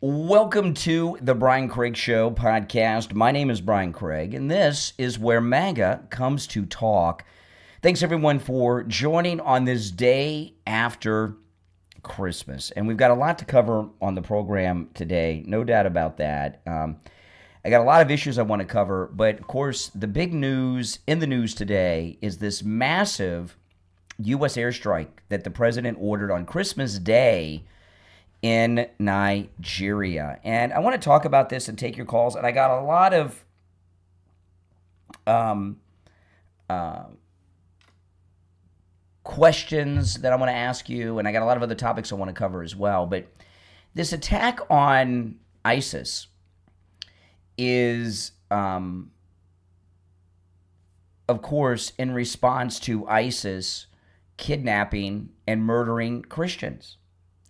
Welcome to the Brian Craig Show podcast. My name is Brian Craig, and this is where MAGA comes to talk. Thanks, everyone, for joining on this day after Christmas. And we've got a lot to cover on the program today, no doubt about that. I got a lot of issues I want to cover, but, of course, the big news in the news today is this massive U.S. airstrike that the president ordered on Christmas Day in Nigeria. And I want to talk about this and take your calls. And I got a lot of questions that I want to ask you, and I got a lot of other topics I want to cover as well. But this attack on ISIS is, of course, in response to ISIS kidnapping and murdering Christians.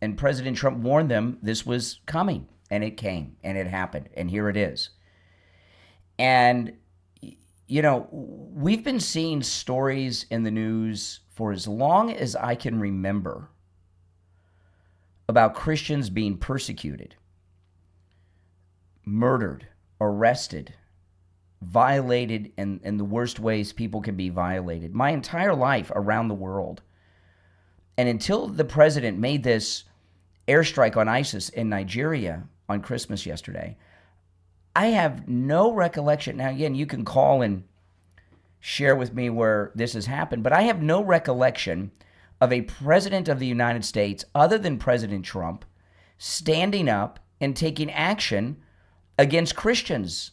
And President Trump warned them this was coming, and it came, and it happened, and here it is. And, you know, we've been seeing stories in the news for as long as I can remember about Christians being persecuted, murdered, arrested, violated in the worst ways people can be violated. My entire life around the world. And until the president made this airstrike on ISIS in Nigeria on Christmas yesterday, I have no recollection. Now, again, you can call and share with me where this has happened, but I have no recollection of a president of the United States, other than President Trump, standing up and taking action against Christians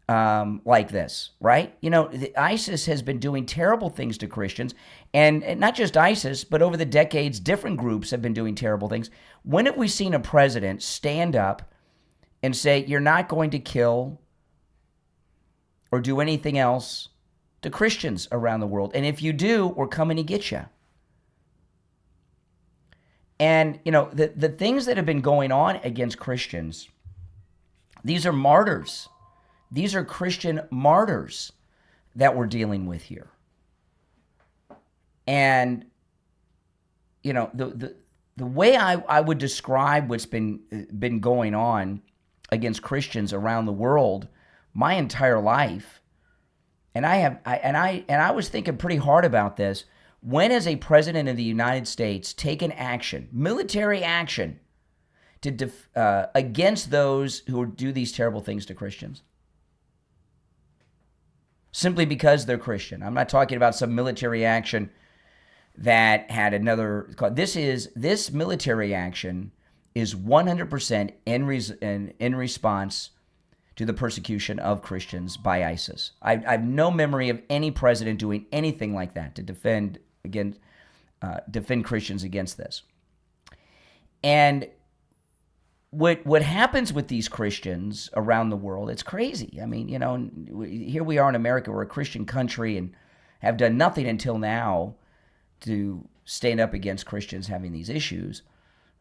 like this, right? You know, ISIS has been doing terrible things to Christians, and not just ISIS, but over the decades, different groups have been doing terrible things. When have we seen a president stand up and say, you're not going to kill or do anything else to Christians around the world? And if you do, we're coming to get you. And, you know, the things that have been going on against Christians, these are martyrs. These are Christian martyrs that we're dealing with here. And, you know, the way I would describe what's been going on against Christians around the world my entire life, and I was thinking pretty hard about this. When has a president of the United States taken action, military action, to against those who do these terrible things to Christians? Simply because they're Christian. I'm not talking about some military action that had another. This military action is 100% in response to the persecution of Christians by ISIS. I have no memory of any president doing anything like that to defend Christians against this. And what happens with these Christians around the world, it's crazy. I mean, you know, here we are in America, we're a Christian country, and have done nothing until now to stand up against Christians having these issues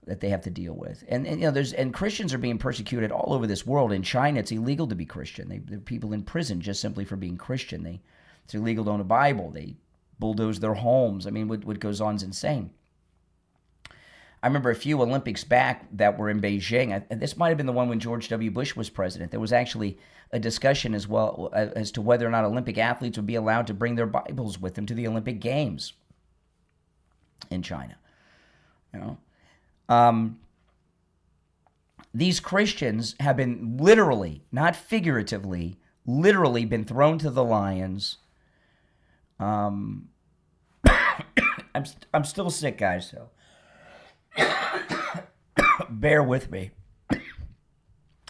that they have to deal with. And you know, and Christians are being persecuted all over this world. In China, it's illegal to be Christian. There are people in prison just simply for being Christian. It's illegal to own a Bible. They bulldoze their homes. I mean, what goes on is insane. I remember a few Olympics back that were in Beijing. This might have been the one when George W. Bush was president. There was actually a discussion as well as to whether or not Olympic athletes would be allowed to bring their Bibles with them to the Olympic Games in China. You know, these Christians have been literally, not figuratively, literally been thrown to the lions. I'm still sick, guys, so bear with me.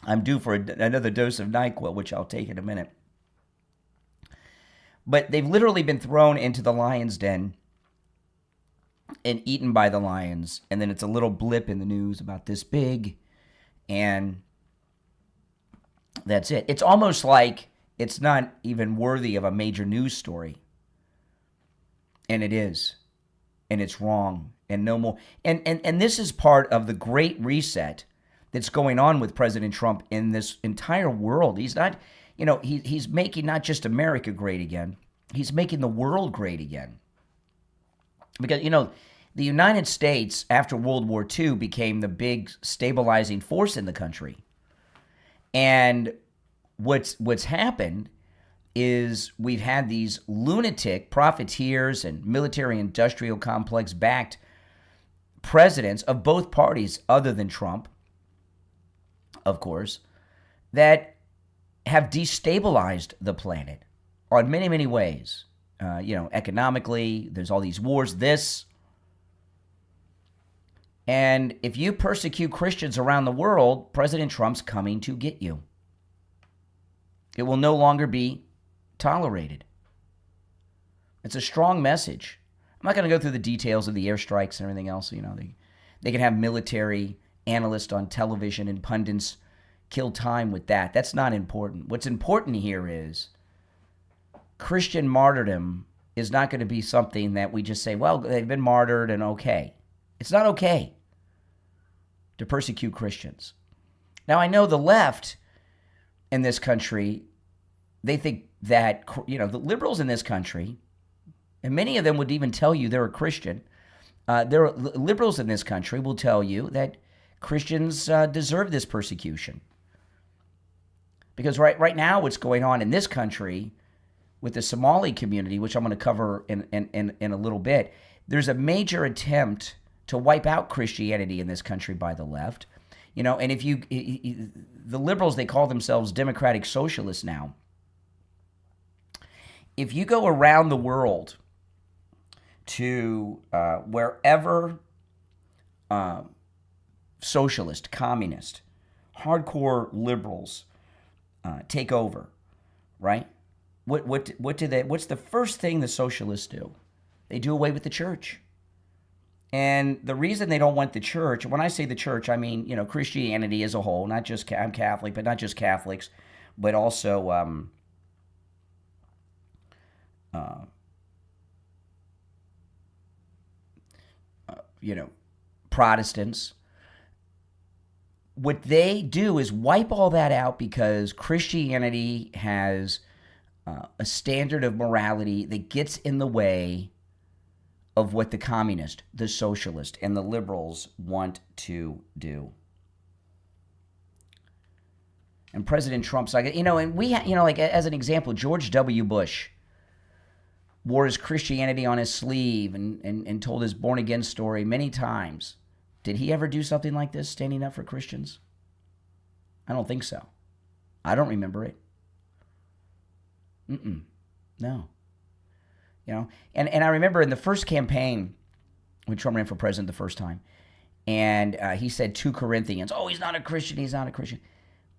I'm due for another dose of NyQuil, which I'll take in a minute. But they've literally been thrown into the lion's den and eaten by the lions. And then it's a little blip in the news about this big, and that's it. It's almost like it's not even worthy of a major news story. And it is. And it's wrong. And no more. And this is part of the great reset that's going on with President Trump in this entire world. He's not, you know, he's making not just America great again. He's making the world great again. Because, you know, The United States, after World War II, became the big stabilizing force in the country. And what's happened is we've had these lunatic profiteers and military-industrial complex-backed presidents of both parties, other than Trump, of course, that have destabilized the planet on many, many ways. Economically, there's all these wars, and if you persecute Christians around the world, President Trump's coming to get you. It will no longer be tolerated. It's a strong message. I'm not going to go through the details of the airstrikes and everything else. They can have military analysts on television and pundits kill time with that. That's not important. What's important here is Christian martyrdom is not going to be something that we just say, well, they've been martyred and okay. It's not okay to persecute Christians. Now, I know the left in this country, they think that, the liberals in this country, and many of them would even tell you they're a Christian, liberals in this country will tell you that Christians deserve this persecution. Because right now what's going on in this country with the Somali community, which I'm going to cover in a little bit, there's a major attempt to wipe out Christianity in this country by the left. And if the liberals, they call themselves democratic socialists now. If you go around the world to wherever socialist, communist, hardcore liberals take over, right? What do they? What's the first thing the socialists do? They do away with the church. And the reason they don't want the church, when I say the church, I mean, Christianity as a whole, not just, I'm Catholic, but not just Catholics, but also, Protestants. What they do is wipe all that out because Christianity has a standard of morality that gets in the way of what the communist, the socialist, and the liberals want to do. And President Trump's like, and we, like as an example, George W. Bush wore his Christianity on his sleeve and told his born-again story many times. Did he ever do something like this, standing up for Christians? I don't think so. I don't remember it. No. And I remember in the first campaign, when Trump ran for president the first time, and he said 2 Corinthians, he's not a Christian, he's not a Christian.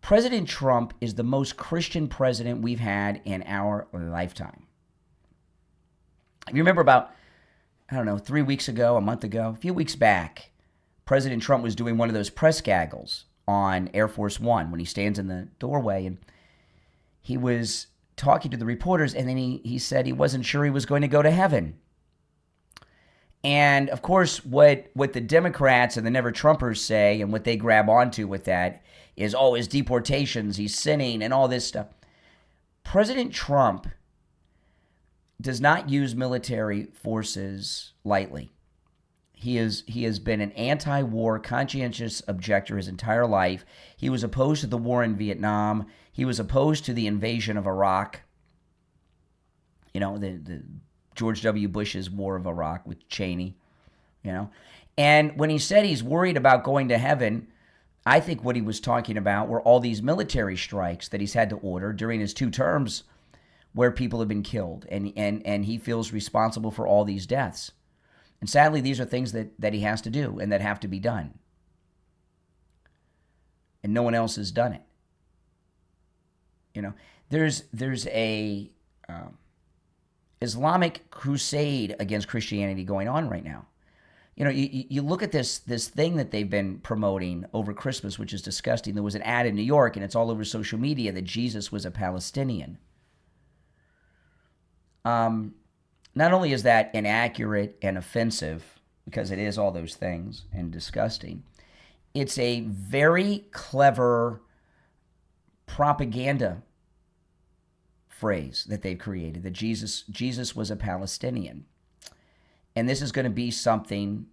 President Trump is the most Christian president we've had in our lifetime. You remember about, 3 weeks ago, a month ago, a few weeks back, President Trump was doing one of those press gaggles on Air Force One when he stands in the doorway, and he was talking to the reporters, and then he said he wasn't sure he was going to go to heaven. And, of course, what the Democrats and the never-Trumpers say and what they grab onto with that is, his deportations, he's sinning, and all this stuff. President Trump does not use military forces lightly. He has been an anti-war, conscientious objector his entire life. He was opposed to the war in Vietnam. He was opposed to the invasion of Iraq. The George W. Bush's war of Iraq with Cheney. And when he said he's worried about going to heaven, I think what he was talking about were all these military strikes that he's had to order during his 2 terms where people have been killed. And he feels responsible for all these deaths. And sadly, these are things that he has to do and that have to be done. And no one else has done it. There's a Islamic crusade against Christianity going on right now. You look at this thing that they've been promoting over Christmas, which is disgusting. There was an ad in New York, and it's all over social media, that Jesus was a Palestinian. Not only is that inaccurate and offensive, because it is all those things, and disgusting, it's a very clever propaganda phrase that they've created, that Jesus was a Palestinian. And this is going to be something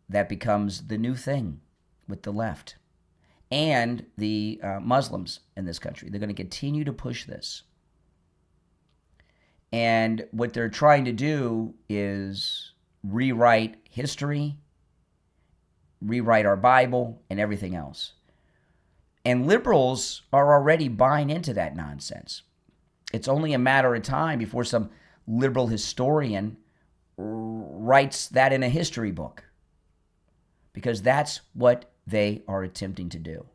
that becomes the new thing with the left and the Muslims in this country. They're going to continue to push this. And what they're trying to do is rewrite history, rewrite our Bible, and everything else. And liberals are already buying into that nonsense. It's only a matter of time before some liberal historian writes that in a history book, because that's what they are attempting to do.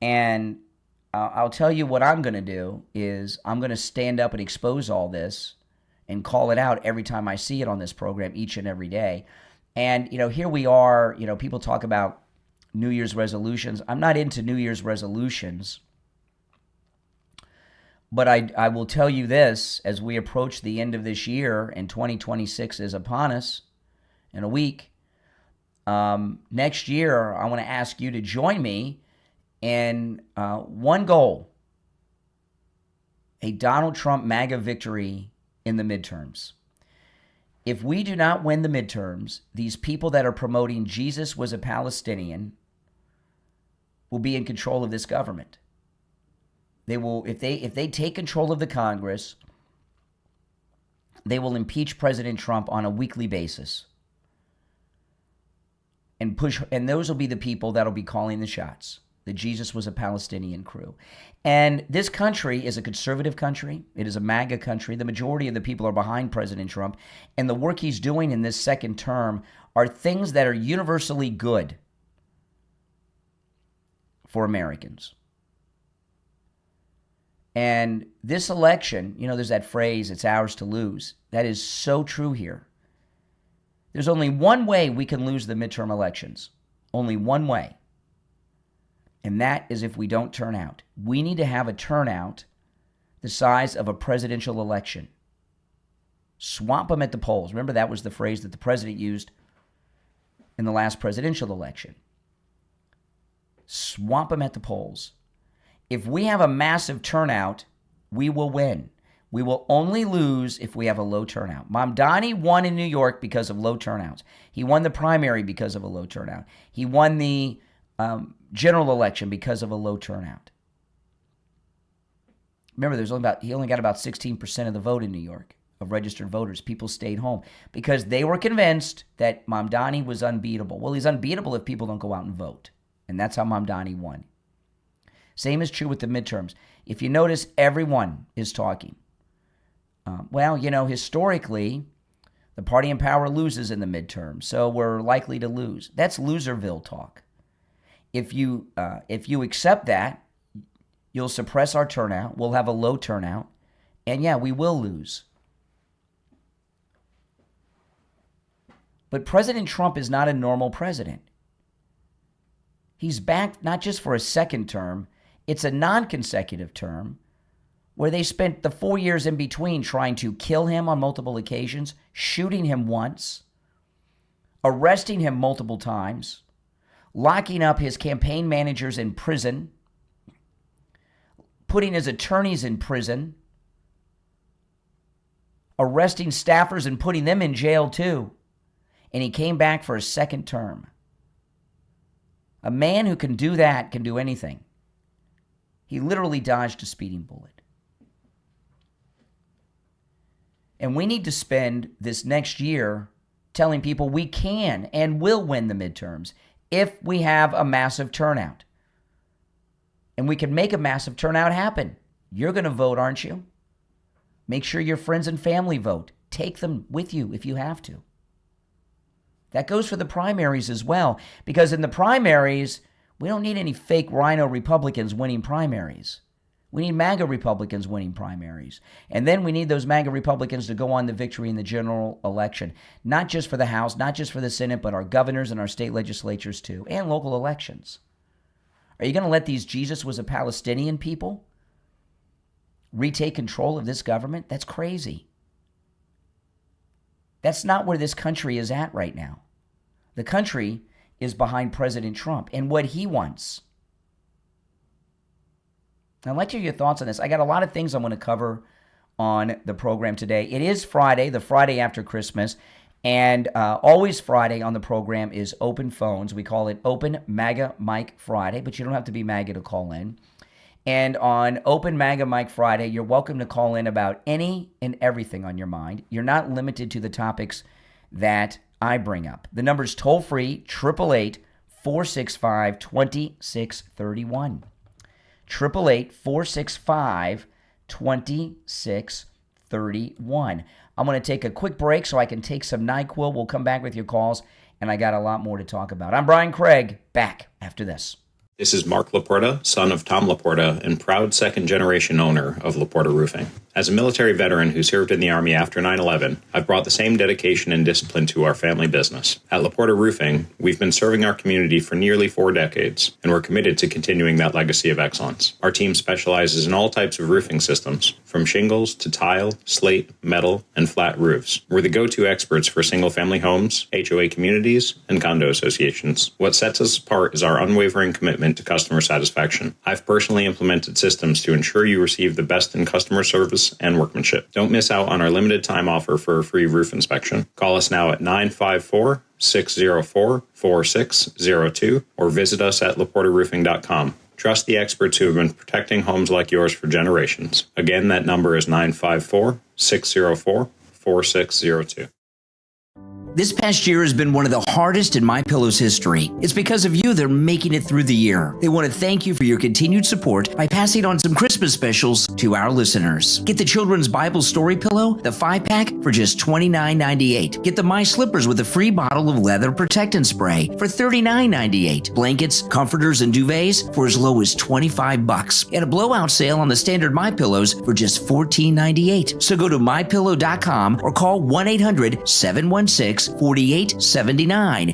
And I'll tell you what I'm going to do is I'm going to stand up and expose all this and call it out every time I see it on this program each and every day. And, here we are, people talk about New Year's resolutions. I'm not into New Year's resolutions. But I will tell you this, as we approach the end of this year and 2026 is upon us in a week, next year I want to ask you to join me in one goal: a Donald Trump MAGA victory in the midterms. If we do not win the midterms, these people that are promoting Jesus was a Palestinian will be in control of this government. They will, if they take control of the Congress, they will impeach President Trump on a weekly basis. And those will be the people that'll be calling the shots. That Jesus was a Palestinian crew. And this country is a conservative country. It is a MAGA country. The majority of the people are behind President Trump. And the work he's doing in this second term are things that are universally good for Americans. And this election, there's that phrase, it's ours to lose. That is so true here. There's only one way we can lose the midterm elections. Only one way. And that is if we don't turn out. We need to have a turnout the size of a presidential election. Swamp them at the polls. Remember, that was the phrase that the president used in the last presidential election. Swamp them at the polls. If we have a massive turnout, we will win. We will only lose if we have a low turnout. Mamdani won in New York because of low turnouts. He won the primary because of a low turnout. He won the general election because of a low turnout. Remember, he only got about 16% of the vote in New York of registered voters. People stayed home because they were convinced that Mamdani was unbeatable. Well, he's unbeatable if people don't go out and vote. And that's how Mamdani won. Same is true with the midterms. If you notice, everyone is talking. Historically, the party in power loses in the midterms, so we're likely to lose. That's loserville talk. If you accept that, you'll suppress our turnout. We'll have a low turnout, and we will lose. But President Trump is not a normal president. He's back not just for a second term. It's a non-consecutive term where they spent the 4 years in between trying to kill him on multiple occasions, shooting him once, arresting him multiple times, locking up his campaign managers in prison, putting his attorneys in prison, arresting staffers and putting them in jail too. And he came back for a second term. A man who can do that can do anything. He literally dodged a speeding bullet. And we need to spend this next year telling people we can and will win the midterms if we have a massive turnout. And we can make a massive turnout happen. You're going to vote, aren't you? Make sure your friends and family vote. Take them with you if you have to. That goes for the primaries as well, because in the primaries, we don't need any fake rhino Republicans winning primaries. We need MAGA Republicans winning primaries. And then we need those MAGA Republicans to go on to victory in the general election, not just for the House, not just for the Senate, but our governors and our state legislatures too, and local elections. Are you going to let these Jesus was a Palestinian people retake control of this government? That's crazy. That's not where this country is at right now. The country is behind President Trump and what he wants. Now, I'd like to hear your thoughts on this. I got a lot of things I want to cover on the program today. It is Friday, the Friday after Christmas, and always Friday on the program is Open Phones. We call it Open MAGA Mike Friday, but you don't have to be MAGA to call in. And on Open MAGA Mike Friday, you're welcome to call in about any and everything on your mind. You're not limited to the topics that I bring up. The number's toll-free, 888-465-2631. 888-465-2631. I'm going to take a quick break so I can take some NyQuil. We'll come back with your calls, and I got a lot more to talk about. I'm Brian Craig, back after this. This is Mark Laporta, son of Tom Laporta and proud second-generation owner of Laporta Roofing. As a military veteran who served in the Army after 9/11, I've brought the same dedication and discipline to our family business. At Laporta Roofing, we've been serving our community for nearly 4 decades, and we're committed to continuing that legacy of excellence. Our team specializes in all types of roofing systems, from shingles to tile, slate, metal, and flat roofs. We're the go-to experts for single-family homes, HOA communities, and condo associations. What sets us apart is our unwavering commitment to customer satisfaction. I've personally implemented systems to ensure you receive the best in customer service and workmanship. Don't miss out on our limited time offer for a free roof inspection. Call us now at 954-604-4602 or visit us at laportaroofing.com. Trust the experts who have been protecting homes like yours for generations. Again, that number is 954-604-4602. This past year has been one of the hardest in MyPillow's history. It's because of you they're making it through the year. They want to thank you for your continued support by passing on some Christmas specials to our listeners. Get the Children's Bible Story Pillow, the 5-pack, for just $29.98. Get the My Slippers with a free bottle of leather protectant spray for $39.98. Blankets, comforters, and duvets for as low as $25. And a blowout sale on the standard MyPillows for just $14.98. So go to MyPillow.com or call 1-800-716-4879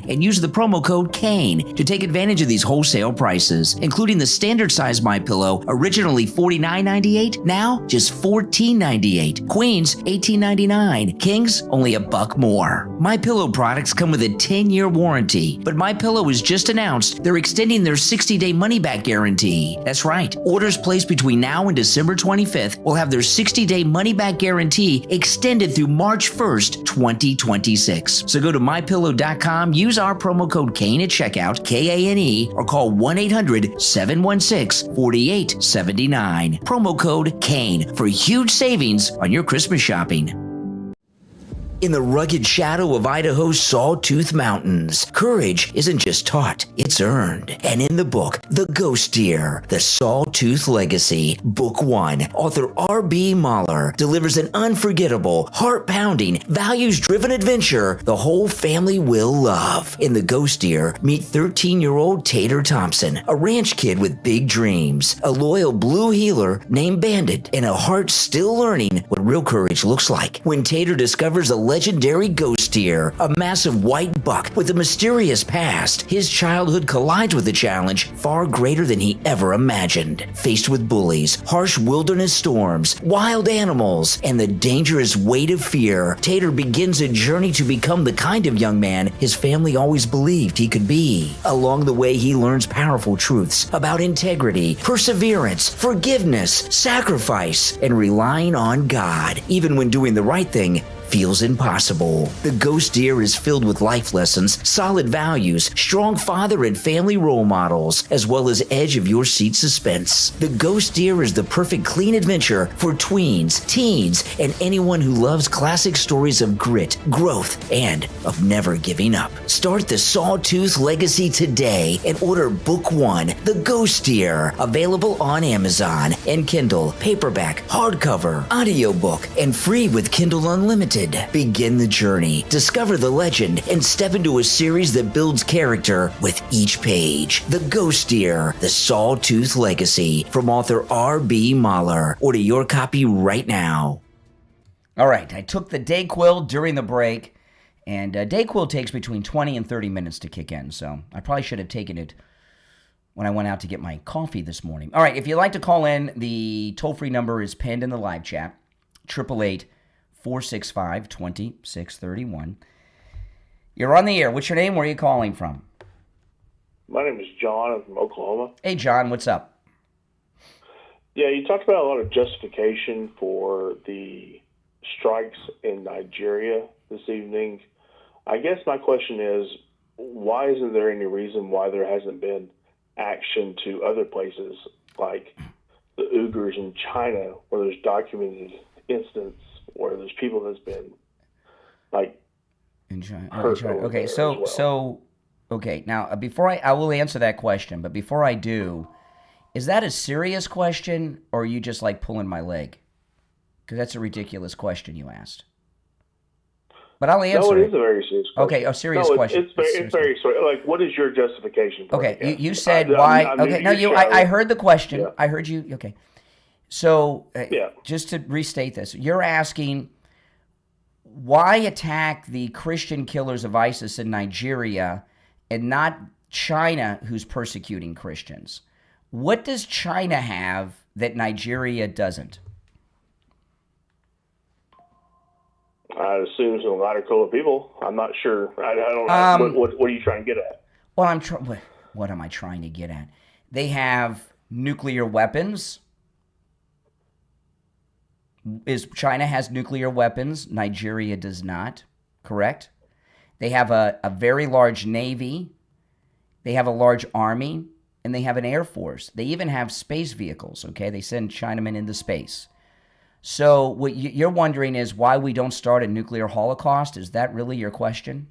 and use the promo code KANE to take advantage of these wholesale prices, including the standard size MyPillow, originally $49.98, now just $14.98. Queens, $18.99. Kings, only $1 more. MyPillow products come with a 10-year warranty, but MyPillow has just announced they're extending their 60-day money-back guarantee. That's right. Orders placed between now and December 25th will have their 60-day money-back guarantee extended through March 1st, 2026. So go to MyPillow.com, use our promo code KANE at checkout, KANE, or call 1-800-716-4879. Promo code KANE for huge savings on your Christmas shopping. In the rugged shadow of Idaho's Sawtooth Mountains, courage isn't just taught, it's earned. And in the book, The Ghost Deer, The Sawtooth Legacy, Book 1, author R.B. Mahler delivers an unforgettable, heart-pounding, values-driven adventure the whole family will love. In The Ghost Deer, meet 13-year-old Tater Thompson, a ranch kid with big dreams, a loyal blue healer named Bandit, and a heart still learning what real courage looks like. When Tater discovers a legendary ghost deer, a massive white buck with a mysterious past, his childhood collides with a challenge far greater than he ever imagined. Faced with bullies, harsh wilderness storms, wild animals, and the dangerous weight of fear, Tater begins a journey to become the kind of young man his family always believed he could be. Along the way, he learns powerful truths about integrity, perseverance, forgiveness, sacrifice, and relying on God, even when doing the right thing feels impossible. The Ghost Deer is filled with life lessons, solid values, strong father and family role models, as well as edge-of-your-seat suspense. The Ghost Deer is the perfect clean adventure for tweens, teens, and anyone who loves classic stories of grit, growth, and of never giving up. Start the Sawtooth Legacy today and order Book 1, The Ghost Deer, available on Amazon and Kindle, paperback, hardcover, audiobook, and free with Kindle Unlimited. Begin the journey, discover the legend, and step into a series that builds character with each page. The Ghost Deer, The Sawtooth Legacy, from author R.B. Mahler. Order your copy right now. All right, I took the Dayquil during the break, and Dayquil takes between 20 and 30 minutes to kick in, so I probably should have taken it when I went out to get my coffee this morning. All right, if you'd like to call in, the toll-free number is pinned in the live chat, 888-465-2631. You're on the air. What's your name? Where are you calling from? My name is John. I'm from Oklahoma. Hey, John. What's up? Yeah, you talked about a lot of justification for the strikes in Nigeria this evening. I guess my question is, why isn't there any reason why there hasn't been action to other places like the Uyghurs in China, where there's documented instance where there's people that's been like In China. hurt over Okay, there so as well. okay. Now, before I will answer that question, but before I do, is that a serious question, or are you just like pulling my leg? Because that's a ridiculous question you asked. But I'll answer No, it is a very serious question. Okay, a serious no, question. It's very serious. Like, what is your justification for it? Okay, you said why? Okay, no, I heard the question. Yeah. I heard you. Okay, so Yeah. just to restate this, you're asking why attack the Christian killers of ISIS in Nigeria and not China, who's persecuting Christians? What does China have that Nigeria doesn't? I assume it's a lighter color people. I'm not sure. I don't know. What are you trying to get at? Well, what am I trying to get at? They have nuclear weapons. China has nuclear weapons. Nigeria does not, correct? They have a very large navy. They have a large army. And they have an air force. They even have space vehicles, okay? They send Chinamen into space. So what you're wondering is why we don't start a nuclear holocaust? Is that really your question?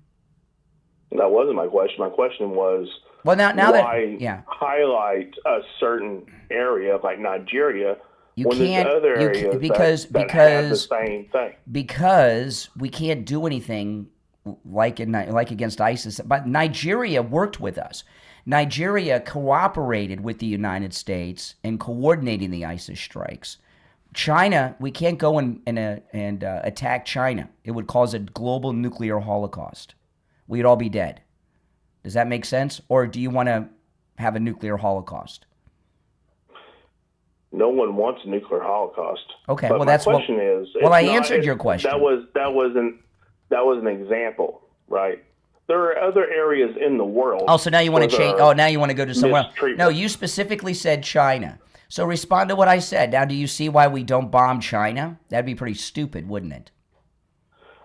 That wasn't my question. My question was, well, now why that, yeah. highlight a certain area like Nigeria when can't, there's other areas because that have the same thing? Because we can't do anything like against ISIS. But Nigeria worked with us. Nigeria cooperated with the United States in coordinating the ISIS strikes. China, we can't go and attack China. It would cause a global nuclear holocaust. We'd all be dead. Does that make sense? Or do you want to have a nuclear holocaust? No one wants a nuclear holocaust. Okay, but well, my that's question is. Well, I answered your question. That was an example, right? There are other areas in the world. Oh, so now you want to change? Oh, now you want to go to somewhere else? No, you specifically said China. So respond to what I said. Now, do you see why we don't bomb China? That'd be pretty stupid, wouldn't it?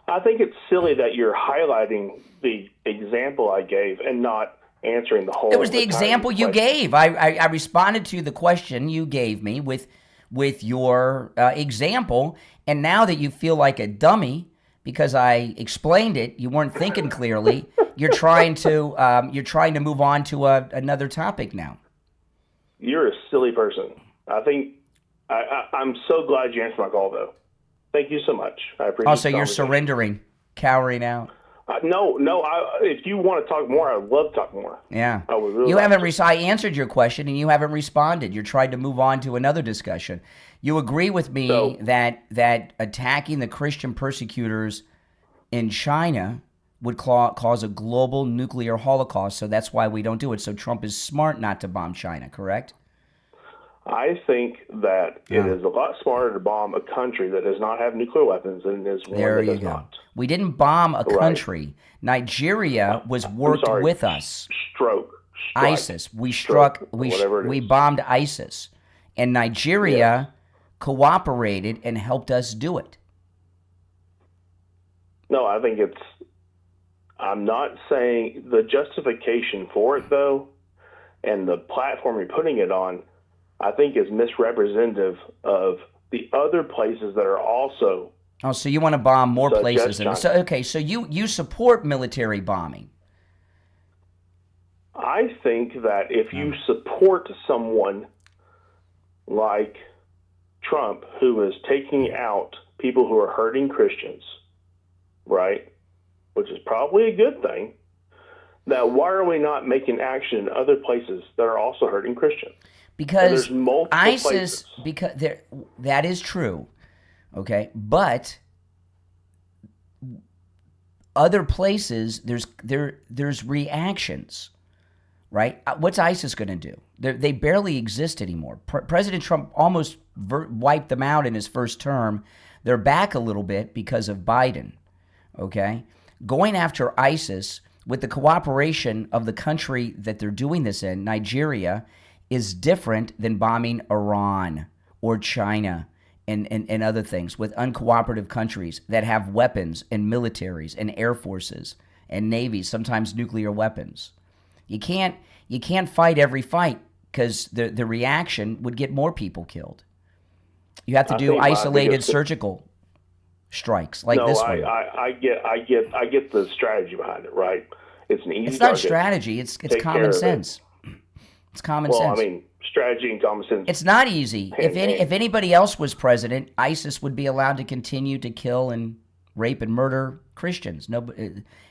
I think it's silly that you're highlighting the example I gave and not answering the whole. It was the example you gave. I responded to the question you gave me with your example, and now that you feel like a dummy because I explained it, you weren't thinking clearly. You're trying to move on to another topic now. You're a silly person. I think I'm so glad you answered my call, though. Thank you so much. I appreciate it. Also, you're surrendering, cowering out. No. If you want to talk more, I would love to talk more. Yeah. I would really. You haven't. I answered your question, and you haven't responded. You're trying to move on to another discussion. You agree with me that attacking the Christian persecutors in China would cause a global nuclear holocaust, so that's why we don't do it. So Trump is smart not to bomb China, correct? I think that it is a lot smarter to bomb a country that does not have nuclear weapons than it is one that does not. We didn't bomb a country. Nigeria worked with us. ISIS. We bombed ISIS. And Nigeria cooperated and helped us do it. No, I think I'm not saying the justification for it, though, and the platform you're putting it on, I think is misrepresentative of the other places that are also. Oh, so you want to bomb more places? So you support military bombing? I think that if you support someone like Trump, who is taking out people who are hurting Christians, right, which is probably a good thing, that why are we not making action in other places that are also hurting Christians? Because there's multiple ISIS, places. That is true, okay, but other places there's reactions, right? What's ISIS going to do? They barely exist anymore. President Trump almost wiped them out in his first term. They're back a little bit because of Biden, okay? Going after ISIS with the cooperation of the country that they're doing this in, Nigeria, is different than bombing Iran or China and other things, with uncooperative countries that have weapons and militaries and air forces and navies, sometimes nuclear weapons. You can't fight every fight, because the reaction would get more people killed. You have to do isolated surgical strikes like this one. I get the strategy behind it, right? It's an easy. It's not strategy. It's common sense. It's common sense. Well, I mean, strategy and common sense. It's not easy. If anybody else was president, ISIS would be allowed to continue to kill and rape and murder Christians.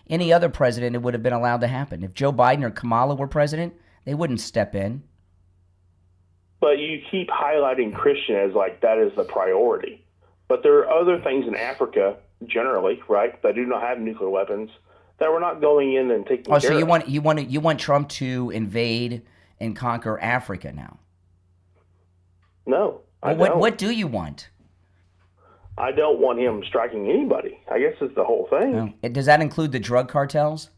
Any other president, it would have been allowed to happen. If Joe Biden or Kamala were president, they wouldn't step in. But you keep highlighting Christian as like that is the priority. But there are other things in Africa, generally, right, that do not have nuclear weapons, that we're not going in and taking care of. So you want Trump to invade and conquer Africa now? No, I don't. What do you want? I don't want him striking anybody. I guess it's the whole thing. Oh. Does that include the drug cartels?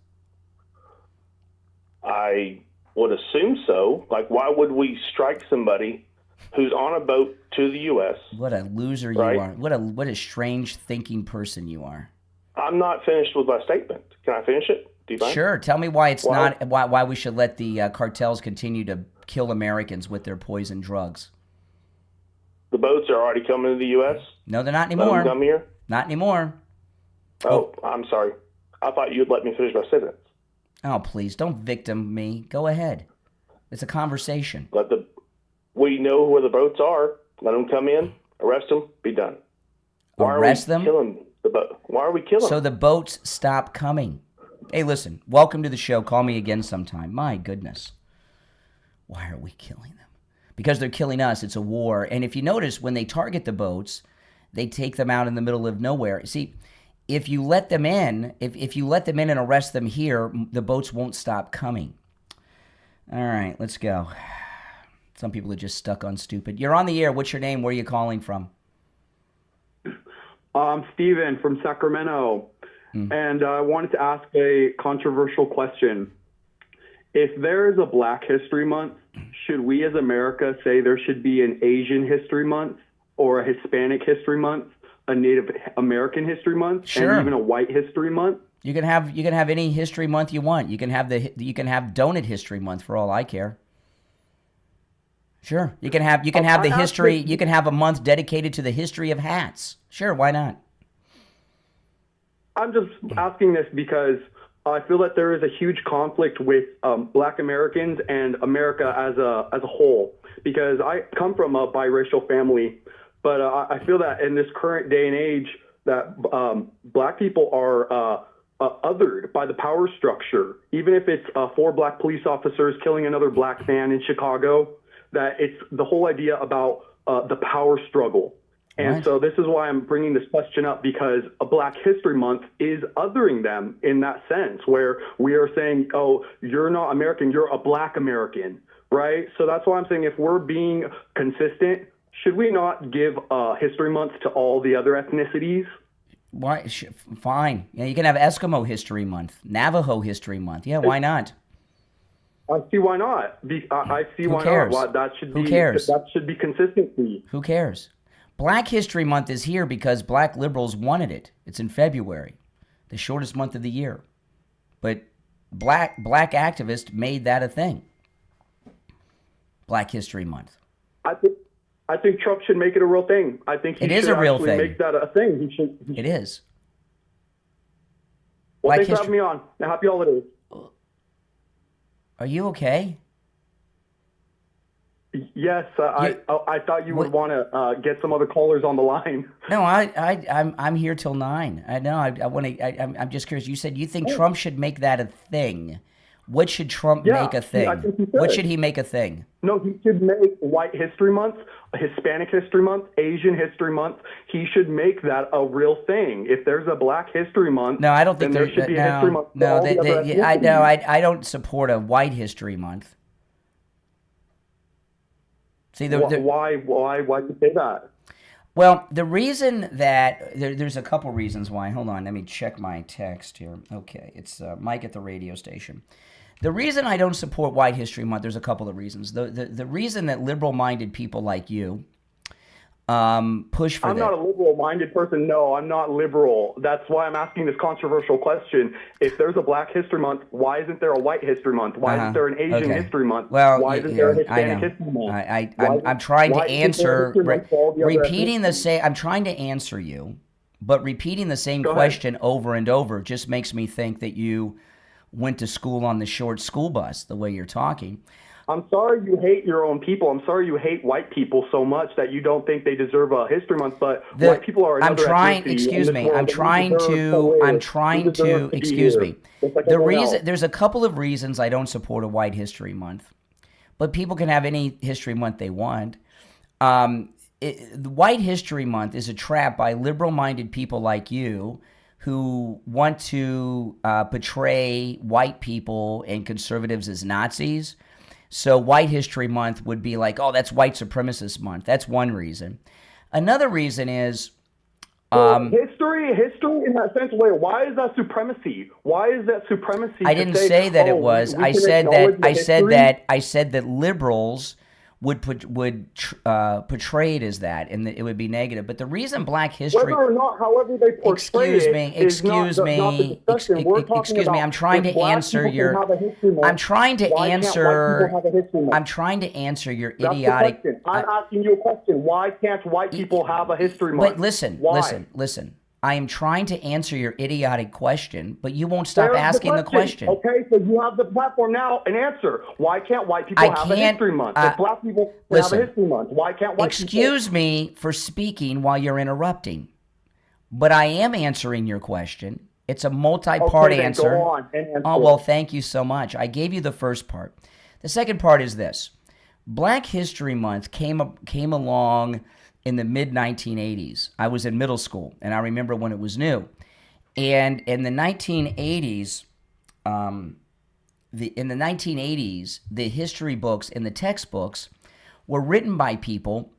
I would assume so. Like, why would we strike somebody who's on a boat to the U.S.? What a loser you are. What a strange thinking person you are. I'm not finished with my statement. Can I finish it? Do you mind? Sure. Tell me why why we should let the cartels continue to kill Americans with their poison drugs. The boats are already coming to the U.S.? No, they're not anymore. Let them come here? Not anymore. Oh, I'm sorry. I thought you'd let me finish my sentence. Oh, please, don't victim me. Go ahead. It's a conversation. We know where the boats are. Let them come in, arrest them, be done. Arrest them? Killing the boat? Why are we killing them? So the boats stop coming. Hey, listen, welcome to the show. Call me again sometime. My goodness. Why are we killing them? Because they're killing us. It's a war. And if you notice, when they target the boats, they take them out in the middle of nowhere. See, if you let them in, if you let them in and arrest them here, the boats won't stop coming. All right, let's go. Some people are just stuck on stupid. You're on the air. What's your name? Where are you calling from? I'm Steven from Sacramento. And I wanted to ask a controversial question. If there is a Black History Month, should we as America say there should be an Asian History Month or a Hispanic History Month, a Native American History Month, sure, and even a White History Month? You can have any history month you want. You can have Donut History Month for all I care. Sure. You can have the history. You can have a month dedicated to the history of hats. Sure, why not? I'm just asking this because I feel that there is a huge conflict with Black Americans and America as a whole. Because I come from a biracial family, but I feel that in this current day and age that Black people are othered by the power structure. Even if it's 4 Black police officers killing another Black man in Chicago, that it's the whole idea about the power struggle. And so this is why I'm bringing this question up, because a Black History Month is othering them in that sense, where we are saying, oh, you're not American, you're a Black American, right? So that's why I'm saying if we're being consistent, should we not give History Month to all the other ethnicities? Why? Fine. Yeah, you can have Eskimo History Month, Navajo History Month. Yeah, why not? I see why not. I see why not. Why that should Who cares? That should be consistency. Who cares? Black History Month is here because Black liberals wanted it. It's in February, the shortest month of the year. But black activists made that a thing. Black History Month. I think Trump should make it a real thing. I think it is a real thing. Make that a thing. He should. It is. Well, thanks for having me on. Now, happy holidays. Are you okay? Yes, I thought you would want to get some other callers on the line. No, I'm here till 9. I know. I'm just curious. You said you think Trump should make that a thing. What should Trump make a thing? I think he should. What should he make a thing? No, he should make White History Month, Hispanic History Month, Asian History Month. He should make that a real thing. If there's a Black History Month, no, I don't think there should be a History Month. No, I don't support a White History Month. See, why do you say that? Well, the reason that there's a couple reasons why. Hold on, let me check my text here. Okay, it's Mike at the radio station. The reason I don't support White History Month, there's a couple of reasons. The reason that liberal-minded people like you push for I'm that. not a liberal-minded person. No, I'm not liberal. That's why I'm asking this controversial question. If there's a Black History Month, why isn't there a White History Month? Why isn't there an Asian History Month? Well, why isn't there a I Hispanic know. History Month? I'm trying to answer, repeating the same. same. I'm trying to answer you, but repeating the same Go question over and over just makes me think that you went to school on the short school bus. The way you're talking. I'm sorry you hate your own people. I'm sorry you hate white people so much that you don't think they deserve a History Month. But white people are another ethnicity excuse in me. this world I'm that trying deserve to. live. I'm trying You deserve to. be Excuse here, me. just like The everyone reason else. there's a couple of reasons I don't support a White History Month, but people can have any History Month they want. The White History Month is a trap by liberal-minded people like you who want to portray white people and conservatives as Nazis. So White History Month would be like, oh, that's White Supremacist Month. That's one reason. Another reason is history in that sense. Wait, why is that supremacy? Why is that supremacy? I didn't say that it was. I said that liberals would portray it as that, and it would be negative. But the reason Black history, whether or not, however they portray it, is not the discussion. We're talking about I'm trying to if Black answer people your. can have a History Month, I'm trying to why can't answer. white people have a History Month? I'm trying to answer your That's idiotic. the question. I'm asking you a question. Why can't white people have a History Month? But listen. Why? I am trying to answer your idiotic question, but you won't stop asking the question. Okay, so you have the platform now. An answer. Why can't white people have a History Month? If Black people have a History Month, why can't white people? Excuse me for speaking while you're interrupting, but I am answering your question. It's a multi-part answer. Go on and answer. Oh, well, thank you so much. I gave you the first part. The second part is this. Black History Month came along in the mid-1980s. I was in middle school, and I remember when it was new. And in the 1980s, the history books and the textbooks were written by people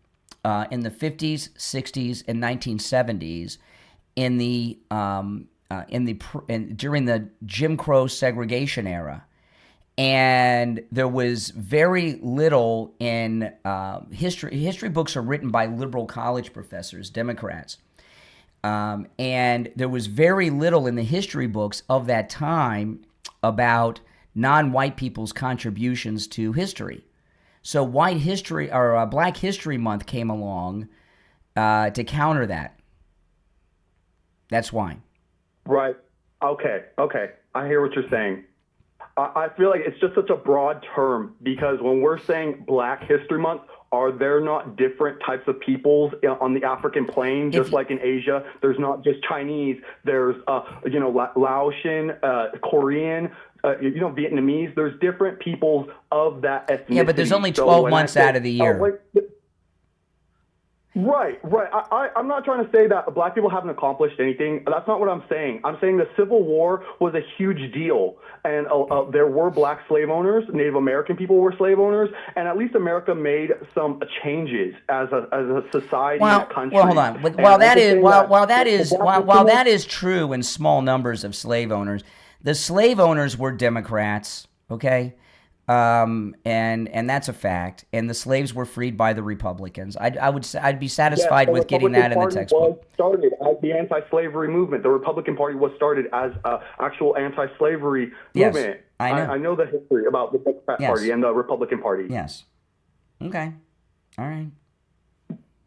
in the 50s, 60s, and 1970s during the Jim Crow segregation era. And there was very little in history. History books are written by liberal college professors, Democrats. And there was very little in the history books of that time about non-white people's contributions to history. So Black History Month came along to counter that. That's why. Right. Okay. I hear what you're saying. I feel like it's just such a broad term because when we're saying Black History Month, are there not different types of peoples on the African plain, just like in Asia? There's not just Chinese. There's, Laotian, Korean, Vietnamese. There's different peoples of that ethnicity. Yeah, but there's only 12 months out of the year. Right. I'm not trying to say that Black people haven't accomplished anything. That's not what I'm saying. I'm saying the Civil War was a huge deal, and there were Black slave owners. Native American people were slave owners, and at least America made some changes as a society and a country. Well, hold on. While that is true in small numbers of slave owners, the slave owners were Democrats. Okay. And that's a fact. And the slaves were freed by the Republicans. I'd be satisfied with getting that in the textbook. Was started as the anti-slavery movement. The Republican Party was started as an actual anti-slavery movement. I know the history about the Democrat Party and the Republican Party. Yes. Okay. All right.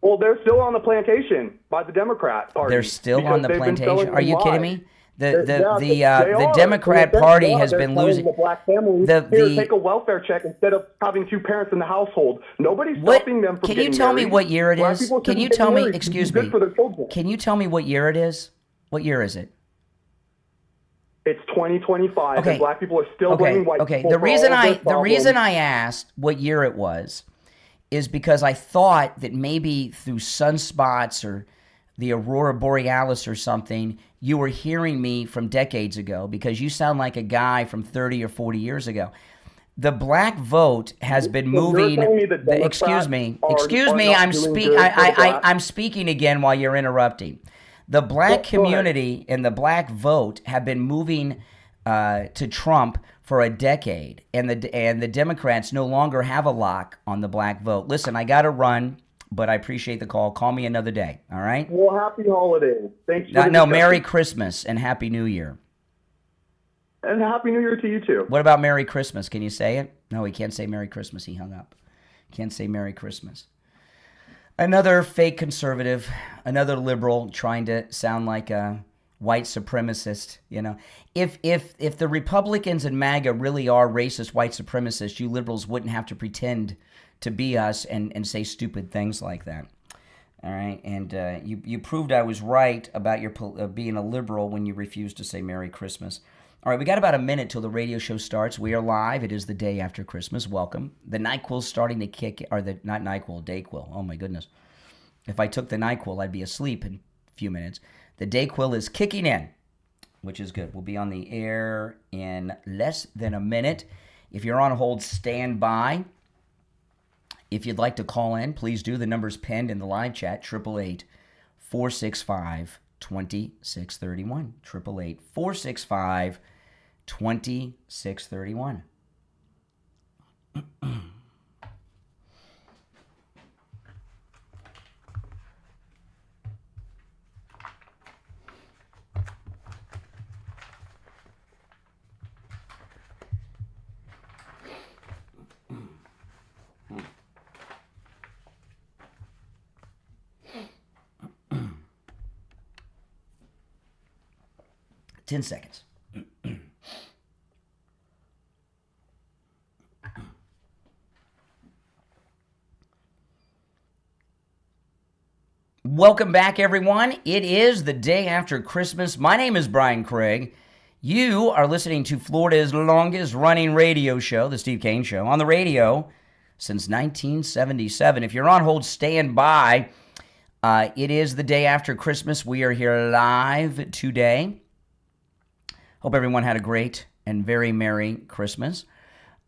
Well, they're still on the plantation by the Democrat Party. They're still on the plantation. Are you kidding me? The The Democrat Party has been losing. The Black families here take a welfare check instead of having two parents in the household. Nobody's stopping them from getting married. Can you tell me what year it is? Can you tell me? Excuse me. Can you tell me what year it is? What year is it? It's 2025, and Black people are still blaming white people. Okay. The reason I asked what year it was is because I thought that maybe through sunspots or the Aurora Borealis or something, you were hearing me from decades ago because you sound like a guy from 30 or 40 years ago. The Black vote has been moving. Excuse me. I'm speaking again while you're interrupting. The Black community and the Black vote have been moving to Trump for a decade, and the Democrats no longer have a lock on the Black vote. Listen, I got to run. but I appreciate the call. Call me another day, all right? Well, happy holidays. Thanks for the No, discussion. Merry Christmas and Happy New Year. And Happy New Year to you, too. What about Merry Christmas? Can you say it? No, he can't say Merry Christmas. He hung up. Can't say Merry Christmas. Another fake conservative, another liberal trying to sound like a white supremacist, you know. If the Republicans and MAGA really are racist white supremacists, you liberals wouldn't have to pretend to be us and say stupid things like that. All right, and you proved I was right about your being a liberal when you refused to say Merry Christmas. All right, we got about a minute till the radio show starts. We are live. It is the day after Christmas. Welcome. The NyQuil's starting to kick, or not NyQuil, DayQuil. Oh my goodness. If I took the NyQuil, I'd be asleep in a few minutes. The DayQuil is kicking in, which is good. We'll be on the air in less than a minute. If you're on hold, stand by. If you'd like to call in, please do. The number's pinned in the live chat, 888-465-2631. 888-465-2631. Ten seconds. Welcome back, everyone. It is the day after Christmas. My name is Brian Craig. You are listening to Florida's longest-running radio show, The Steve Kane Show, on the radio since 1977. If you're on hold, stand by. It is the day after Christmas. We are here live today. Hope everyone had a great and very Merry Christmas.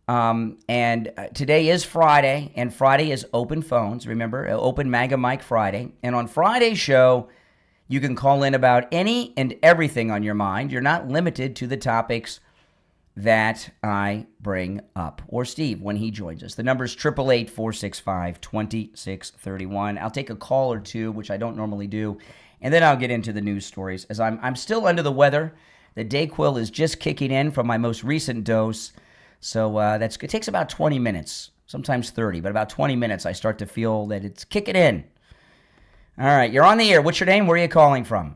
And today is Friday, and Friday is open phones. Remember, open MAGA Mike Friday. And on Friday's show, you can call in about any and everything on your mind. You're not limited to the topics that I bring up, or Steve when he joins us. The number is 888-465-2631. I'll take a call or two, which I don't normally do, and then I'll get into the news stories. As I'm still under the weather. The DayQuil is just kicking in from my most recent dose, so it takes about 20 minutes, sometimes 30, but about 20 minutes I start to feel that it's kicking in. All right, you're on the air. What's your name? Where are you calling from?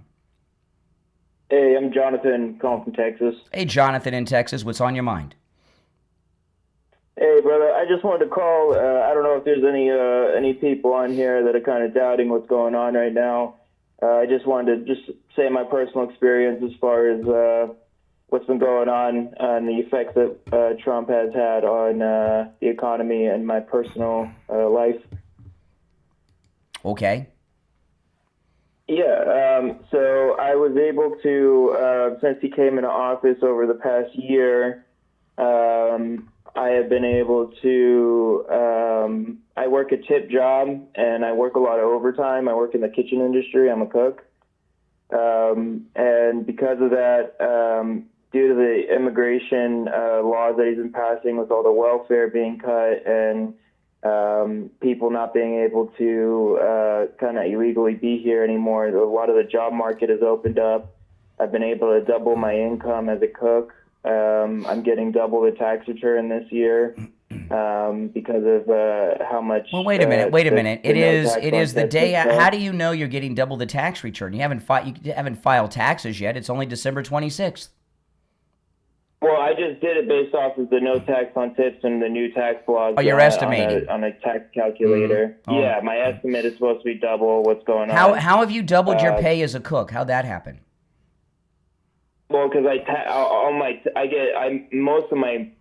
Hey, I'm Jonathan, calling from Texas. Hey, Jonathan in Texas. What's on your mind? Hey, brother, I just wanted to call. I don't know if there's any people on here that are kind of doubting what's going on right now. I just wanted to say my personal experience as far as what's been going on and the effects that Trump has had on the economy and my personal life. Okay. Yeah, so I was able to, since he came into office over the past year, I have been able to, I work a tip job and I work a lot of overtime. I work in the kitchen industry. I'm a cook. And because of that, due to the immigration laws that he's been passing with all the welfare being cut and people not being able to kind of illegally be here anymore, a lot of the job market has opened up. I've been able to double my income as a cook. I'm getting double the tax return this year because of how much. Well, wait a minute. It is the day. How do you know you're getting double the tax return? You haven't filed taxes yet. It's only December 26th. Well, I just did it based off of the no tax on tips and the new tax laws. Oh, you're estimating on a tax calculator. Mm-hmm. Oh. Yeah, my estimate is supposed to be double what's going on. How have you doubled your pay as a cook? How'd that happen? Well, because most of my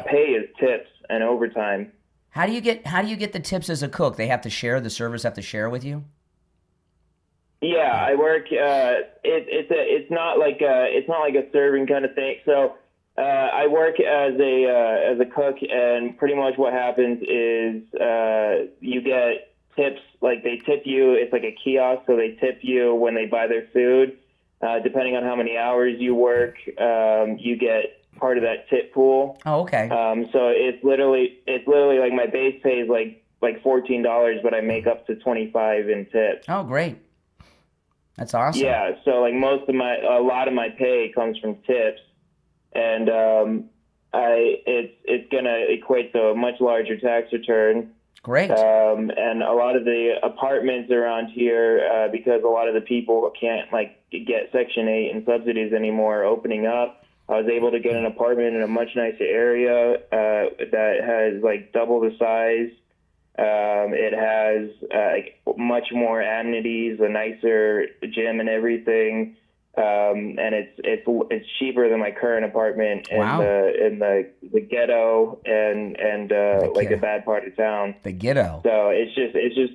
pay is tips and overtime. How do you get the tips as a cook? They have to share. The servers have to share with you. Yeah, I work. It's not like a serving kind of thing. So I work as a cook, and pretty much what happens is you get tips. Like they tip you. It's like a kiosk, so they tip you when they buy their food. Depending on how many hours you work, you get part of that tip pool. Oh, okay. So it's literally like my base pay is like like $14, but I make up to 25 in tips. Oh, great. That's awesome. Yeah, so like a lot of my pay comes from tips, and it's gonna equate to a much larger tax return. Great. And a lot of the apartments around here, because a lot of the people can't like get Section 8 and subsidies anymore, are opening up. I was able to get an apartment in a much nicer area that has like double the size. It has like much more amenities, a nicer gym and everything, and it's cheaper than my current apartment in the ghetto and like a bad part of town. The ghetto. So it's just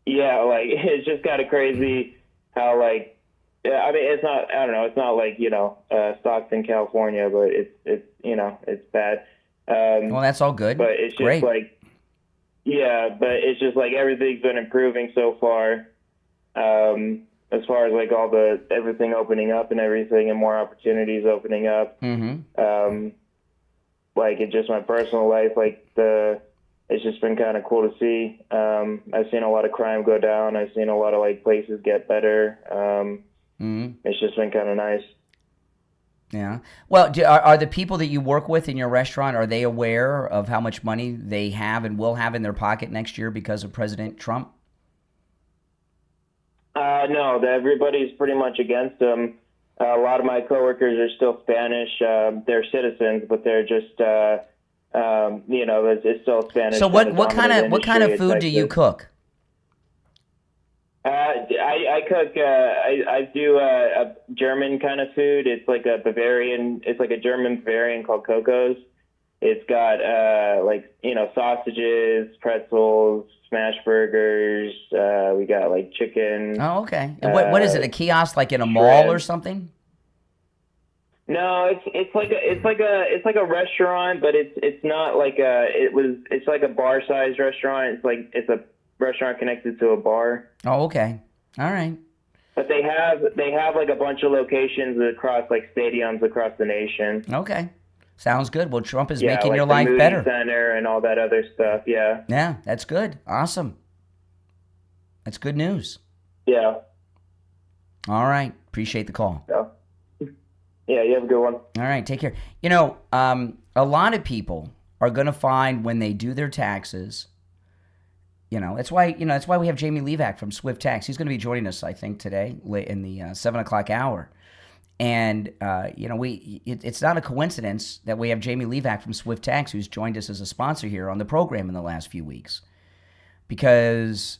yeah, like it's just kind of crazy how like, yeah, I mean it's not, I don't know, it's not like, you know, Stockton, California, but it's you know, it's bad. Well, that's all good. But it's just great. like, yeah, but it's just like everything's been improving so far, as far as like everything opening up and everything, and more opportunities opening up. Mm-hmm. Like in just my personal life, like it's just been kind of cool to see. I've seen a lot of crime go down. I've seen a lot of like places get better. It's just been kind of nice. Yeah. Well, are the people that you work with in your restaurant, are they aware of how much money they have and will have in their pocket next year because of President Trump? No, everybody's pretty much against them. A lot of my coworkers are still Spanish. They're citizens, but they're just, you know, it's still Spanish. So what kind of food do you cook? I cook. I do a German kind of food. It's like a Bavarian. It's like a German Bavarian called Coco's. It's got like, you know, sausages, pretzels, smash burgers. We got like chicken. Oh, okay. And what is it? A kiosk like in a mall or something? No, it's like a restaurant, but it's not like it's like a bar sized restaurant. It's a restaurant connected to a bar. Oh, okay. All right. But they have like a bunch of locations across like stadiums across the nation. Okay. Sounds good. Well, Trump is Yeah, making like your the life Moody better. Center and all that other stuff. Yeah. Yeah, that's good. Awesome. That's good news. Yeah. All right. Appreciate the call. Yeah, you have a good one. All right. Take care. You know, a lot of people are going to find when they do their taxes, you know, that's why we have Jamie Levac from Swift Tax. He's going to be joining us, I think, today in the 7 o'clock hour. And, you know, it's not a coincidence that we have Jamie Levac from Swift Tax, who's joined us as a sponsor here on the program in the last few weeks, because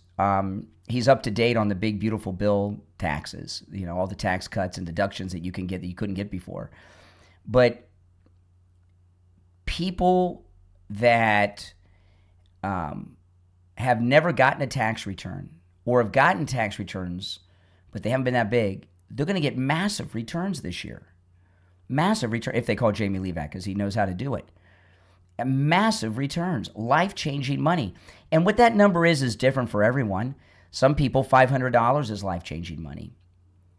he's up to date on the big, beautiful bill taxes, you know, all the tax cuts and deductions that you can get that you couldn't get before. But people that have never gotten a tax return or have gotten tax returns, but they haven't been that big, they're going to get massive returns this year. Massive return, if they call Jamie Levac, because he knows how to do it. And massive returns, life-changing money. And what that number is different for everyone. Some people, $500 is life-changing money.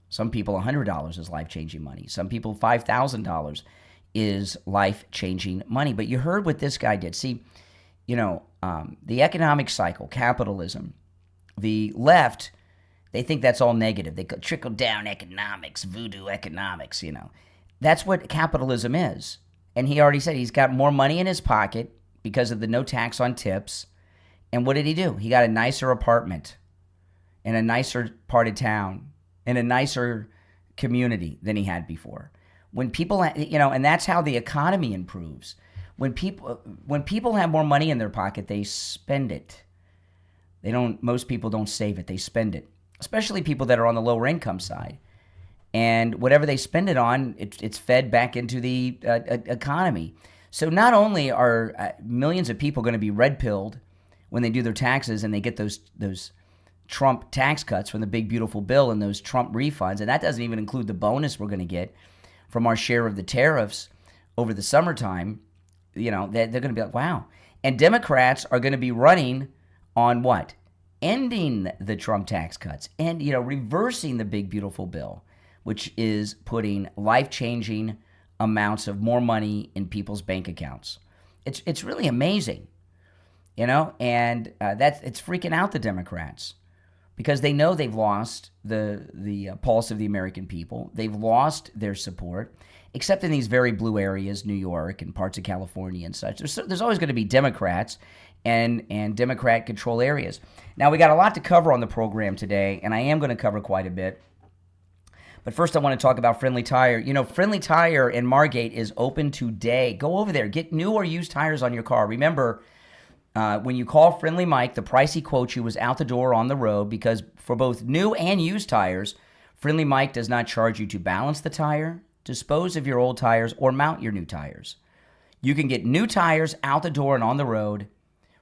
Some people, $100 is life-changing money. Some people, $5,000 is life-changing money. But you heard what this guy did. See, you know, the economic cycle, capitalism, the left, they think that's all negative. They go trickle-down economics, voodoo economics, you know. That's what capitalism is. And he already said he's got more money in his pocket because of the no tax on tips. And what did he do? He got a nicer apartment in a nicer part of town, in a nicer community than he had before. When people, you know, and that's how the economy improves. When people have more money in their pocket, they spend it. Most people don't save it, they spend it. Especially people that are on the lower income side. And whatever they spend it on, it's fed back into the economy. So not only are millions of people going to be red-pilled when they do their taxes and they get those Trump tax cuts from the big, beautiful bill and those Trump refunds, and that doesn't even include the bonus we're going to get from our share of the tariffs over the summertime, you know, they're going to be like, wow. And Democrats are going to be running on what? Ending the Trump tax cuts and, you know, reversing the big, beautiful bill, which is putting life-changing amounts of more money in people's bank accounts. It's really amazing. and it's freaking out the Democrats because they know they've lost the pulse of the American people. They've lost their support, except in these very blue areas, New York and parts of California and such. There's always going to be Democrats and Democrat-controlled areas. Now, we got a lot to cover on the program today, and I am going to cover quite a bit. But first, I want to talk about Friendly Tire. Friendly Tire in Margate is open today. Go over there. Get new or used tires on your car. Remember, when you call Friendly Mike, the price he quotes you is out the door on the road, because for both new and used tires, Friendly Mike does not charge you to balance the tire, dispose of your old tires, or mount your new tires. You can get new tires out the door and on the road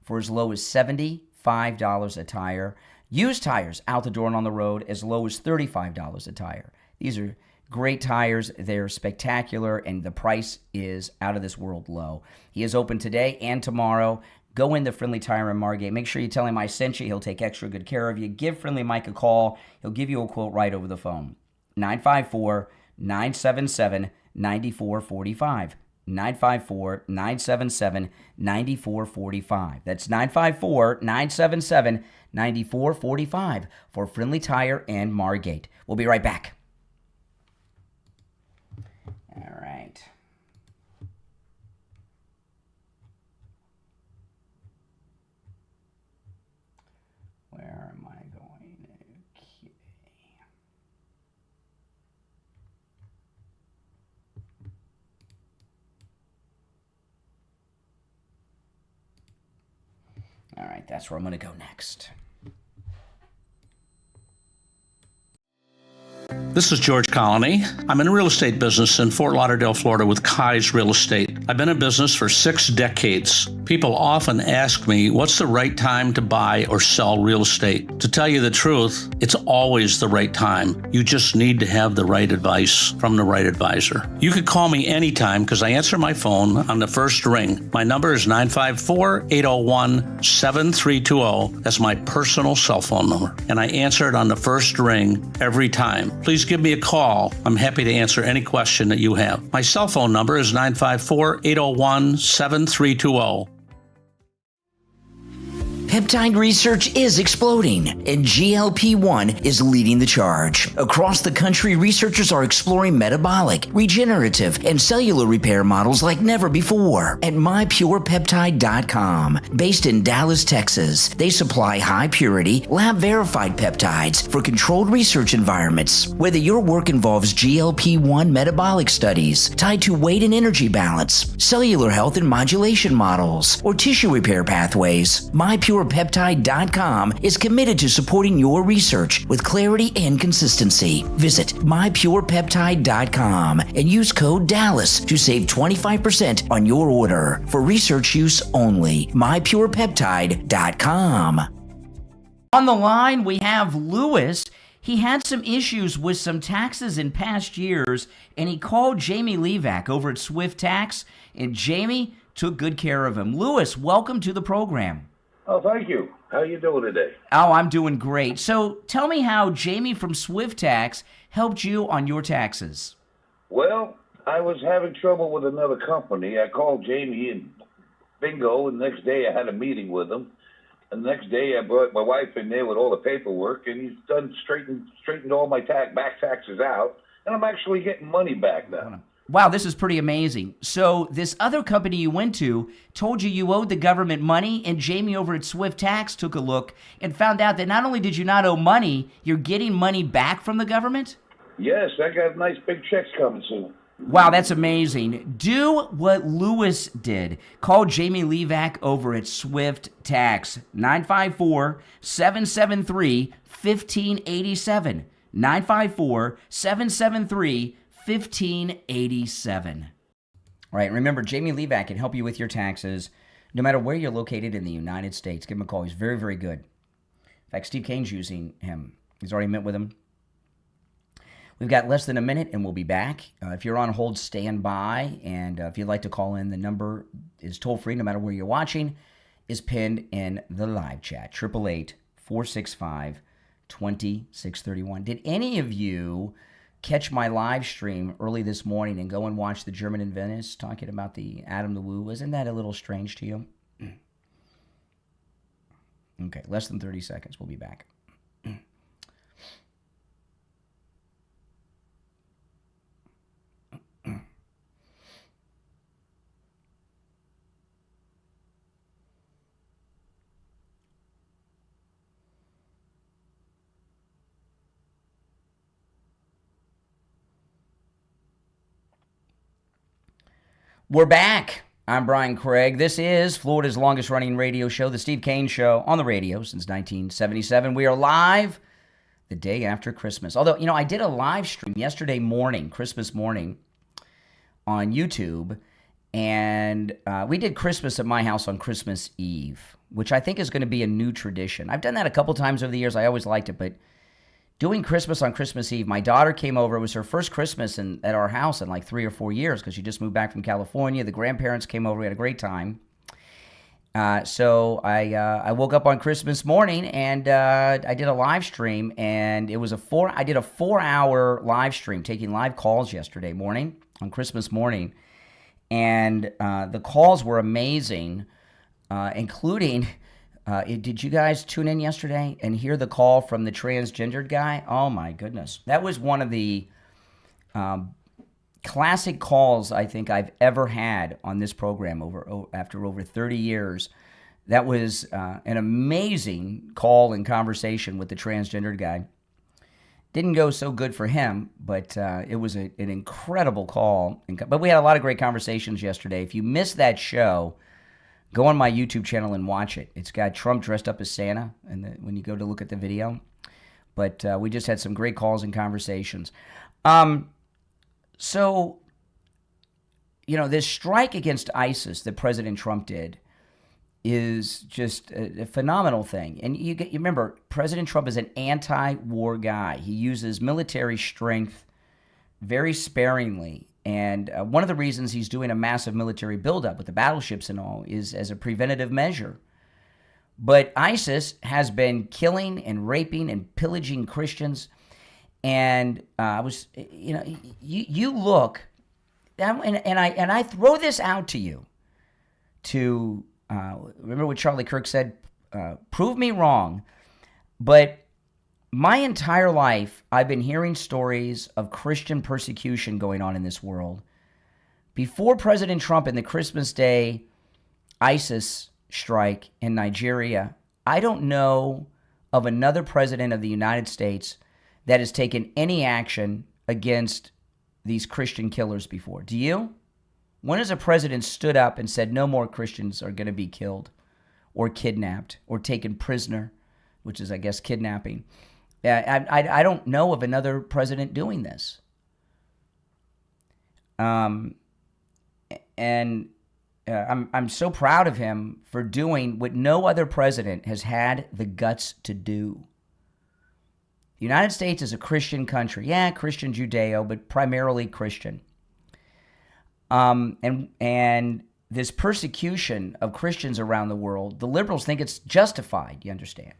for as low as $75 a tire. Used tires out the door and on the road as low as $35 a tire. These are great tires. They're spectacular, and the price is out of this world low. He is open today and tomorrow. Go into Friendly Tire in Margate. Make sure you tell him I sent you. He'll take extra good care of you. Give Friendly Mike a call. He'll give you a quote right over the phone. 954-977-9445. 954-977-9445. That's 954-977-9445 for Friendly Tire and Margate. We'll be right back. All right. Where am I going? Okay. All right, that's where I'm going to go next. This is George Colony. I'm in the real estate business in Fort Lauderdale, Florida with Kai's Real Estate. I've been in business for 6 decades. People often ask me, what's the right time to buy or sell real estate? To tell you the truth, it's always the right time. You just need to have the right advice from the right advisor. You could call me anytime because I answer my phone on the first ring. My number is 954-801-7320. That's my personal cell phone number. And I answer it on the first ring every time. Please give me a call. I'm happy to answer any question that you have. My cell phone number is 954-801-7320. Peptide research is exploding, and GLP-1 is leading the charge. Across the country, researchers are exploring metabolic, regenerative, and cellular repair models like never before. At MyPurePeptide.com, based in Dallas, Texas, they supply high-purity, lab-verified peptides for controlled research environments. Whether your work involves GLP-1 metabolic studies tied to weight and energy balance, cellular health and modulation models, or tissue repair pathways, MyPurePeptide.com is committed to supporting your research with clarity and consistency. Visit MyPurePeptide.com and use code DALLAS to save 25% on your order for research use only. MyPurePeptide.com. On the line, we have Lewis. He had some issues with some taxes in past years, and he called Jamie Levac over at Swift Tax, and Jamie took good care of him. Lewis, welcome to the program. Oh, thank you. How you doing today? Oh, I'm doing great. So tell me how Jamie from Swift Tax helped you on your taxes. Well, I was having trouble with another company. I called Jamie and bingo, and the next day I had a meeting with him. And the next day I brought my wife in there with all the paperwork, and he's done straightened all my back taxes out, and I'm actually getting money back now. Wow, this is pretty amazing. So this other company you went to told you owed the government money, and Jamie over at Swift Tax took a look and found out that not only did you not owe money, you're getting money back from the government? Yes, I got nice big checks coming soon. Wow, that's amazing. Do what Lewis did. Call Jamie Levac over at Swift Tax, 954-773-1587. 954-773-1587. 1587. All right, remember, Jamie Levac can help you with your taxes no matter where you're located in the United States. Give him a call. He's very, very good. In fact, Steve Kane's using him. He's already met with him. We've got less than a minute, and we'll be back. If you're on hold, stand by. And if you'd like to call in, the number is toll-free no matter where you're watching, is pinned in the live chat, 888-465-2631. Did any of you catch my live stream early this morning and go and watch the German in Venice talking about the Adam the Woo? Isn't that a little strange to you? Wow, this is pretty amazing. So this other company you went to told you owed the government money, and Jamie over at Swift Tax took a look and found out that not only did you not owe money, you're getting money back from the government. Wow, that's amazing. Do what Lewis did. Call Jamie Levac over at Swift Tax, 954-773-1587. Okay, less than 30 seconds. We'll be back. We're back. I'm Brian Craig. This is Florida's longest running radio show, the Steve Kane Show, on the radio since 1977. We are live the day after Christmas. Although, I did a live stream yesterday morning, Christmas morning, on YouTube, and we did Christmas at my house on Christmas Eve, which I think is going to be a new tradition. I've done that a couple times over the years. I always liked it, but doing Christmas on Christmas Eve, my daughter came over. It was her first Christmas at our house in like 3 or 4 years because she just moved back from California. The grandparents came over. We had a great time. So I woke up on Christmas morning and I did a live stream, and it was I did a 4-hour live stream taking live calls yesterday morning on Christmas morning, and the calls were amazing, including. Did you guys tune in yesterday and hear the call from the transgendered guy? Oh, my goodness. That was one of the classic calls I think I've ever had on this program after over 30 years. That was an amazing call and conversation with the transgendered guy. Didn't go so good for him, but it was an incredible call. But we had a lot of great conversations yesterday. If you missed that show, go on my YouTube channel and watch it. It's got Trump dressed up as Santa when you go to look at the video. But we just had some great calls and conversations. So, this strike against ISIS that President Trump did is just a phenomenal thing. And you remember, President Trump is an anti-war guy. He uses military strength very sparingly. And one of the reasons he's doing a massive military buildup with the battleships and all is as a preventative measure. But ISIS has been killing and raping and pillaging Christians. And you look, and I throw this out to you to remember what Charlie Kirk said, prove me wrong, but my entire life, I've been hearing stories of Christian persecution going on in this world. Before President Trump and the Christmas Day ISIS strike in Nigeria, I don't know of another president of the United States that has taken any action against these Christian killers before. Do you? When has a president stood up and said no more Christians are going to be killed or kidnapped or taken prisoner, which is, I guess, kidnapping? I don't know of another president doing this. I'm so proud of him for doing what no other president has had the guts to do. The United States is a Christian country. Yeah, Christian Judeo, but primarily Christian. And this persecution of Christians around the world, the liberals think it's justified, you understand.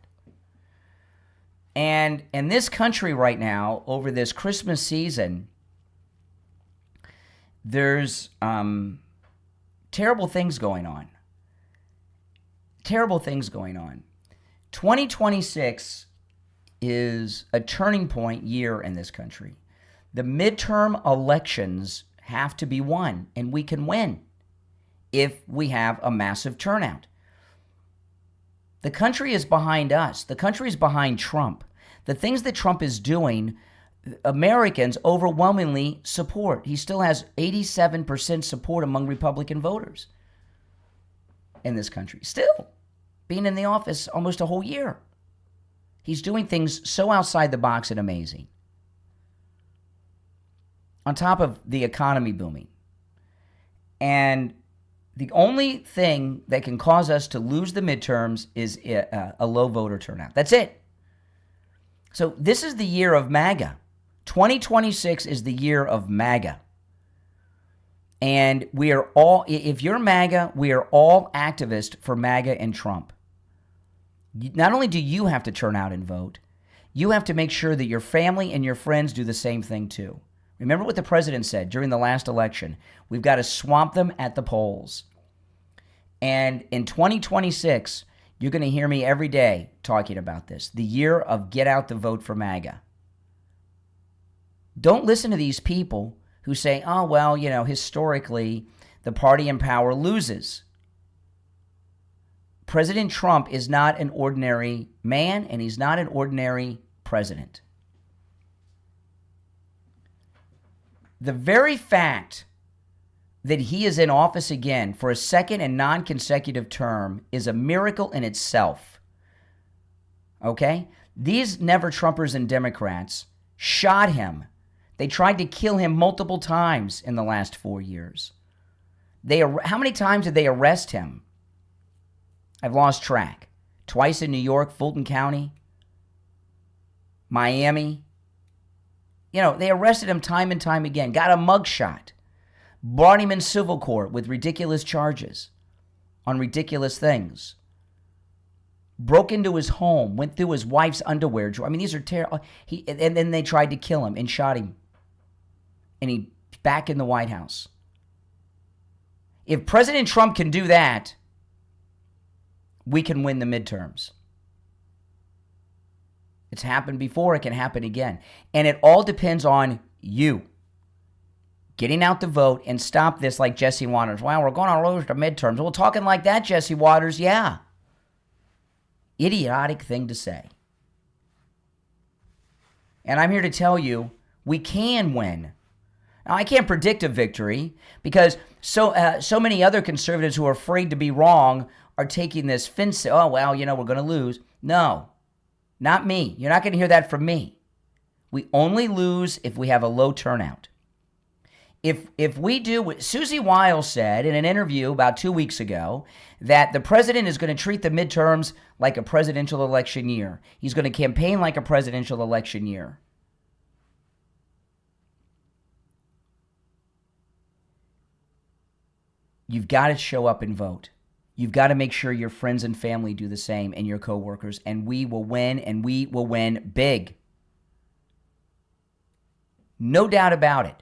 And in this country right now, over this Christmas season, there's terrible things going on. Terrible things going on. 2026 is a turning point year in this country. The midterm elections have to be won, and we can win if we have a massive turnout. The country is behind us. The country is behind Trump. The things that Trump is doing, Americans overwhelmingly support. He still has 87% support among Republican voters in this country. Still, being in the office almost a whole year. He's doing things so outside the box and amazing. On top of the economy booming. And the only thing that can cause us to lose the midterms is a low voter turnout. That's it. So this is the year of MAGA. 2026 is the year of MAGA. And we are all, if you're MAGA, we are all activists for MAGA and Trump. Not only do you have to turn out and vote, you have to make sure that your family and your friends do the same thing too. Remember what the president said during the last election. We've got to swamp them at the polls. And in 2026, You're going to hear me every day talking about this. The year of get out the vote for MAGA. Don't listen to these people who say, oh, well, historically, the party in power loses. President Trump is not an ordinary man, and he's not an ordinary president. The very fact that he is in office again for a second and non-consecutive term is a miracle in itself. Okay? These never-Trumpers and Democrats shot him. They tried to kill him multiple times in the last 4 years. How many times did they arrest him? I've lost track. Twice in New York, Fulton County, Miami. They arrested him time and time again, got a mugshot, brought him in civil court with ridiculous charges on ridiculous things, broke into his home, went through his wife's underwear. These are terrible. And then they tried to kill him and shot him. And he's back in the White House. If President Trump can do that, we can win the midterms. It's happened before. It can happen again. And it all depends on you getting out the vote and stop this like Jesse Waters. Well, we're going to lose the midterms. Well, talking like that, Jesse Waters, yeah. Idiotic thing to say. And I'm here to tell you, we can win. Now, I can't predict a victory because so many other conservatives who are afraid to be wrong are taking this fence. Oh, well, we're going to lose. No, not me. You're not going to hear that from me. We only lose if we have a low turnout. If we do what Susie Wiles said in an interview about 2 weeks ago, that the president is going to treat the midterms like a presidential election year. He's going to campaign like a presidential election year. You've got to show up and vote. You've got to make sure your friends and family do the same and your coworkers, and we will win, and we will win big. No doubt about it.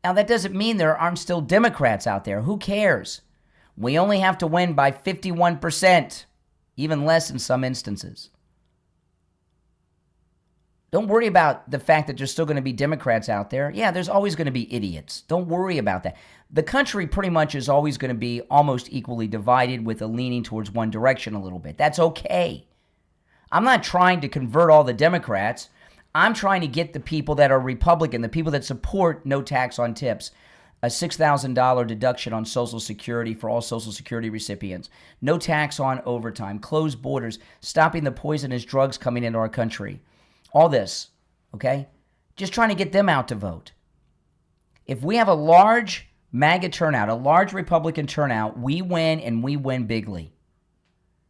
Now, that doesn't mean there aren't still Democrats out there. Who cares? We only have to win by 51%, even less in some instances. Don't worry about the fact that there's still going to be Democrats out there. Yeah, there's always going to be idiots. Don't worry about that. The country pretty much is always going to be almost equally divided with a leaning towards one direction a little bit. That's okay. I'm not trying to convert all the Democrats. I'm trying to get the people that are Republican, the people that support no tax on tips, a $6,000 deduction on Social Security for all Social Security recipients, no tax on overtime, closed borders, stopping the poisonous drugs coming into our country. All this, okay? Just trying to get them out to vote. If we have a large MAGA turnout, a large Republican turnout, we win, and we win bigly.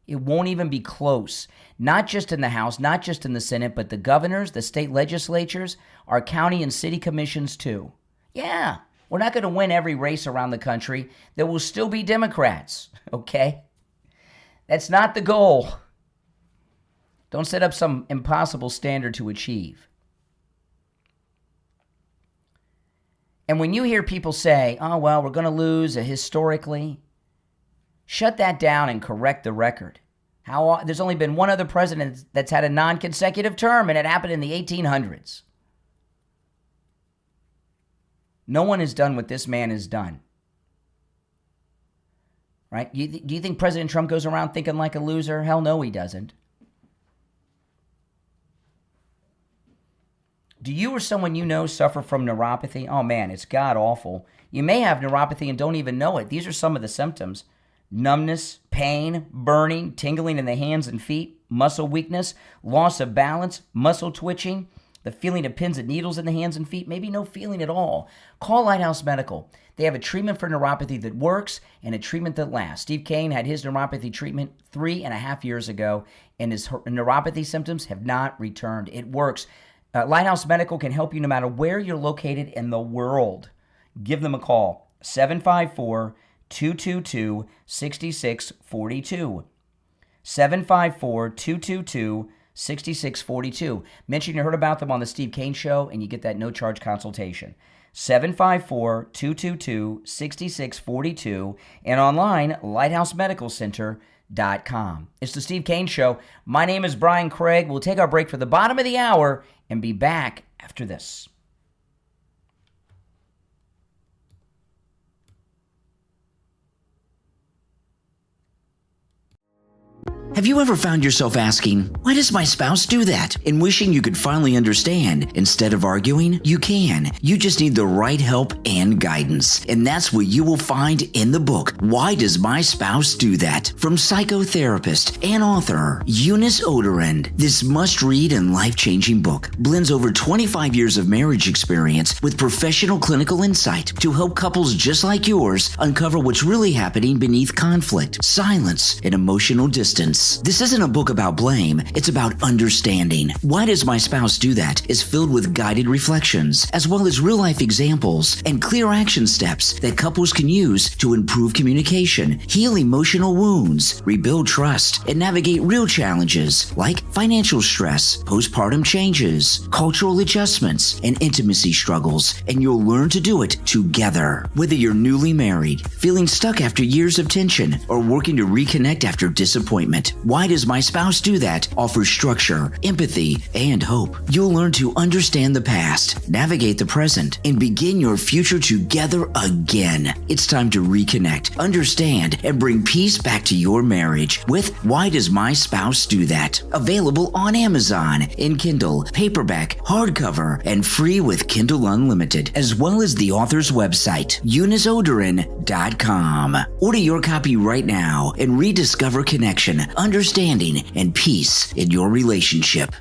It won't even be close. Not just in the House, not just in the Senate, but the governors, the state legislatures, our county and city commissions too. Yeah, we're not going to win every race around the country. There will still be Democrats, okay? That's not the goal. Don't set up some impossible standard to achieve. And when you hear people say, oh, well, we're going to lose historically, shut that down and correct the record. There's only been one other president that's had a non-consecutive term, and it happened in the 1800s. No one has done what this man has done. Right? Do you think President Trump goes around thinking like a loser? Hell no, he doesn't. Do you or someone you know suffer from neuropathy? Oh man, it's god-awful. You may have neuropathy and don't even know it. These are some of the symptoms. Numbness, pain, burning, tingling in the hands and feet, muscle weakness, loss of balance, muscle twitching, the feeling of pins and needles in the hands and feet, maybe no feeling at all. Call Lighthouse Medical. They have a treatment for neuropathy that works and a treatment that lasts. Steve Kane had his neuropathy treatment 3.5 years ago, and his neuropathy symptoms have not returned. It works. Lighthouse Medical can help you no matter where you're located in the world. Give them a call, 754-222-6642. 754-222-6642. Mention you heard about them on the Steve Kane Show, and you get that no-charge consultation. 754-222-6642. And online, lighthousemedicalcenter.com. SFjr.com. It's the Steve Kane Show. My name is Brian Craig. We'll take our break for the bottom of the hour and be back after this. Have you ever found yourself asking, why does my spouse do that? And wishing you could finally understand. Instead of arguing, you can. You just need the right help and guidance. And that's what you will find in the book, Why Does My Spouse Do That? From psychotherapist and author Eunice Oderend. This must-read and life-changing book blends over 25 years of marriage experience with professional clinical insight to help couples just like yours uncover what's really happening beneath conflict, silence, and emotional distance. This isn't a book about blame, it's about understanding. Why Does My Spouse Do That? Is filled with guided reflections, as well as real-life examples and clear action steps that couples can use to improve communication, heal emotional wounds, rebuild trust, and navigate real challenges like financial stress, postpartum changes, cultural adjustments, and intimacy struggles, and you'll learn to do it together. Whether you're newly married, feeling stuck after years of tension, or working to reconnect after disappointment, Why Does My Spouse Do That? Offers structure, empathy, and hope. You'll learn to understand the past, navigate the present, and begin your future together again. It's time to reconnect, understand, and bring peace back to your marriage with Why Does My Spouse Do That? Available on Amazon in Kindle, paperback, hardcover, and free with Kindle Unlimited, as well as the author's website, euniceoderin.com. Order your copy right now and rediscover connection, understanding, and peace in your relationship.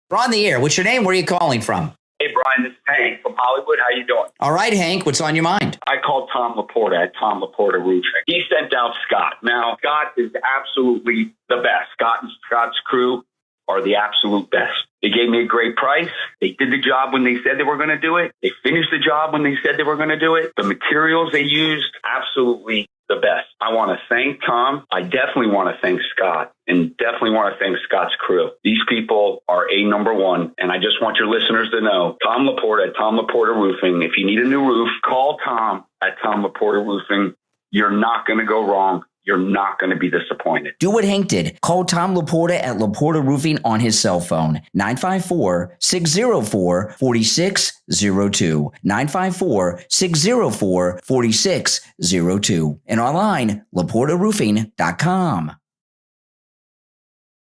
We're on the air. What's your name? Where are you calling from? Hey, Brian, this is Hank from Hollywood. How you doing? All right, Hank. What's on your mind? I called Tom Laporta at Tom Laporta Roofing. He sent out Scott. Now, Scott is absolutely the best. Scott and Scott's crew are the absolute best. They gave me a great price. They did the job when they said they were going to do it. They finished the job when they said they were going to do it. The materials they used, absolutely the best. I want to thank Tom. I definitely want to thank Scott, and definitely want to thank Scott's crew. These people are number one, and I just want your listeners to know, Tom Laporta at Tom Laporta Roofing. If you need a new roof, call Tom at Tom Laporta Roofing. You're not going to go wrong. You're not going to be disappointed. Do what Hank did. Call Tom Laporta at Laporta Roofing on his cell phone, 954-604-4602, 954-604-4602, and online, laportaroofing.com.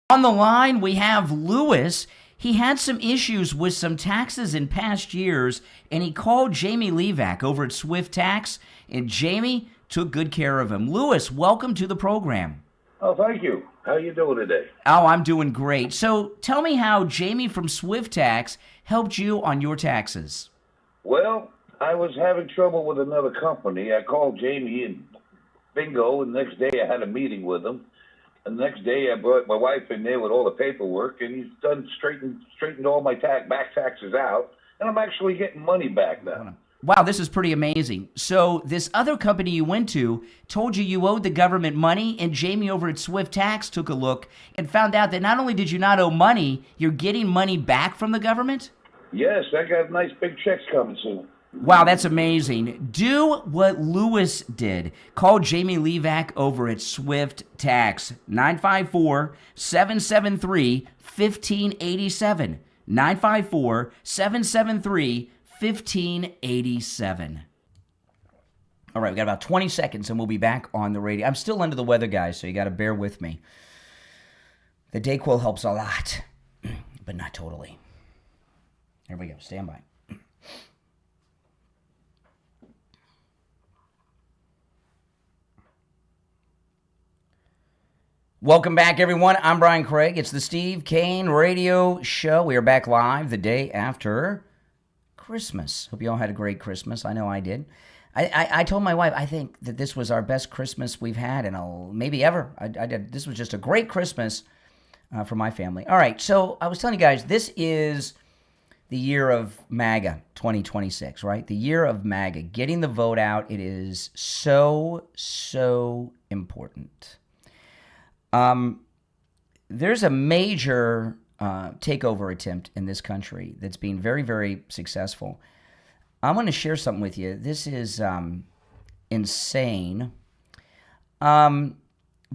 On the line, we have Lewis. He had some issues with some taxes in past years, and he called Jamie Levac over at Swift Tax, and Jamie took good care of him. Lewis, welcome to the program. Oh, thank you. How you doing today? Oh, I'm doing great. So tell me how Jamie from Swift Tax helped you on your taxes. Well, I was having trouble with another company. I called Jamie and bingo, and the next day I had a meeting with him. And the next day I brought my wife in there with all the paperwork, and he's done straightened all my back taxes out, and I'm actually getting money back now. Wow, this is pretty amazing. So this other company you went to told you owed the government money, and Jamie over at Swift Tax took a look and found out that not only did you not owe money, you're getting money back from the government? Yes, I got nice big checks coming soon. Wow, that's amazing. Do what Lewis did. Call Jamie Levac over at Swift Tax, 954-773-1587, 954-773-1587. 1587. All right, we got about 20 seconds and we'll be back on the radio. I'm still under the weather, guys, so you got to bear with me. The Dayquil helps a lot, but not totally. Here we go. Stand by. Welcome back, everyone. I'm Brian Craig. It's the Steve Kane Radio Show. We are back live the day after Christmas. Hope you all had a great Christmas. I know I did. I told my wife, I think that this was our best Christmas we've had in maybe ever. I did. This was just a great Christmas for my family. All right, so I was telling you guys, this is the year of MAGA 2026, right? The year of MAGA. Getting the vote out, it is so, so important. There's a major takeover attempt in this country that's been very, very successful. I'm going to share something with you. This is insane.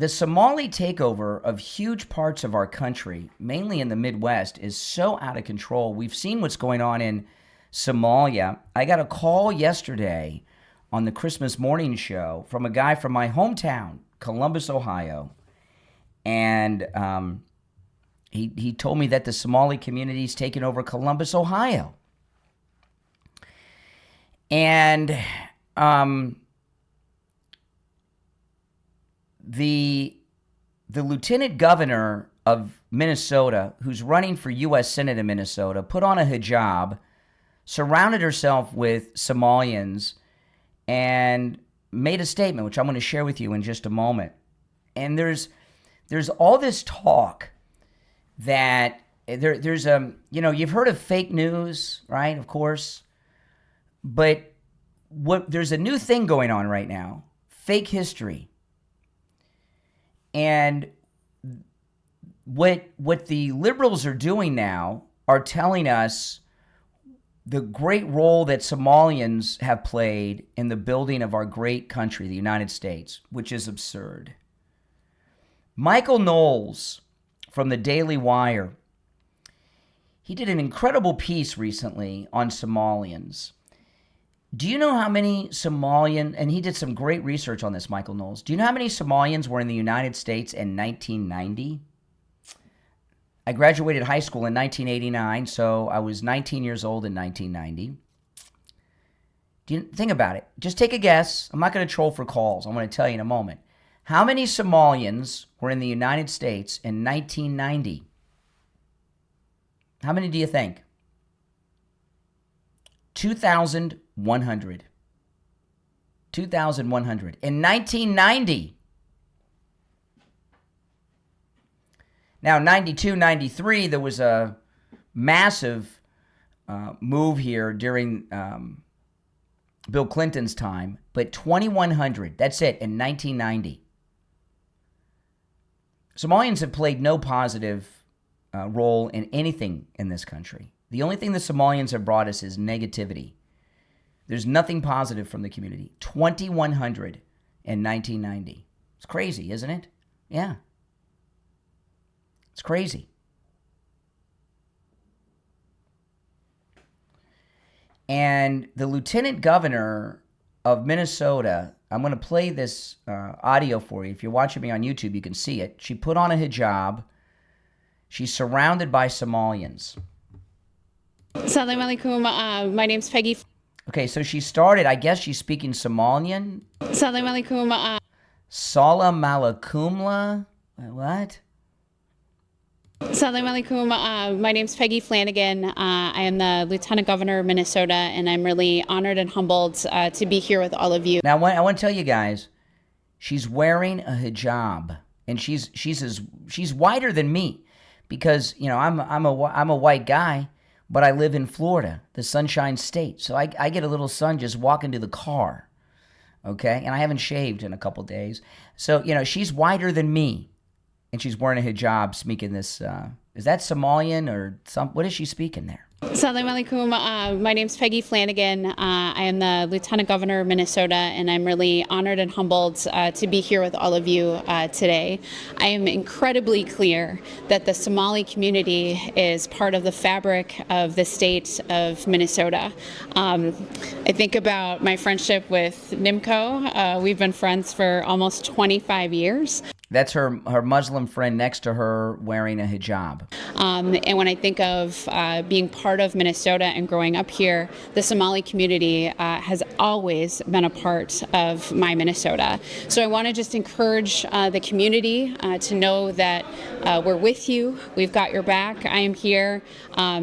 the Somali takeover of huge parts of our country, mainly in the Midwest, is so out of control. We've seen what's going on in Somalia. I got a call yesterday on the Christmas morning show from a guy from my hometown, Columbus, Ohio. And he told me that the Somali community's taken over Columbus, Ohio. And the lieutenant governor of Minnesota, who's running for U.S. Senate in Minnesota, put on a hijab, surrounded herself with Somalians, and made a statement, which I'm going to share with you in just a moment. And there's all this talk that there's you've heard of fake news, right? Of course. But there's a new thing going on right now, fake history. And what the liberals are doing now are telling us the great role that Somalians have played in the building of our great country, the United States, which is absurd. Michael Knowles from the Daily Wire, he did an incredible piece recently on Somalians. Do you know how many Somalian, and he did some great research on this, Michael Knowles. Do you know how many Somalians were in the United States in 1990? I graduated high school in 1989, so I was 19 years old in 1990. Think about it. Just take a guess. I'm not going to troll for calls. I'm going to tell you in a moment. How many Somalians were in the United States in 1990? How many do you think? 2,100. 2,100. In 1990. Now, 92, 93, there was a massive move here during Bill Clinton's time, but 2,100, that's it, in 1990. Somalians have played no positive role in anything in this country. The only thing the Somalians have brought us is negativity. There's nothing positive from the community. 2,100 in 1990. It's crazy, isn't it? Yeah. It's crazy. And the lieutenant governor of Minnesota, I'm going to play this audio for you. If you're watching me on YouTube, you can see it. She put on a hijab. She's surrounded by Somalians. Assalamu alaikum. My name's Peggy. Okay, so she started, I guess she's speaking Somalian. Assalamu alaikum. Salam alaikumla. What? Assalamu alaikum. My name's Peggy Flanagan. I am the Lieutenant Governor of Minnesota, and I'm really honored and humbled to be here with all of you. Now, I want to tell you guys, she's wearing a hijab, and she's whiter than me, because I'm a white guy, but I live in Florida, the Sunshine State, so I get a little sun just walking to the car, okay? And I haven't shaved in a couple days, so she's whiter than me. And she's wearing a hijab, speaking this, is that Somalian or what is she speaking there? Assalamu alaikum. My name's Peggy Flanagan. I am the Lieutenant Governor of Minnesota, and I'm really honored and humbled to be here with all of you today. I am incredibly clear that the Somali community is part of the fabric of the state of Minnesota. I think about my friendship with Nimco. We've been friends for almost 25 years. That's her Muslim friend next to her wearing a hijab. And when I think of being part of Minnesota and growing up here, the Somali community has always been a part of my Minnesota. So I want to just encourage the community to know that we're with you. We've got your back. I am here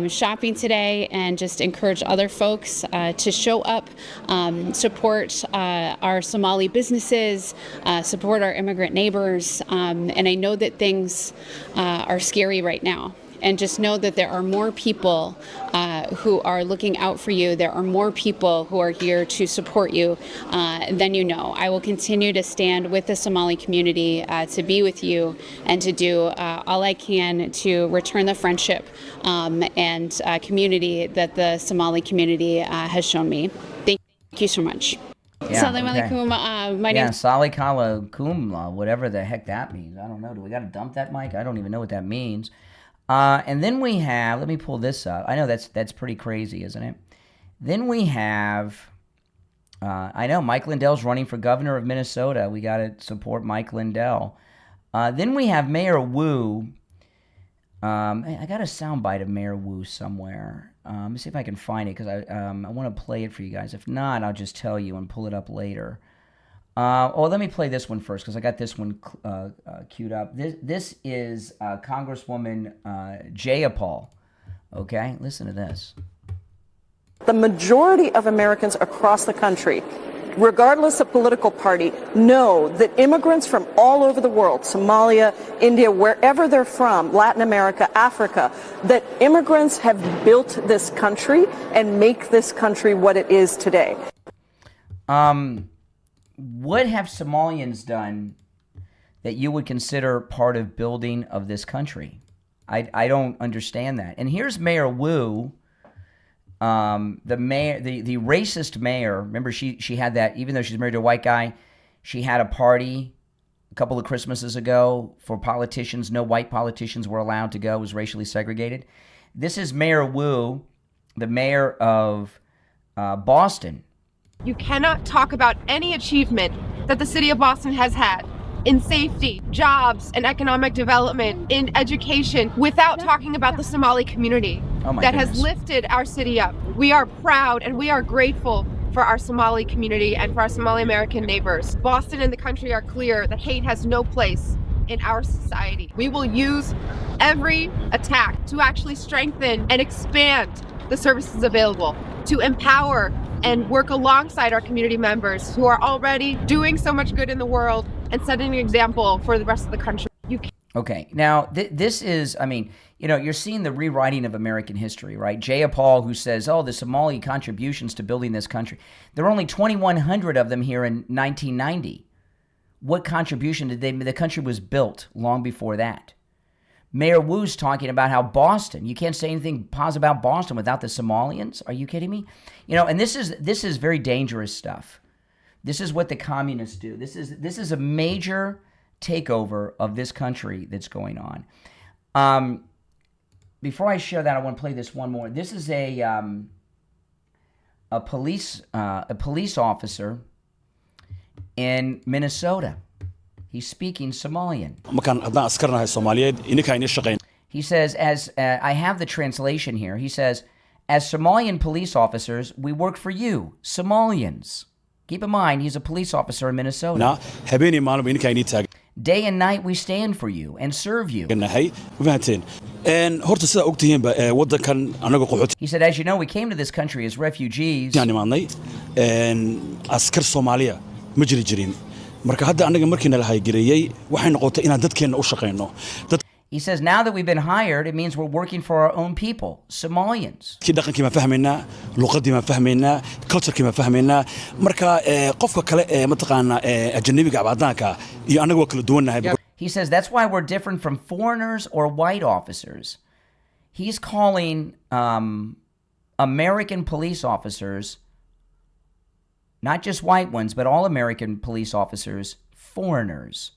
shopping today, and just encourage other folks to show up, support our Somali businesses, support our immigrant neighbors. And I know that things are scary right now. And just know that there are more people who are looking out for you. There are more people who are here to support you than you know. I will continue to stand with the Somali community to be with you and to do all I can to return the friendship and community that the Somali community has shown me. Thank you so much. Yeah, Salam alaikum. My name. Salikala Kumla, whatever the heck that means. I don't know. Do we got to dump that mic? I don't even know what that means. And then we have, let me pull this up. I know that's pretty crazy, isn't it? Then we have, I know Mike Lindell's running for governor of Minnesota. We got to support Mike Lindell. Then we have Mayor Wu. I got a soundbite of Mayor Wu somewhere. Let me see if I can find it because I want to play it for you guys. If not, I'll just tell you and pull it up later. Let me play this one first because I got this one queued up. This is Congresswoman Jayapal. Okay, listen to this. The majority of Americans across the country, regardless of political party, know that immigrants from all over the world, Somalia, India, wherever they're from, Latin America, Africa, that immigrants have built this country and make this country what it is today. What have Somalians done that you would consider part of building of this country? I don't understand that. And here's Mayor Wu. The mayor, the racist mayor, remember she had that, even though she's married to a white guy, she had a party a couple of Christmases ago for politicians. No white politicians were allowed to go. It was racially segregated. This is Mayor Wu, the mayor of Boston. You cannot talk about any achievement that the city of Boston has had in safety, jobs, and economic development, in education, without talking about the Somali community that has lifted our city up. We are proud and we are grateful for our Somali community and for our Somali American neighbors. Boston and the country are clear that hate has no place in our society. We will use every attack to actually strengthen and expand the services available, to empower and work alongside our community members who are already doing so much good in the world and setting an example for the rest of the country. Okay, now this is, I mean, you know, you're seeing the rewriting of American history, right? Jayapal, who says, oh, the Somali contributions to building this country. There were only 2,100 of them here in 1990. What contribution did they make? The country was built long before that. Mayor Wu's talking about how Boston, you can't say anything positive about Boston without the Somalians. Are you kidding me? You know, and this is very dangerous stuff. This is what the communists do. This is a major takeover of this country that's going on. Before I share that, I want to play this one more. This is a police officer in Minnesota. He's speaking Somalian. He says, as I have the translation here, he says, as Somalian police officers, we work for you, Somalians. Keep in mind, he's a police officer in Minnesota. Day and night we stand for you and serve you. He said, as you know, we came to this country as refugees. He says, now that we've been hired, it means we're working for our own people, Somalians. He says, that's why we're different from foreigners or white officers. He's calling American police officers, not just white ones, but all American police officers, foreigners.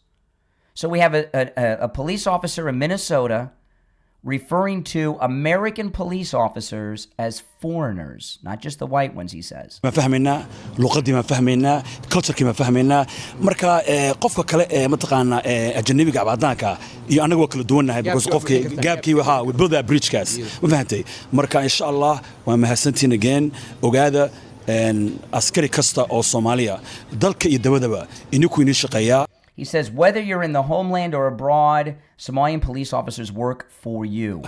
So we have a police officer in Minnesota referring to American police officers as foreigners, not just the white ones, he says. He says, whether you're in the homeland or abroad, Somalian police officers work for you.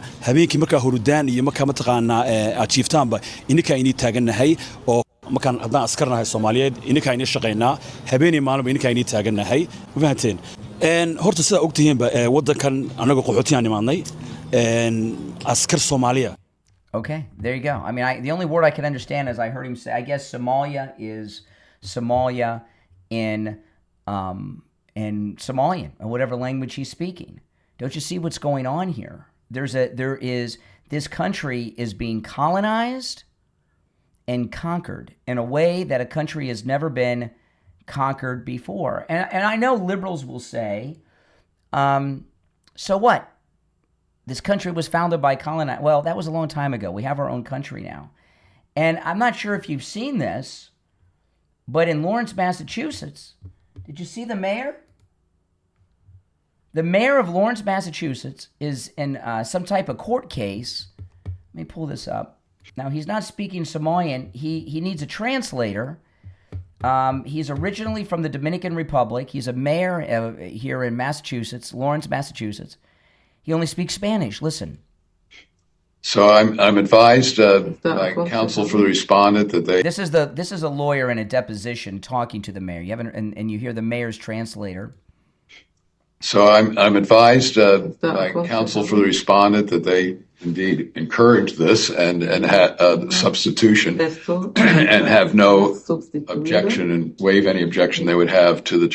Okay, there you go. I mean, the only word I can understand is I heard him say, I guess Somalia is Somalia in Somalian or whatever language he's speaking. Don't you see what's going on here? This country is being colonized and conquered in a way that a country has never been conquered before. And I know liberals will say, so what? This country was founded by colonizers. Well, that was a long time ago. We have our own country now. And I'm not sure if you've seen this, but in Lawrence, Massachusetts, did you see the mayor? The mayor of Lawrence, Massachusetts is in some type of court case. Let me pull this up. Now, he's not speaking Samoan. He needs a translator. He's originally from the Dominican Republic. He's a mayor here in Massachusetts, Lawrence, Massachusetts. He only speaks Spanish. Listen. So I'm advised by counsel for the respondent that they. This is a lawyer in a deposition talking to the mayor. You haven't, and you hear the mayor's translator. So I'm advised by counsel for the respondent that they indeed encourage this and substitution and have no objection and waive any objection they would have to the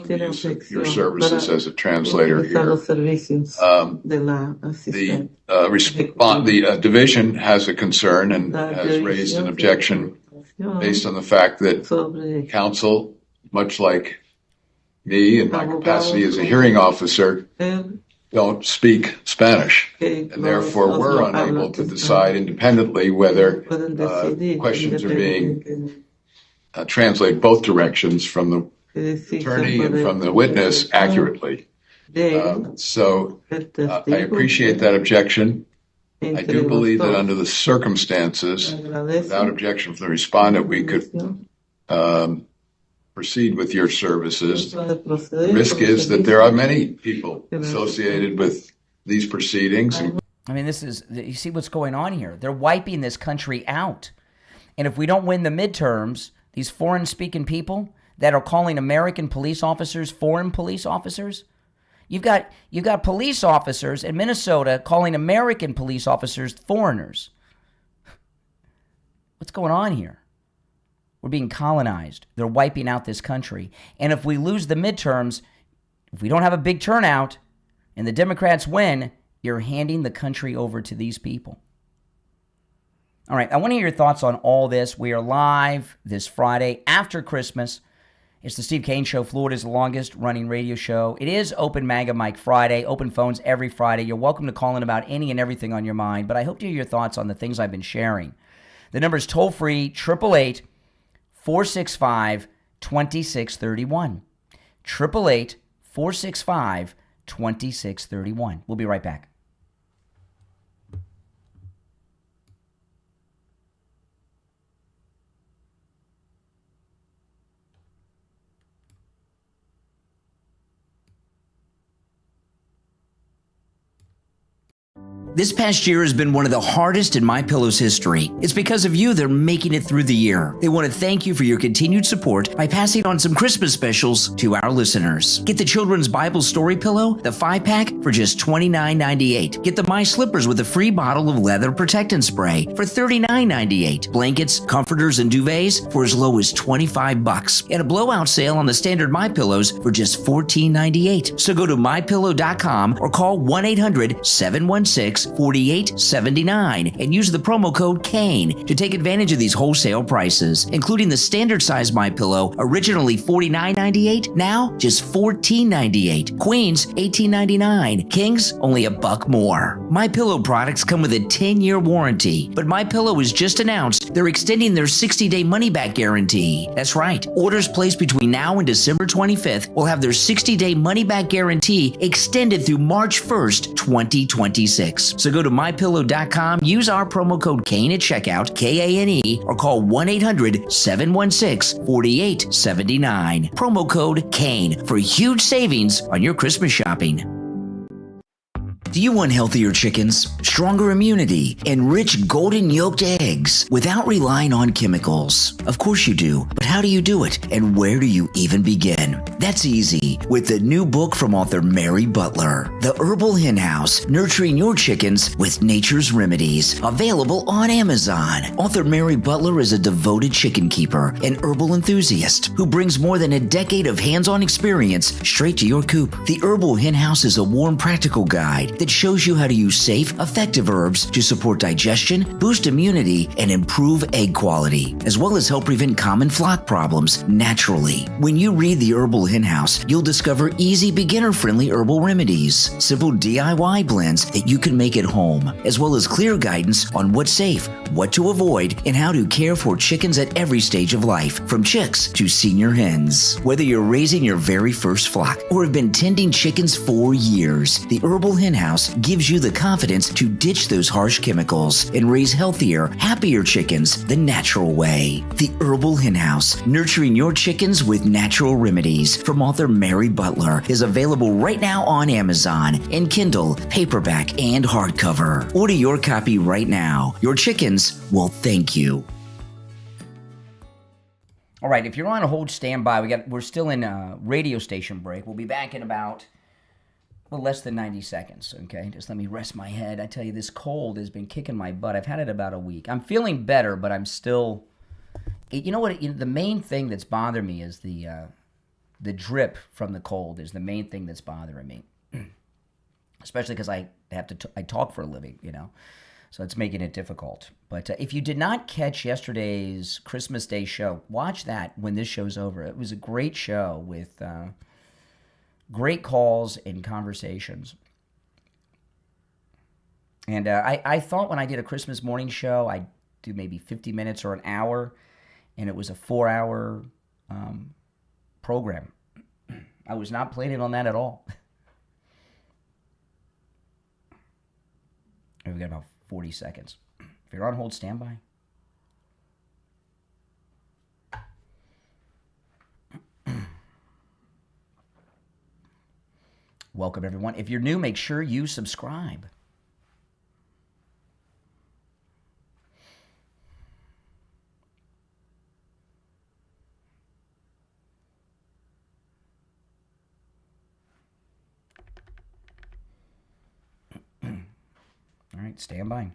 use of your services as a translator here. The division has a concern and has raised an objection based on the fact that counsel, much like me in my capacity as a hearing officer, don't speak Spanish, and therefore we're unable to decide independently whether questions are being translated both directions from the attorney and from the witness accurately. So I appreciate that objection. I do believe that under the circumstances, without objection from the respondent, we could proceed with your services. The risk is that there are many people associated with these proceedings. I mean, you see what's going on here. They're wiping this country out. And if we don't win the midterms, these foreign-speaking people that are calling American police officers foreign police officers, you've got police officers in Minnesota calling American police officers foreigners. What's going on here? We're being colonized. They're wiping out this country. And if we lose the midterms, if we don't have a big turnout and the Democrats win, you're handing the country over to these people. All right, I want to hear your thoughts on all this. We are live this Friday after Christmas. It's the Steve Kane Show, Florida's longest running radio show. It is Open MAGA Mike Friday, open phones every Friday. You're welcome to call in about any and everything on your mind, but I hope to hear your thoughts on the things I've been sharing. The number is toll-free, 888-465-2631. 888-465-2631. We'll be right back. This past year has been one of the hardest in MyPillow's history. It's because of you they're making it through the year. They want to thank you for your continued support by passing on some Christmas specials to our listeners. Get the Children's Bible Story Pillow, the 5-pack, for just $29.98. Get the My Slippers with a free bottle of leather protectant spray for $39.98. Blankets, comforters, and duvets for as low as $25. And a blowout sale on the standard MyPillows for just $14.98. So go to MyPillow.com or call 1-800-716-4879 and use the promo code KANE to take advantage of these wholesale prices, including the standard size MyPillow, originally $49.98, now just $14.98. Queens, $18.99. Kings, only $1 more. MyPillow products come with a 10-year warranty, but MyPillow has just announced they're extending their 60-day money-back guarantee. That's right. Orders placed between now and December 25th will have their 60-day money-back guarantee extended through March 1st, 2026. So go to MyPillow.com, use our promo code KANE at checkout, KANE, or call 1-800-716-4879. Promo code KANE for huge savings on your Christmas shopping. Do you want healthier chickens, stronger immunity, and rich golden yolked eggs without relying on chemicals? Of course you do, but how do you do it, and where do you even begin? That's easy with the new book from author Mary Butler, The Herbal Hen House, Nurturing Your Chickens with Nature's Remedies, available on Amazon. Author Mary Butler is a devoted chicken keeper and herbal enthusiast who brings more than a decade of hands-on experience straight to your coop. The Herbal Hen House is a warm, practical guide that that shows you how to use safe, effective herbs to support digestion, boost immunity, and improve egg quality, as well as help prevent common flock problems naturally. When you read The Herbal Hen House, you'll discover easy, beginner-friendly herbal remedies, simple DIY blends that you can make at home, as well as clear guidance on what's safe, what to avoid, and how to care for chickens at every stage of life, from chicks to senior hens. Whether you're raising your very first flock or have been tending chickens for years, the Herbal Hen House gives you the confidence to ditch those harsh chemicals and raise healthier, happier chickens the natural way. The Herbal Hen House, nurturing your chickens with natural remedies, from author Mary Butler, is available right now on Amazon in Kindle, paperback, and hardcover. Order your copy right now. Your chickens will thank you. All right, if you're on hold, stand by. We're still in a radio station break. We'll be back in about less than 90 seconds, okay? Just let me rest my head. I tell you, this cold has been kicking my butt. I've had it about a week. I'm feeling better, but I'm still... You know what? The main thing that's bothering me is the drip from the cold is the main thing that's bothering me. Especially because I talk for a living, you know? So it's making it difficult. But if you did not catch yesterday's Christmas Day show, watch that when this show's over. It was a great show with great calls and conversations. And I thought when I did a Christmas morning show, I'd do maybe 50 minutes or an hour, and it was a 4-hour program. I was not planning on that at all. We've got about 40 seconds. If you're on hold, stand by. Welcome, everyone. If you're new, make sure you subscribe. All right, stand by.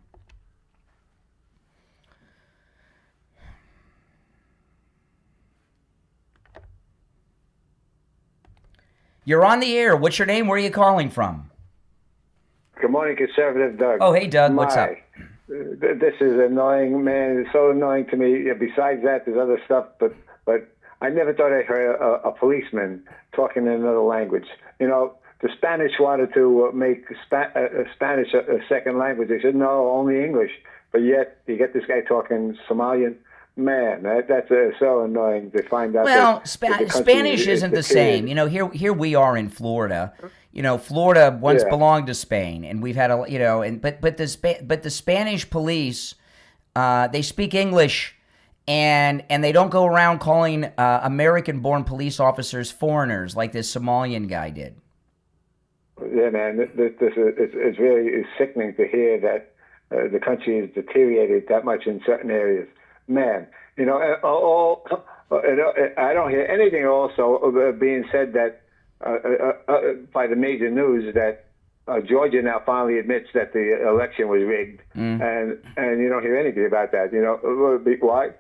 You're on the air. What's your name? Where are you calling from? Good morning, Conservative Doug. Oh, hey, Doug. What's up? This is annoying, man. It's so annoying to me. Besides that, there's other stuff, but I never thought I heard a policeman talking in another language. You know, the Spanish wanted to make Spanish a second language. They said, no, only English. But yet, you get this guy talking Somalian. Man, that's so annoying to find out. Well, Spanish isn't the same. You know, here we are in Florida. You know, Florida once belonged to Spain, and we've had but the Spanish police, they speak English, and they don't go around calling American-born police officers foreigners like this Somalian guy did. Yeah, man, it's really sickening to hear that the country has deteriorated that much in certain areas. Man, you know, I don't hear anything also being said that by the major news that Georgia now finally admits that the election was rigged, and you don't hear anything about that. You know, why?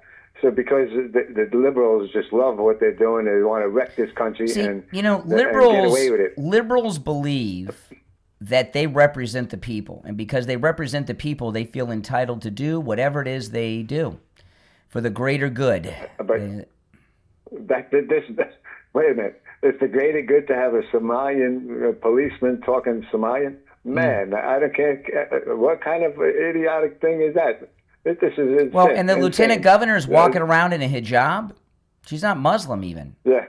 So because the liberals just love what they're doing, they want to wreck this country. See, and you know, and get away with it. Liberals believe that they represent the people, and because they represent the people, they feel entitled to do whatever it is they do for the greater good. But wait a minute. It's the greater good to have a Somalian policeman talking Somalian? Man, I don't care. What kind of idiotic thing is that? This is insane. Well, and the lieutenant governor is walking around in a hijab? She's not Muslim even. Yeah.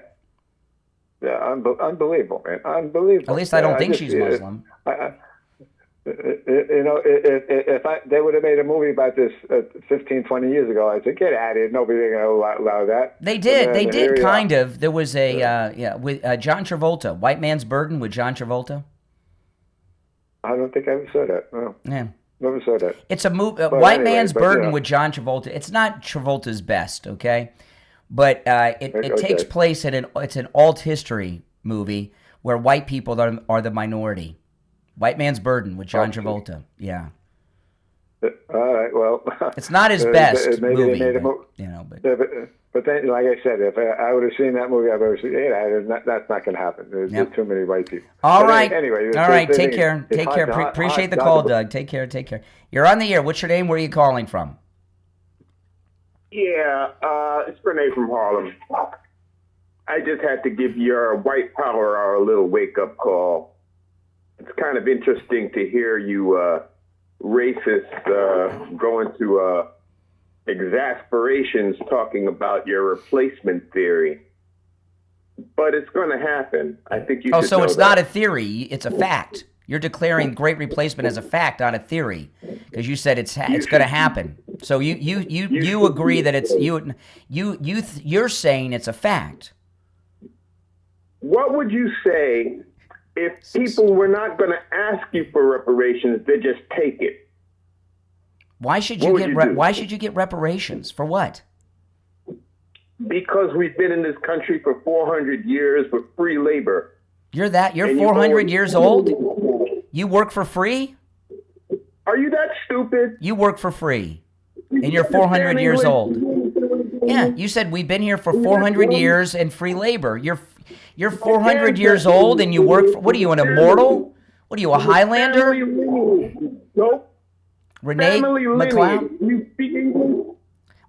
Yeah, unbelievable, man. Unbelievable. At least I don't think she's Muslim. You know, if they would have made a movie about this 15, 20 years ago, I'd say, get out of here. Nobody's going to allow that. They did. They did, kind of. There was with John Travolta, White Man's Burden with John Travolta. I don't think I ever saw that. No. Yeah. Never saw that. It's a movie, White Man's Burden with John Travolta. It's not Travolta's best, okay? But it takes place it's an alt history movie where white people are the minority. White Man's Burden with John Travolta. Yeah. All right. Well, it's not his best maybe movie, they made but, you know. But but then, like I said, if I would have seen that movie, I would have said, that's not going to happen. There's too many white people. All right. Anyway. All right. Take care. Take care. Appreciate the call, Doug. Take care. Take care. You're on the air. What's your name? Where are you calling from? Yeah, it's Renee from Harlem. I just had to give your white power hour a little wake-up call. It's kind of interesting to hear you racists go into exasperations talking about your replacement theory. But it's going to happen. I think you should so know it's that. not a theory. It's a fact. You're declaring great replacement as a fact, not a theory, because you said it's going to happen. So you agree that it's you're saying it's a fact. What would you say if people were not going to ask you for reparations, they just take it? Why should you get reparations? For what? Because we've been in this country for 400 years with free labor. You're 400 years old? You work for free? Are you that stupid? You work for free. And you're 400 years old. Yeah, you said we've been here for 400 years and free labor. You're 400 years old and you work for, what are you, an immortal? What are you, a Highlander? Nope. Renee McLeod? You speak English?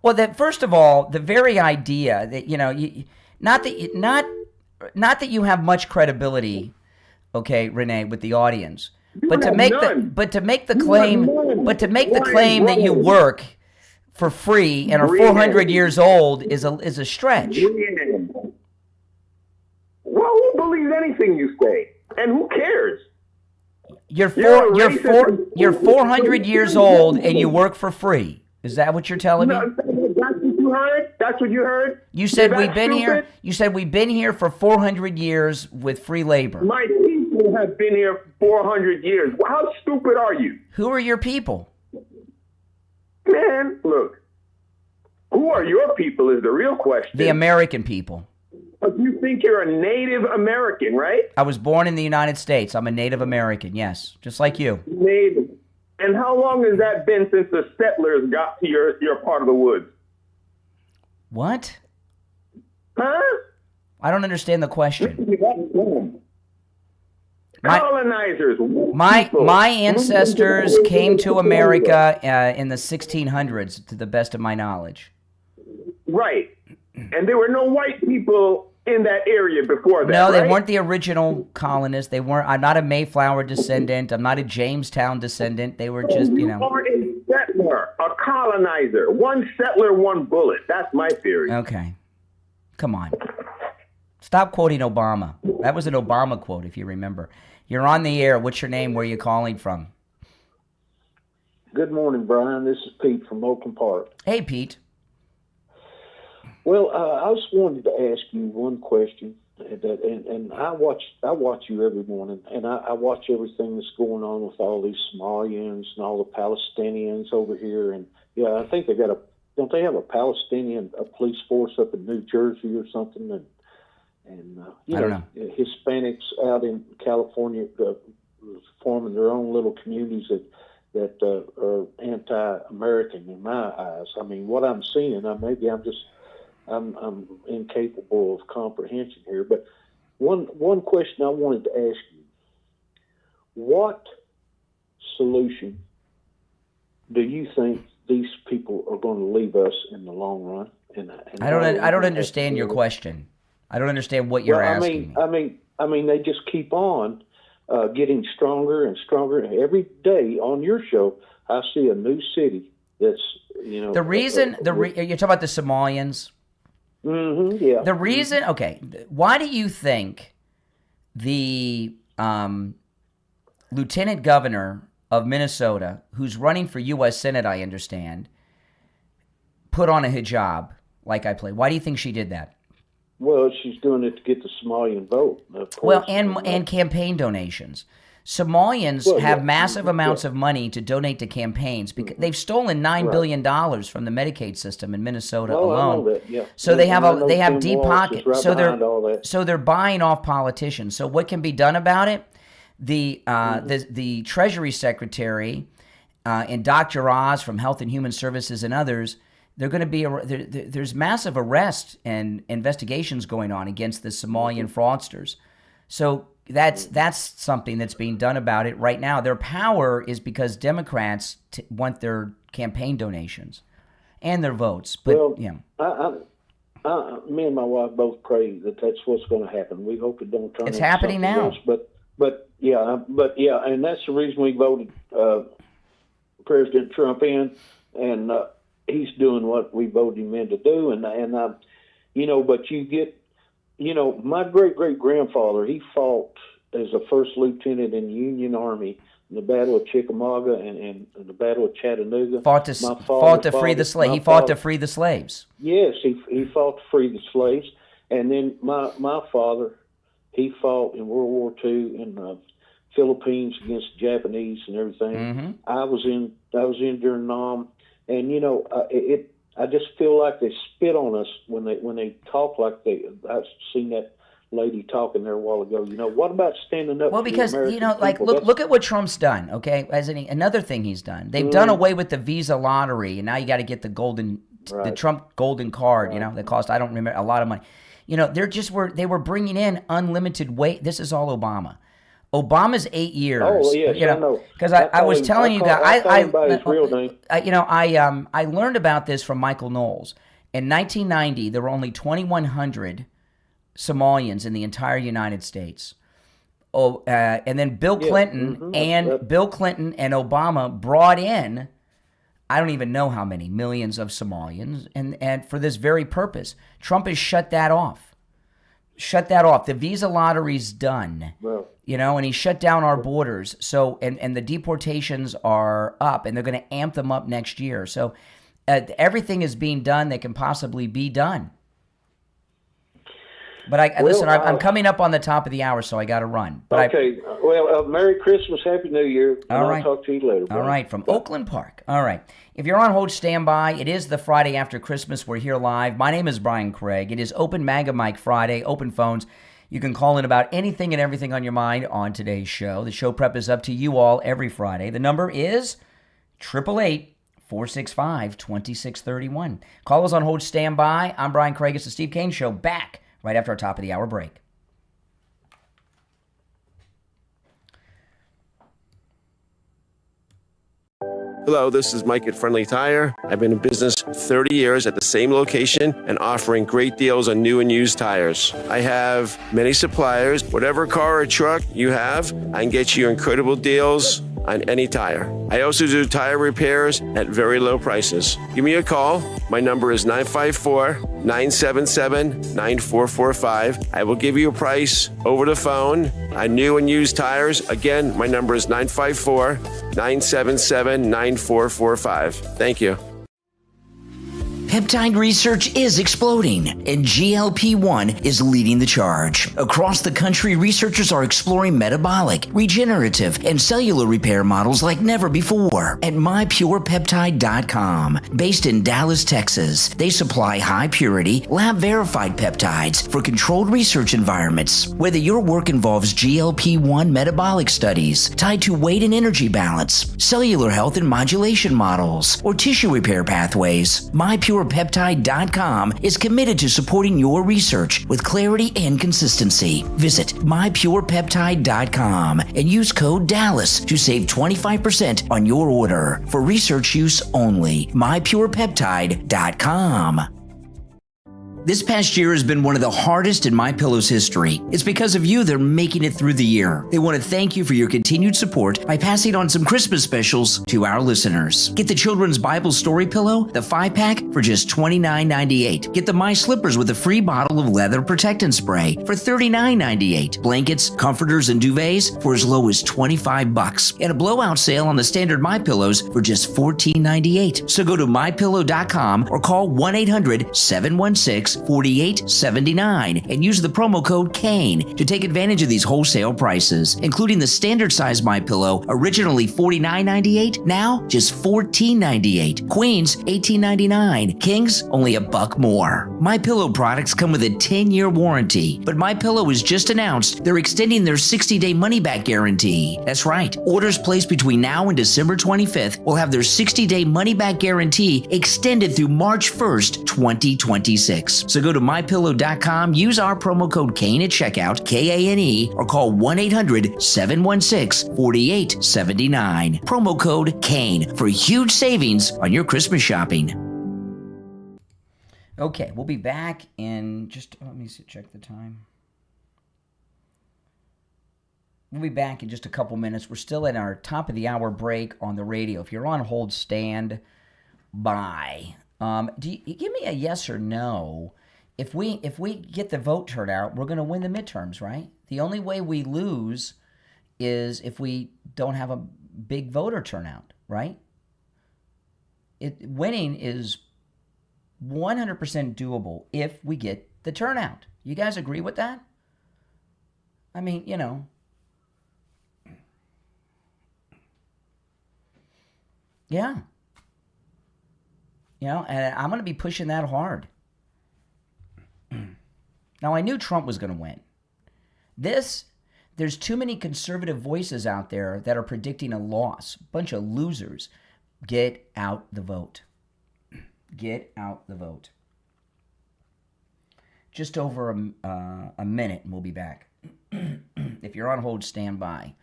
Well, first of all, the very idea that, not that you have much credibility, okay, Renee, with the audience, but to make the claim that you work for free and are 400 years old is a stretch. Well, who believes anything you say? And who cares? You're 400 years old and you work for free. Is that what you're telling me? That's what you heard? That's what you heard? You said we've been here. You said we've been here for 400 years with free labor. My people have been here for 400 years. How stupid are you? Who are your people? Man, look. Who are your people is the real question. The American people. But you think you're a Native American, right? I was born in the United States. I'm a Native American, yes. Just like you. Native. And how long has that been since the settlers got to your part of the woods? What? Huh? I don't understand the question. Colonizers. My ancestors came to America in the 1600s, to the best of my knowledge. Right. And there were no white people in that area before that, No, they right? weren't the original colonists. They weren't. I'm not a Mayflower descendant. I'm not a Jamestown descendant. They were just, You are a settler, a colonizer. One settler, one bullet. That's my theory. Okay. Come on. Stop quoting Obama. That was an Obama quote, if you remember. You're on the air. What's your name? Where are you calling from? Good morning, Brian. This is Pete from Oakland Park. Hey, Pete. Well, I just wanted to ask you one question, and I watch you every morning, and I watch everything that's going on with all these Somalians and all the Palestinians over here, and yeah, I think don't they have a Palestinian police force up in New Jersey or something, and I don't know. Hispanics out in California forming their own little communities that are anti-American in my eyes. I mean, what I'm seeing, maybe I'm incapable of comprehension here, but one question I wanted to ask you: what solution do you think these people are going to leave us in the long run? And I don't understand your question. I don't understand what you're asking. I mean, they just keep on getting stronger and stronger. Every day on your show, I see a new city that's the reason you're talking about the Somalians. Mm-hmm, yeah. The reason, okay, why do you think the lieutenant governor of Minnesota, who's running for U.S. Senate, I understand, put on a hijab like I play? Why do you think she did that? Well, she's doing it to get the Somalian vote, of course. Well, and campaign donations. Somalians have massive amounts of money to donate to campaigns because they've stolen $9 billion from the Medicaid system in Minnesota alone. I know that, yeah. So they have deep pockets. Right so they're buying off politicians. So what can be done about it? The Treasury Secretary and Dr. Oz from Health and Human Services and others, they're going to be there's massive arrests and investigations going on against the Somalian fraudsters. So that's something that's being done about it right now. Their power is because Democrats want their campaign donations and their votes. But me and my wife both pray that that's what's going to happen. We hope it don't turn. It's happening now. Else. But yeah, and that's the reason we voted President Trump in, and he's doing what we voted him in to do, and but you get, my great grandfather, he fought as a first lieutenant in the Union Army in the Battle of Chickamauga and the Battle of Chattanooga. Fought to free the slaves. He fought to free the slaves. Yes, he fought to free the slaves, and then my father, he fought in World War II in the Philippines against the Japanese and everything. Mm-hmm. I was in during Nam, and I just feel like they spit on us when they talk like I've seen that lady talking there a while ago. What about standing up? Well, because for the American people? look at what Trump's done. Okay, another thing he's done. They've done away with the Visa lottery, and now you got to get the Trump golden card. Right. That cost, I don't remember, a lot of money. They were bringing in unlimited weight. This is all Obama. Obama's 8 years. Oh yes, I know. Because I was telling you that I learned about this from Michael Knowles. In 1990, there were only 2,100 Somalians in the entire United States. And then Bill Clinton Bill Clinton and Obama brought in, I don't even know how many millions of Somalians, and for this very purpose. Trump has shut that off. The visa lottery's done. Well, and he shut down our borders. So, and the deportations are up, and they're going to amp them up next year. So, everything is being done that can possibly be done. But I'm coming up on the top of the hour, so I got to run. But Merry Christmas, Happy New Year. All right. I'll talk to you later. All right, from Oakland Park. All right. If you're on hold, stand by. It is the Friday after Christmas. We're here live. My name is Brian Craig. It is Open MAGA Mike Friday, open phones. You can call in about anything and everything on your mind on today's show. The show prep is up to you all every Friday. The number is 888-465-2631. Call us on hold, stand by. I'm Brian Craig. It's the Steve Kane Show, back right after our top of the hour break. Hello, this is Mike at Friendly Tire. I've been in business 30 years at the same location and offering great deals on new and used tires. I have many suppliers. Whatever car or truck you have, I can get you incredible deals on any tire. I also do tire repairs at very low prices. Give me a call. My number is 954-977-9445. I will give you a price over the phone on new and used tires. Again, my number is 954-977-9445. Thank you. Peptide research is exploding, and GLP-1 is leading the charge. Across the country, researchers are exploring metabolic, regenerative, and cellular repair models like never before. At MyPurePeptide.com, based in Dallas, Texas, they supply high-purity, lab-verified peptides for controlled research environments. Whether your work involves GLP-1 metabolic studies tied to weight and energy balance, cellular health and modulation models, or tissue repair pathways, MyPurePeptide.com is committed to supporting your research with clarity and consistency. Visit MyPurePeptide.com and use code DALLAS to save 25% on your order for research use only. MyPurePeptide.com. This past year has been one of the hardest in MyPillow's history. It's because of you they're making it through the year. They want to thank you for your continued support by passing on some Christmas specials to our listeners. Get the Children's Bible Story Pillow, the 5-pack, for just $29.98. Get the My Slippers with a free bottle of leather protectant spray for $39.98. Blankets, comforters, and duvets for as low as $25. And a blowout sale on the standard MyPillows for just $14.98. So go to MyPillow.com or call 1-800-716 716-4879 and use the promo code KANE to take advantage of these wholesale prices, including the standard size MyPillow, originally $49.98, now just $14.98. Queens, $18.99. Kings, only $1 more. MyPillow products come with a 10-year warranty, but MyPillow has just announced they're extending their 60-day money-back guarantee. That's right. Orders placed between now and December 25th will have their 60-day money-back guarantee extended through March 1st, 2026. So go to MyPillow.com, use our promo code KANE at checkout, KANE, or call 1-800-716-4879. Promo code KANE for huge savings on your Christmas shopping. Okay, we'll be back in just, let me see, check the time. We'll be back in just a couple minutes. We're still in our top of the hour break on the radio. If you're on hold, stand by. Give me a yes or no. If we get the vote turnout, we're going to win the midterms, right? The only way we lose is if we don't have a big voter turnout, right? Winning is 100% doable if we get the turnout. You guys agree with that? I mean, you know. Yeah. You know, and I'm going to be pushing that hard. Now, I knew Trump was going to win. There's too many conservative voices out there that are predicting a loss. Bunch of losers. Get out the vote. Get out the vote. Just over a minute and we'll be back. If you're on hold, stand by.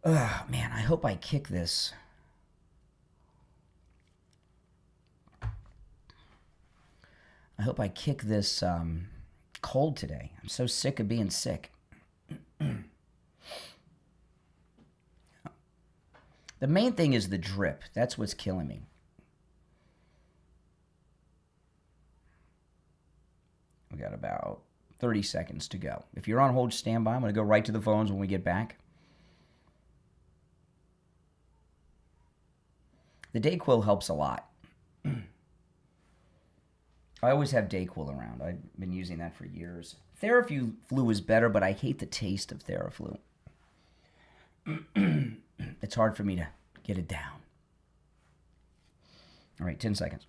Oh, man, I hope I kick this. I hope I kick this cold today. I'm so sick of being sick. The main thing is the drip. That's what's killing me. We got about 30 seconds to go. If you're on hold, stand by. I'm going to go right to the phones when we get back. The Dayquil helps a lot. I always have Dayquil around. I've been using that for years. Theraflu is better, but I hate the taste of Theraflu. It's hard for me to get it down. All right, 10 seconds.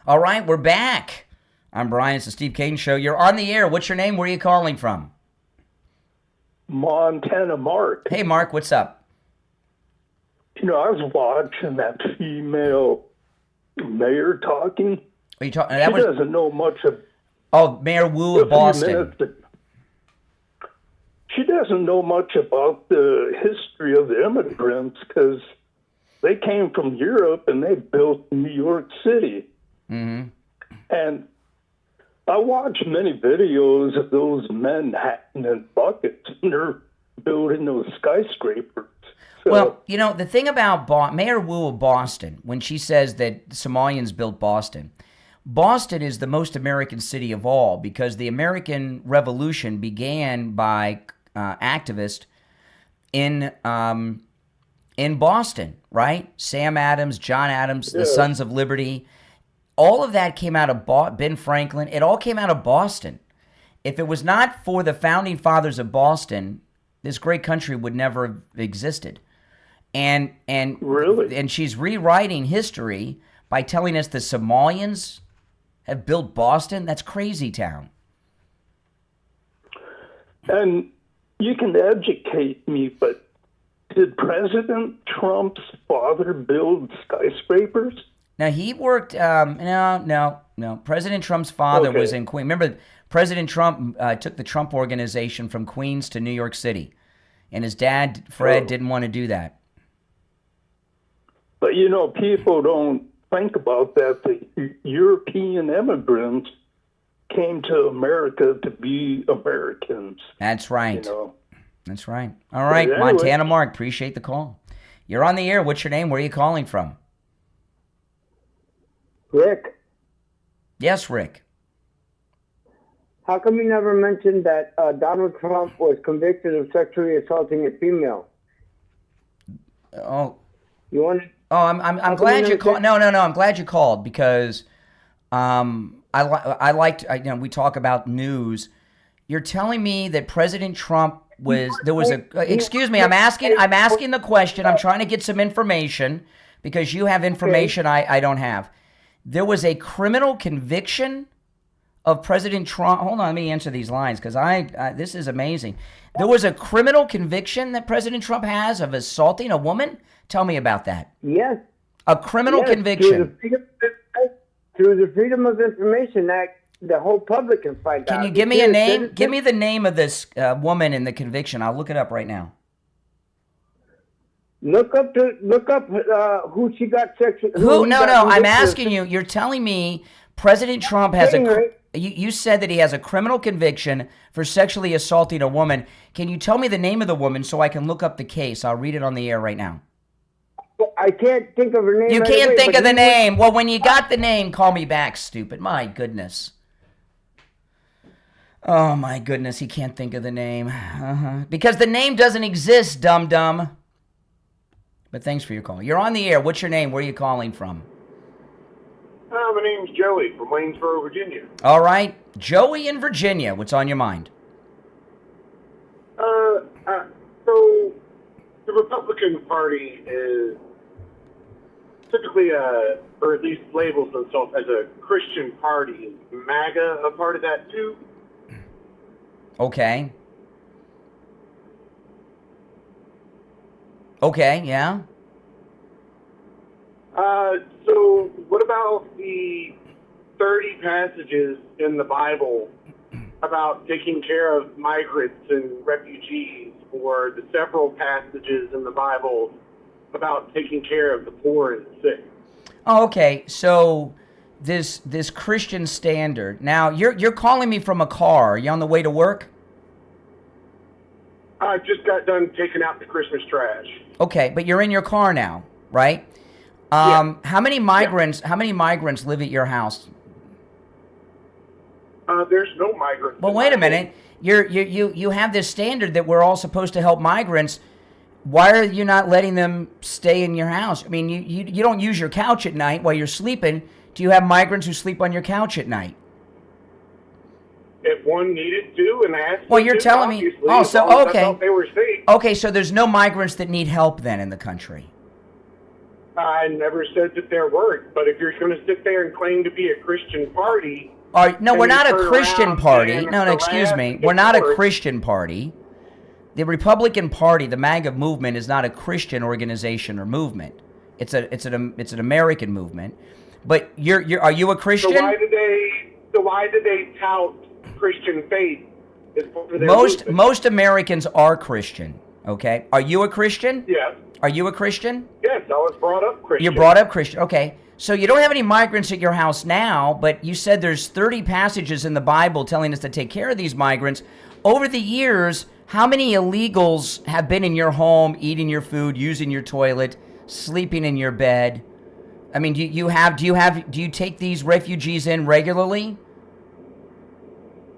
All right, we're back. I'm Brian. It's the Steve Kane Show. You're on the air. What's your name? Where are you calling from? Montana Mark. Hey, Mark, what's up? You know, I was watching that female mayor talking. Are you talking? She doesn't know much of. Oh, Mayor Wu of Boston. She doesn't know much about the history of the immigrants because they came from Europe and they built New York City. Mm-hmm. And I watch many videos of those men hacking in buckets, and they're building those skyscrapers. So, well, you know, the thing about Mayor Wu of Boston, when she says that Somalians built Boston, Boston is the most American city of all because the American Revolution began by activists in Boston, right? Sam Adams, John Adams, the Sons of Liberty. All of that came out of Ben Franklin. It all came out of Boston. If it was not for the founding fathers of Boston, this great country would never have existed. And she's rewriting history by telling us the Somalians have built Boston. That's crazy town. And you can educate me, but did President Trump's father build skyscrapers? Now, he worked, no. President Trump's father was in Queens. Remember, President Trump took the Trump Organization from Queens to New York City. And his dad, Fred, didn't want to do that. But, you know, people don't think about that. The European immigrants came to America to be Americans. That's right. You know? That's right. All right, anyway. Montana Mark, appreciate the call. You're on the air. What's your name? Where are you calling from? Rick. Yes, Rick. How come you never mentioned that Donald Trump was convicted of sexually assaulting a female? Oh. You want? Oh, I'm glad you called. No. I'm glad you we talk about news. You're telling me that President Trump excuse me, I'm asking the question. I'm trying to get some information because you have information I don't have. There was a criminal conviction of President Trump. Hold on, let me answer these lines because this is amazing. There was a criminal conviction that President Trump has of assaulting a woman? Tell me about that. Yes. A criminal conviction. Through the Freedom of Information Act, the whole public can find out. Can you give me a name? Give me the name of this woman in the conviction. I'll look it up right now. Look up who she got sexually. No. I'm asking you. You're telling me President Trump has You said that he has a criminal conviction for sexually assaulting a woman. Can you tell me the name of the woman so I can look up the case? I'll read it on the air right now. I can't think of her name. You can't think of the name. Well, when you got the name, call me back, stupid. My goodness. Oh, my goodness. He can't think of the name. Because the name doesn't exist, dum-dum. But thanks for your call. You're on the air. What's your name? Where are you calling from? My name's Joey from Waynesboro, Virginia. All right. Joey in Virginia. What's on your mind? So the Republican Party is typically, or at least labels themselves as a Christian party. Is MAGA a part of that too? Okay, yeah. So what about the 30 passages in the Bible about taking care of migrants and refugees, or the several passages in the Bible about taking care of the poor and the sick? Oh, okay. So this Christian standard. Now you're calling me from a car. Are you on the way to work? I just got done taking out the Christmas trash. Okay, but you're in your car now, right? Yeah. How many migrants live at your house? There's no migrants. Well, wait a minute. You have this standard that we're all supposed to help migrants. Why are you not letting them stay in your house? I mean, you don't use your couch at night while you're sleeping. Do you have migrants who sleep on your couch at night? If one needed to and asked. Well, you're telling me. Oh, so okay. They were safe. Okay, so there's no migrants that need help then in the country. I never said that there weren't, but if you're going to sit there and claim to be a Christian party. No, we're not a Christian party. No, excuse me. We're not a Christian party. The Republican Party, the MAGA movement, is not a Christian organization or movement. It's an American movement. But are you a Christian? So why do they tout Christian faith as part of their movement? Most Americans are Christian. Okay, are you a Christian? Yes. Are you a Christian? Yes, I was brought up Christian. You're brought up Christian. Okay. So you don't have any migrants at your house now, but you said there's 30 passages in the Bible telling us to take care of these migrants. Over the years, how many illegals have been in your home, eating your food, using your toilet, sleeping in your bed? I mean, do you take these refugees in regularly?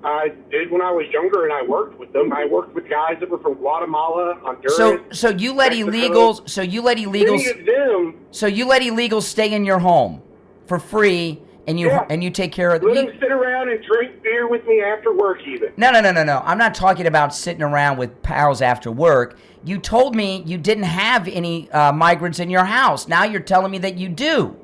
I did when I was younger, and I worked with them. I worked with guys that were from Guatemala, Honduras. So you let illegals. So you let illegals stay in your home for free, and you take care of them. Let them sit around and drink beer with me after work, even. No. I'm not talking about sitting around with pals after work. You told me you didn't have any migrants in your house. Now you're telling me that you do.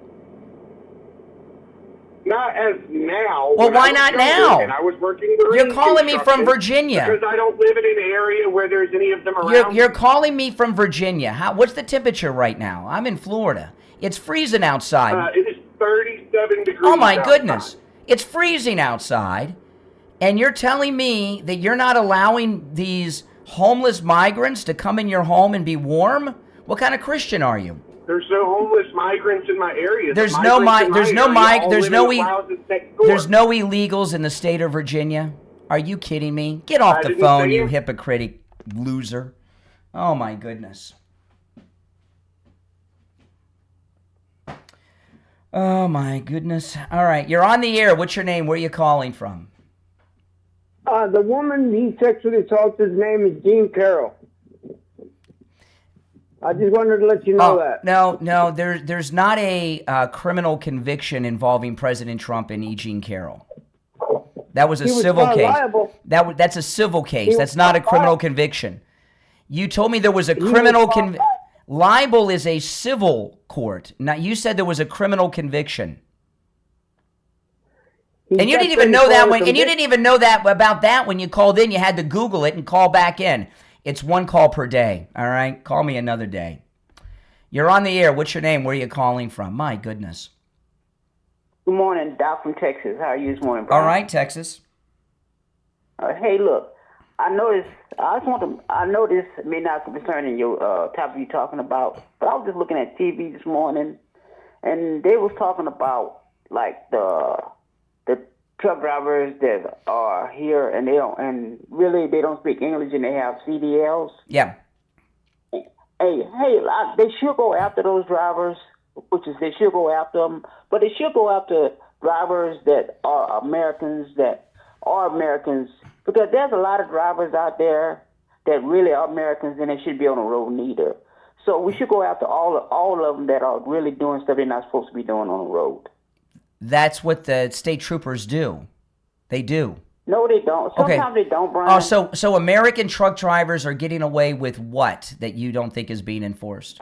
Not as now. Well, why not now? And I was working. You're calling me from Virginia. Because I don't live in an area where there's any of them around. You're calling me from Virginia. What's the temperature right now? I'm in Florida. It's freezing outside. It is 37 degrees. Oh my goodness! It's freezing outside, and you're telling me that you're not allowing these homeless migrants to come in your home and be warm? What kind of Christian are you? There's no homeless migrants in my area. There's no illegals in the state of Virginia. Are you kidding me? Get off the phone, you hypocritic loser. Oh my goodness. Oh my goodness. All right, you're on the air. What's your name? Where are you calling from? The woman he sexually assaulted, his name is Jean Carroll. I just wanted to let you know that. No, there's not a criminal conviction involving President Trump and E. Jean Carroll. That was a civil case. Liable. That's a civil case. That's not a criminal conviction. You told me there was a criminal conviction. Libel is a civil court. Now, you said there was a criminal conviction. And you didn't even know that about that when you called in. You had to Google it and call back in. It's one call per day, all right? Call me another day. You're on the air. What's your name? Where are you calling from? My goodness. Good morning, Doc from Texas. How are you this morning, Brian? All right, Texas. Hey, look, I know this may not concern in your topic you're talking about, but I was just looking at TV this morning, and they was talking about, like, the truck drivers that are here and they don't speak English and they have CDLs. Yeah. Hey, they should go after those drivers, they should go after them, but they should go after drivers that are Americans, because there's a lot of drivers out there that really are Americans and they should be on the road neither. So we should go after all of them that are really doing stuff they're not supposed to be doing on the road. That's what the state troopers do. They do. No, they don't. Sometimes they don't, Brian. Oh, so American truck drivers are getting away with what that you don't think is being enforced?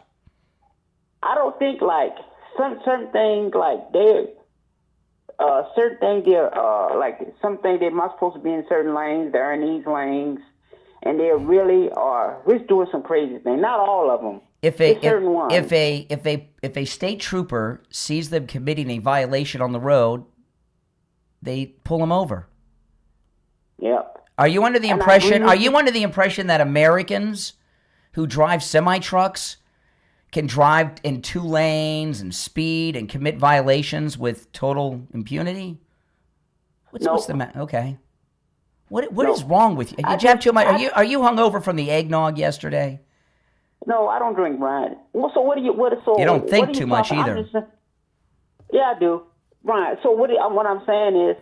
I don't think like certain things like they're like some things they're not supposed to be in certain lanes. They're in these lanes, and they really are just doing some crazy things. Not all of them. If a state trooper sees them committing a violation on the road, they pull them over. Yep. Are you under the impression that Americans who drive semi-trucks can drive in 2 lanes and speed and commit violations with total impunity? What's the matter? Okay. What is wrong with you? Did you have too much? Are you hungover from the eggnog yesterday? No, I don't drink, Brian. Well, so what do you? You don't think too much either. Yeah, I do, Brian. So what I'm saying is,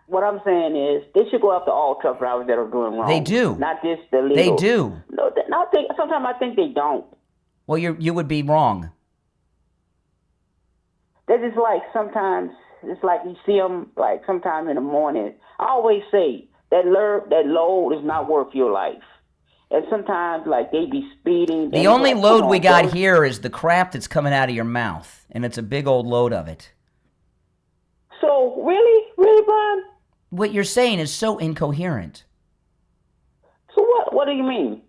what I'm saying is, they should go after all truck drivers that are doing wrong. They do. Not just the legal. They do. No, sometimes I think they don't. Well, you would be wrong. They're just like sometimes it's like you see them like sometime in the morning. I always say that load is not worth your life. And sometimes, like, they be speeding. The only load we got here is the crap that's coming out of your mouth, and it's a big old load of it. So, really, Brian? What you're saying is so incoherent. So what do you mean?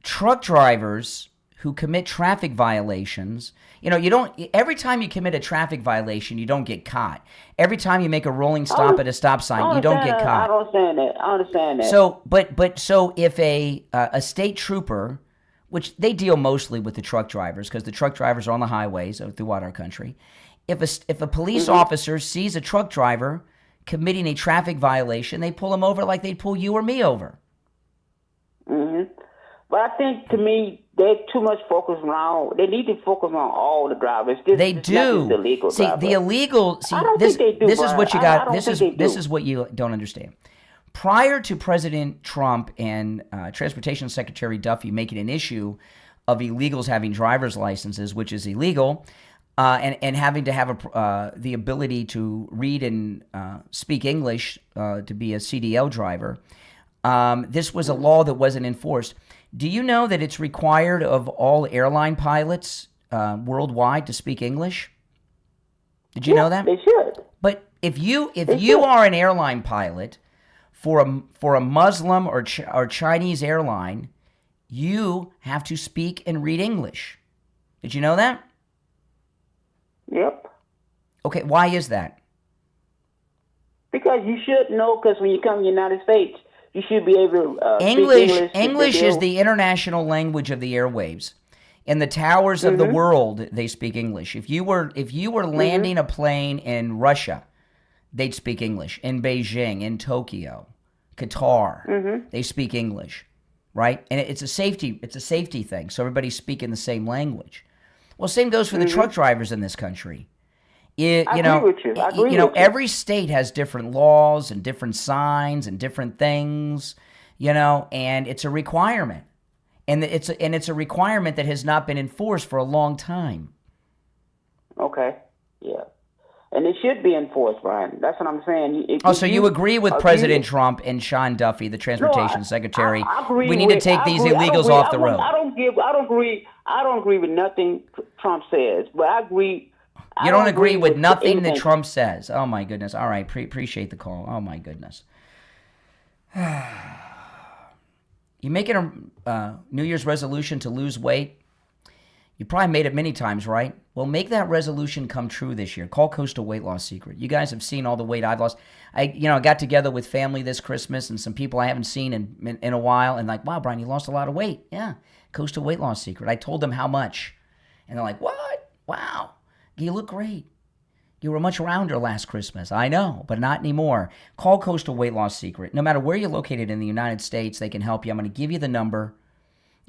Truck drivers who commit traffic violations, every time you commit a traffic violation, you don't get caught. Every time you make a rolling stop at a stop sign, you don't get caught. I understand that. So if a state trooper, which they deal mostly with the truck drivers because the truck drivers are on the highways throughout our country. If a police officer sees a truck driver committing a traffic violation, they pull him over like they'd pull you or me over. Mm-hmm. But I think, to me, they're too much focused around. They need to focus on all the drivers. They do. Not just the legal drivers. The illegal. I don't think they do. This is what you got. This is what you don't understand. Prior to President Trump and Transportation Secretary Duffy making an issue of illegals having driver's licenses, which is illegal, and having to have the ability to read and speak English to be a CDL driver, this was a law that wasn't enforced. Do you know that it's required of all airline pilots worldwide to speak English? Did you know that? They should. But if you are an airline pilot for a Muslim or Chinese airline, you have to speak and read English. Did you know that? Yep. Okay, why is that? Because you should know, because when you come to the United States, you should be able to English. speak English. English is the international language of the airwaves. In the towers of the world, they speak English. If you were landing a plane in Russia, they'd speak English. In Beijing, in Tokyo, Qatar, they speak English, right? And it's a safety thing. So everybody's speaking the same language. Well, same goes for the truck drivers in this country. I agree with you. I agree with you. Every state has different laws and different signs and different things, and it's a requirement. And it's a requirement that has not been enforced for a long time. Okay. Yeah. And it should be enforced, Brian. That's what I'm saying. So you agree with President Trump and Sean Duffy, the Transportation Secretary? We need to take these illegals off the road. I don't agree with nothing Trump says, but I agree. You don't agree with nothing that Trump says. Oh my goodness. All right. Appreciate the call. Oh my goodness. You making a New Year's resolution to lose weight? You probably made it many times, right? Well, make that resolution come true this year. Call Coastal Weight Loss Secret. You guys have seen all the weight I've lost. I got together with family this Christmas and some people I haven't seen in a while, and like, wow, Brian, you lost a lot of weight. Yeah, Coastal Weight Loss Secret. I told them how much, and they're like, what? Wow, you look great. You were much rounder last Christmas. I know, but not anymore. Call Coastal Weight Loss Secret. No matter where you're located in the United States, they can help you. I'm going to give you the number,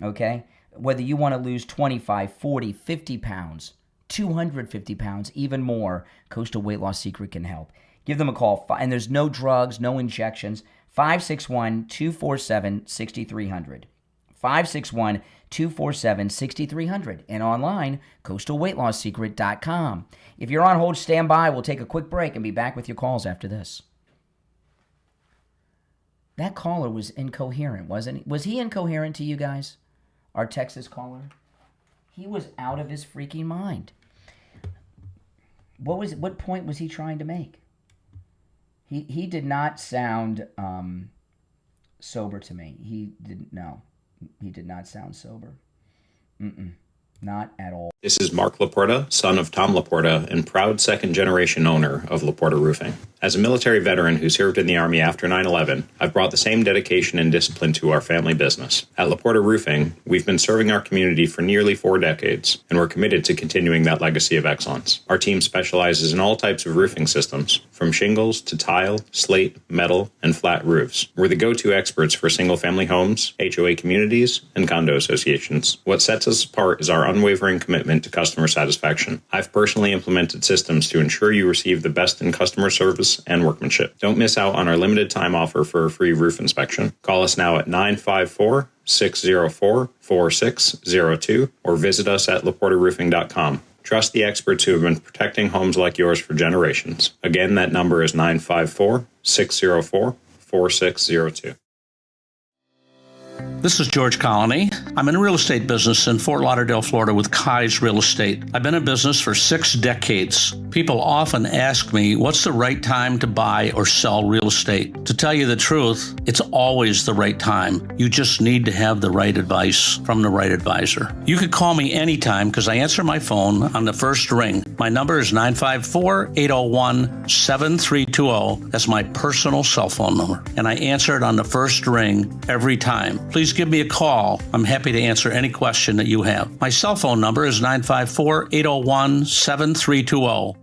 okay? Whether you want to lose 25, 40, 50 pounds, 250 pounds, even more, Coastal Weight Loss Secret can help. Give them a call. And there's no drugs, no injections. 561-247-6300. 561-247-6300. And online, coastalweightlosssecret.com. If you're on hold, stand by. We'll take a quick break and be back with your calls after this. That caller was incoherent, wasn't he? Was he incoherent to you guys? Our Texas caller? He was out of his freaking mind. What point was he trying to make? He did not sound sober to me. He did not sound sober. Not at all. This is Mark Laporta, son of Tom Laporta, and proud second-generation owner of Laporta Roofing. As a military veteran who served in the Army after 9/11, I've brought the same dedication and discipline to our family business. At Laporta Roofing, we've been serving our community for nearly 4 decades, and we're committed to continuing that legacy of excellence. Our team specializes in all types of roofing systems, from shingles to tile, slate, metal, and flat roofs. We're the go-to experts for single-family homes, HOA communities, and condo associations. What sets us apart is our unwavering commitment to customer satisfaction. I've personally implemented systems to ensure you receive the best in customer service and workmanship. Don't miss out on our limited time offer for a free roof inspection. Call us now at 954-604-4602 or visit us at laportaroofing.com. Trust the experts who have been protecting homes like yours for generations. Again, that number is 954-604-4602. This is George Colony. I'm in the real estate business in Fort Lauderdale, Florida with Kai's Real Estate. I've been in business for 6 decades. People often ask me, what's the right time to buy or sell real estate? To tell you the truth, it's always the right time. You just need to have the right advice from the right advisor. You could call me anytime because I answer my phone on the first ring. My number is 954-801-7320. That's my personal cell phone number. And I answer it on the first ring every time. Please give me a call. I'm happy to answer any question that you have. My cell phone number is 954-801-7320.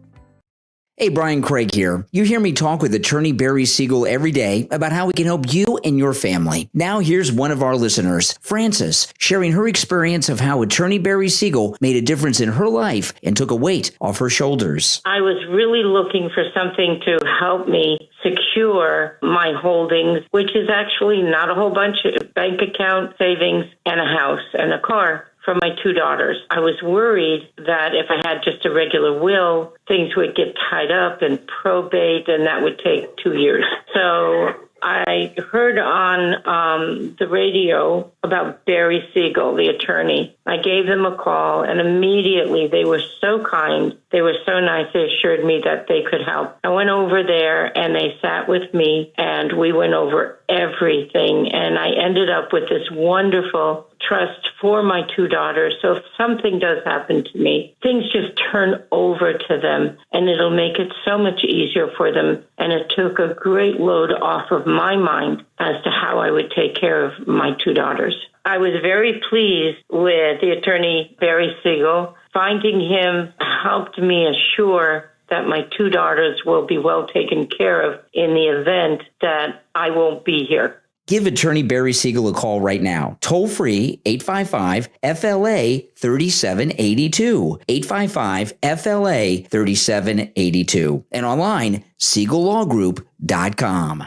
Hey, Brian Craig here. You hear me talk with attorney Barry Siegel every day about how we can help you and your family. Now here's one of our listeners, Frances, sharing her experience of how attorney Barry Siegel made a difference in her life and took a weight off her shoulders. I was really looking for something to help me secure my holdings, which is actually not a whole bunch of bank account, savings, and a house and a car for my 2 daughters. I was worried that if I had just a regular will, things would get tied up in probate, and that would take 2 years. So I heard on the radio about Barry Siegel, the attorney. I gave them a call, and immediately they were so kind. They were so nice. They assured me that they could help. I went over there, and they sat with me, and we went over everything, and I ended up with this wonderful trust for my 2 daughters. So if something does happen to me, things just turn over to them, and it'll make it so much easier for them. And it took a great load off of my mind as to how I would take care of my 2 daughters. I was very pleased with the attorney Barry Siegel. Finding him helped me assure that my 2 daughters will be well taken care of in the event that I won't be here. Give attorney Barry Siegel a call right now. Toll free 855-FLA-3782. 855-FLA-3782. And online, SiegelLawGroup.com.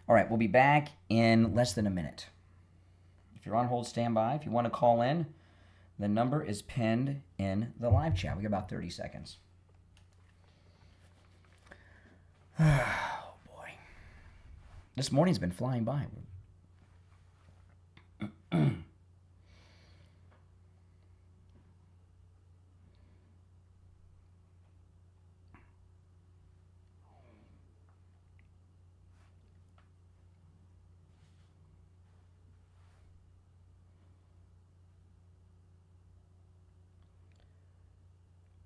All right, we'll be back in less than a minute. If you're on hold, stand by. If you want to call in, the number is pinned in the live chat. We got about 30 seconds. Oh, boy. This morning's been flying by.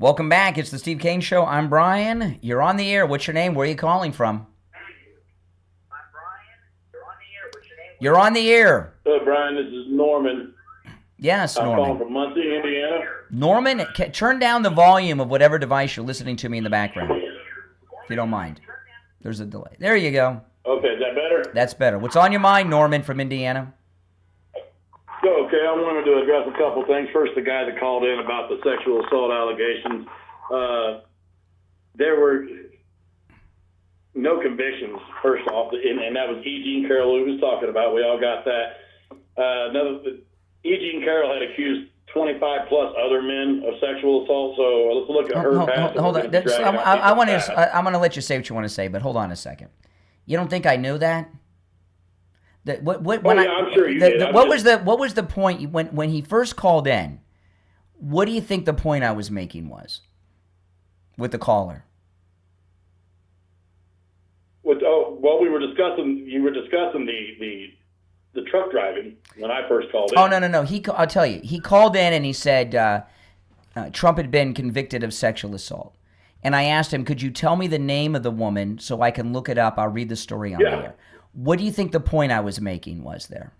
Welcome back. It's the Steve Kane Show. I'm Brian. You're on the air. What's your name? Where are you calling from? You're on the air. Brian, this is Norman. Yes, I'm Norman. calling from Muncie, Indiana. Norman, turn down the volume of whatever device you're listening to me in the background, if you don't mind. There's a delay. There you go. Okay, is that better? That's better. What's on your mind, Norman from Indiana? Okay, I wanted to address a couple things. First, the guy that called in about the sexual assault allegations. There were no convictions, first off, and that was E. Jean Carroll who was talking about. We all got that. E. Jean Carroll had accused 25-plus other men of sexual assault, so let's look at her past. Hold on. I'm going to let you say what you want to say, but hold on a second. You don't think I knew that? I'm sure you did. What was the point when he first called in? What do you think the point I was making was with the caller? We were discussing. You were discussing the truck driving when I first called in. Oh no! I'll tell you. He called in and he said Trump had been convicted of sexual assault, and I asked him, "Could you tell me the name of the woman so I can look it up? I'll read the story on there." What do you think the point I was making was there?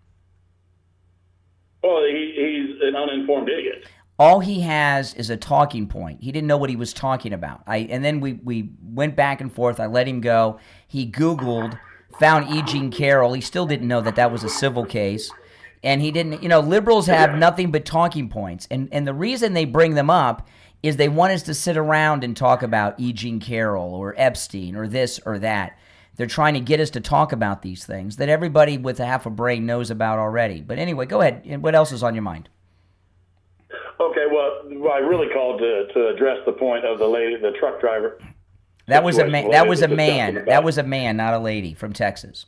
Well, he's an uninformed idiot. All he has is a talking point. He didn't know what he was talking about. And then we went back and forth. I let him go. He Googled, found E. Jean Carroll. He still didn't know that was a civil case. And he didn't, liberals have nothing but talking points. And the reason they bring them up is they want us to sit around and talk about E. Jean Carroll or Epstein or this or that. They're trying to get us to talk about these things that everybody with a half a brain knows about already. But anyway, go ahead. What else is on your mind? Okay, well, I really called to address the point of the lady, the truck driver. That was a man. That was a man. That was a man, not a lady from Texas.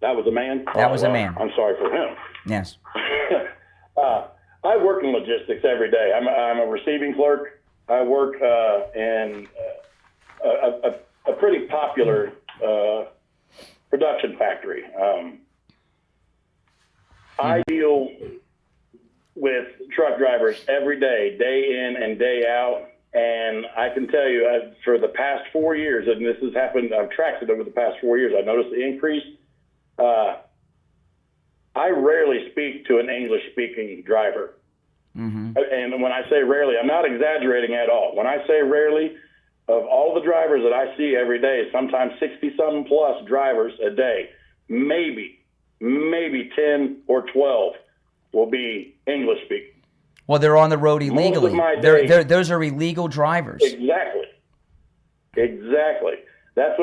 That was a man? That was a man. I'm sorry for him. Yes. I work in logistics every day. I'm a receiving clerk. I work in a pretty popular production factory. I deal with truck drivers every day, day in and day out, and I can tell you for the past 4 years, and this has happened, I've tracked it over the past 4 years, I noticed the increase. I rarely speak to an English-speaking driver. Mm-hmm. And when I say rarely, I'm not exaggerating at all. When I say rarely, of all the drivers that I see every day, sometimes 60-something plus drivers a day, maybe 10 or 12 will be English speaking. Well, they're on the road illegally. Those are illegal drivers. Exactly. That's what that's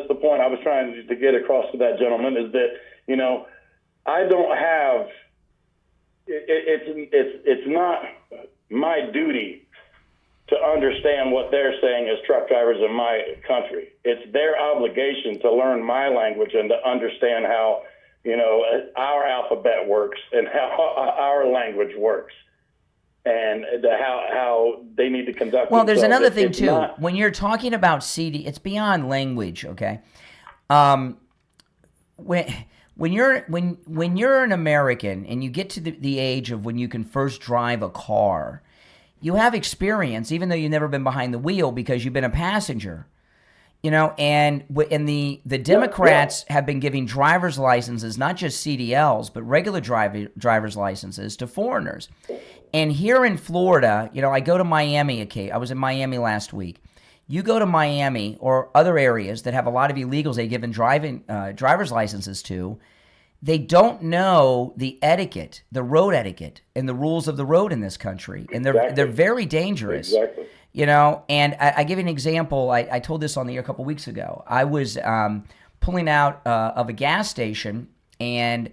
the point I was trying to get across to that gentleman is that, I don't have, it's not my duty to understand what they're saying as truck drivers in my country. It's their obligation to learn my language and to understand how, our alphabet works and how our language works and how they need to conduct themselves. Well, there's another thing, too. When you're talking about CD, it's beyond language, okay? When you're an American and you get to the age of when you can first drive a car, you have experience, even though you've never been behind the wheel because you've been a passenger. And the Democrats have been giving driver's licenses, not just CDLs, but regular driver's licenses to foreigners. And here in Florida, I go to Miami. Okay, I was in Miami last week. You go to Miami or other areas that have a lot of illegals they given driver's licenses to, they don't know the etiquette, the road etiquette, and the rules of the road in this country, and they're very dangerous. Exactly. You know, and I give you an example. I told this on the air a couple weeks ago. I was pulling out of a gas station, and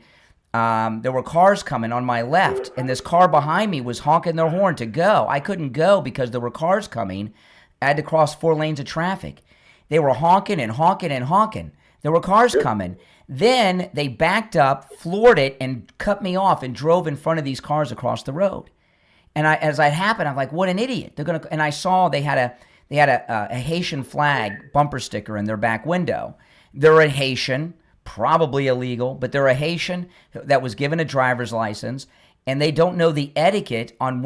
there were cars coming on my left, and this car behind me was honking their horn to go. I couldn't go because there were cars coming. I had to cross 4 lanes of traffic. They were honking and honking and honking. There were cars coming. Then they backed up, floored it, and cut me off and drove in front of these cars across the road. And as that happened, I'm like, what an idiot. They're gonna. And I saw they had a Haitian flag bumper sticker in their back window. They're a Haitian, probably illegal, but they're a Haitian that was given a driver's license, and they don't know the etiquette on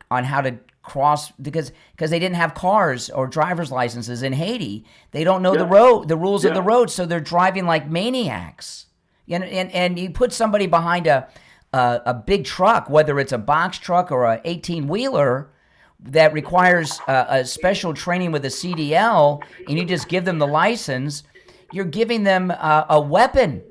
how to cross because they didn't have cars or driver's licenses in Haiti. They don't know the rules of the road, so they're driving like maniacs. And you put somebody behind a big truck, whether it's a box truck or a 18-wheeler that requires a special training with a CDL, and you just give them the license, you're giving them a weapon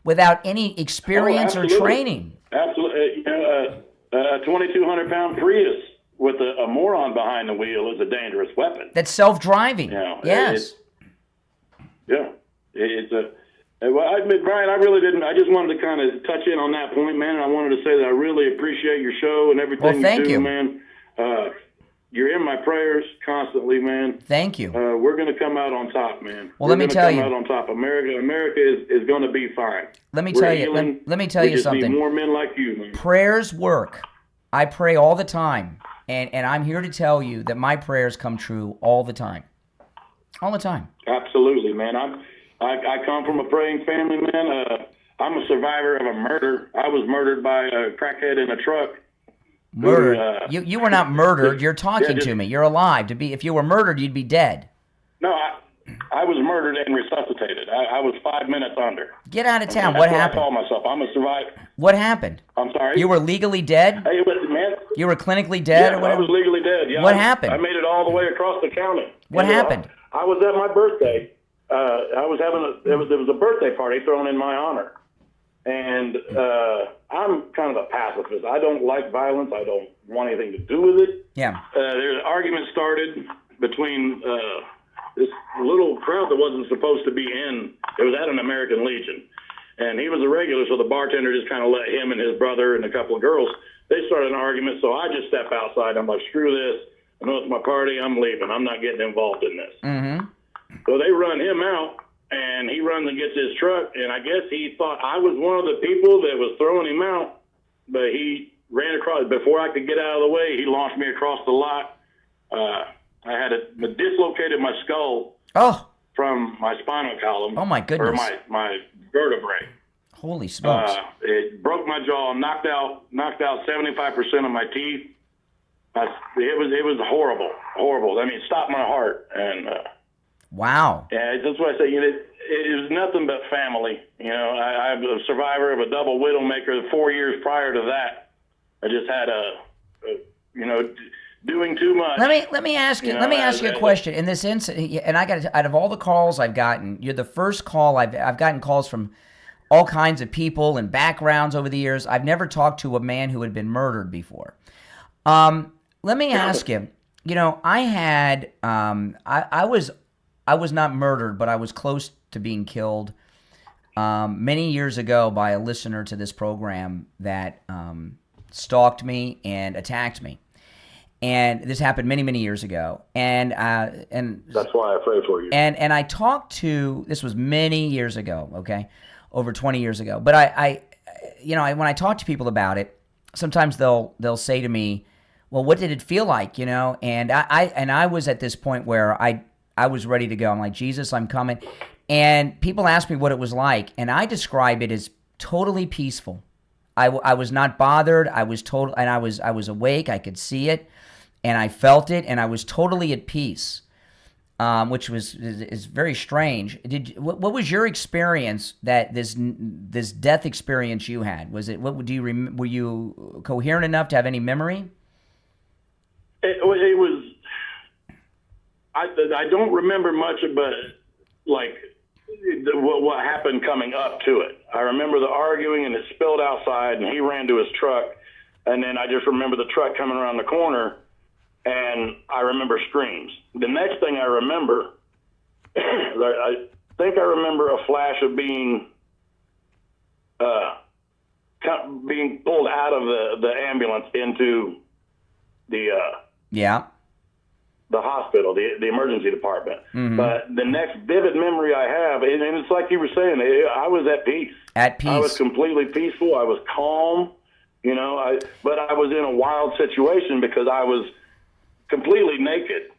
without any experience or training. Absolutely. A 2,200-pound Prius with a moron behind the wheel is a dangerous weapon. That's self-driving. Yes. It's a... Well, I admit, Brian, I really didn't. I just wanted to kind of touch in on that point, man. And I wanted to say that I really appreciate your show and everything you do, man. You're in my prayers constantly, man. Thank you. We're going to come out on top, man. Well, let me tell you. We're going to come out on top. America is going to be fine. Let me tell you. Let me tell you something. We just need more men like you, man. Prayers work. I pray all the time, and I'm here to tell you that my prayers come true all the time. All the time. Absolutely, man. I come from a praying family, man. I'm a survivor of a murder. I was murdered by a crackhead in a truck. Murdered? You were not murdered. You're talking to me. You're alive. If you were murdered, you'd be dead. No, I was murdered and resuscitated. I was 5 minutes under. Get out of town. What happened? I call myself. I'm a survivor. What happened? I'm sorry? You were legally dead? Hey, listen, man. You were clinically dead? Yeah, or whatever? I was legally dead. Yeah, what happened? I made it all the way across the county. What happened? I was at my birthday. I was having there was a birthday party thrown in my honor, and I'm kind of a pacifist. I don't like violence. I don't want anything to do with it. Yeah. There's an argument started between this little crowd that wasn't supposed to be in. It was at an American Legion, and he was a regular, so the bartender just kind of let him and his brother and a couple of girls. They started an argument, so I just stepped outside. I'm like, screw this. I know it's my party. I'm leaving. I'm not getting involved in this. Mm-hmm. So they run him out, and he runs and gets his truck, and I guess he thought I was one of the people that was throwing him out, but he ran across. Before I could get out of the way, he launched me across the lot. I had dislocated my skull from my spinal column. Oh, my goodness. Or my vertebrae. Holy smokes. It broke my jaw, knocked out 75% of my teeth. It was horrible. I mean, it stopped my heart, and... Wow. Yeah, that's what I say. It was nothing but family. I'm a survivor of a double widowmaker. 4 years prior to that, I just had doing too much. Let me ask you. Let me ask you a question. In this incident, and I got out of all the calls I've gotten, you're the first call I've gotten calls from all kinds of people and backgrounds over the years. I've never talked to a man who had been murdered before. Let me ask you. I had I was not murdered, but I was close to being killed many years ago by a listener to this program that stalked me and attacked me. And this happened many, many years ago. And that's why I pray for you. And I talked to, this was many years ago, okay, over 20 years ago. But I when I talk to people about it, sometimes they'll say to me, well, what did it feel like, And I was at this point where I was ready to go. I'm like, Jesus, I'm coming. And people ask me what it was like, and I describe it as totally peaceful. I was not bothered. I was awake. I could see it, and I felt it, and I was totally at peace, which is very strange. What was your experience? That this death experience you had, was it? What do you were you coherent enough to have any memory? It was. I don't remember much about like what happened coming up to it. I remember the arguing and it spilled outside and he ran to his truck. And then I just remember the truck coming around the corner and I remember screams. The next thing I remember, I think I remember a flash of being pulled out of the ambulance into the hospital, the emergency department. Mm-hmm. But the next vivid memory I have, and it's like you were saying, I was at peace. At peace. I was completely peaceful. I was calm, but I was in a wild situation because I was completely naked,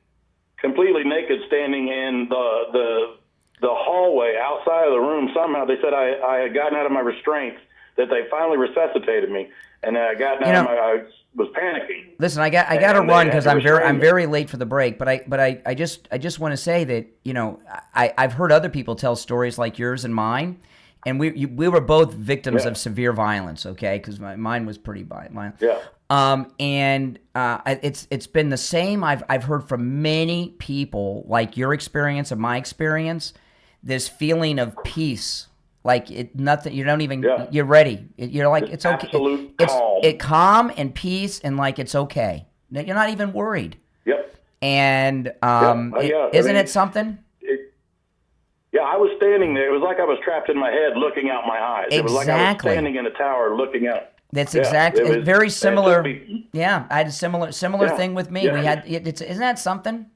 standing in the hallway outside of the room. Somehow they said I had gotten out of my restraints, that they finally resuscitated me, and I got out I was panicking. Listen, I got to run because I'm very late for the break. But I just want to say that I've heard other people tell stories like yours and mine, and we were both victims of severe violence. Okay, because mine was pretty violent. Yeah. And it's been the same. I've heard from many people like your experience and my experience. This feeling of peace. Like nothing, you don't even, you're ready. You're like, it's okay. Absolute calm. It's calm and peace and like, it's okay. You're not even worried. Yep. And isn't it something? I was standing there. It was like I was trapped in my head looking out my eyes. It was like I was standing in a tower looking out. That's exactly, it's very similar. I had a similar thing with me. We had, isn't that something?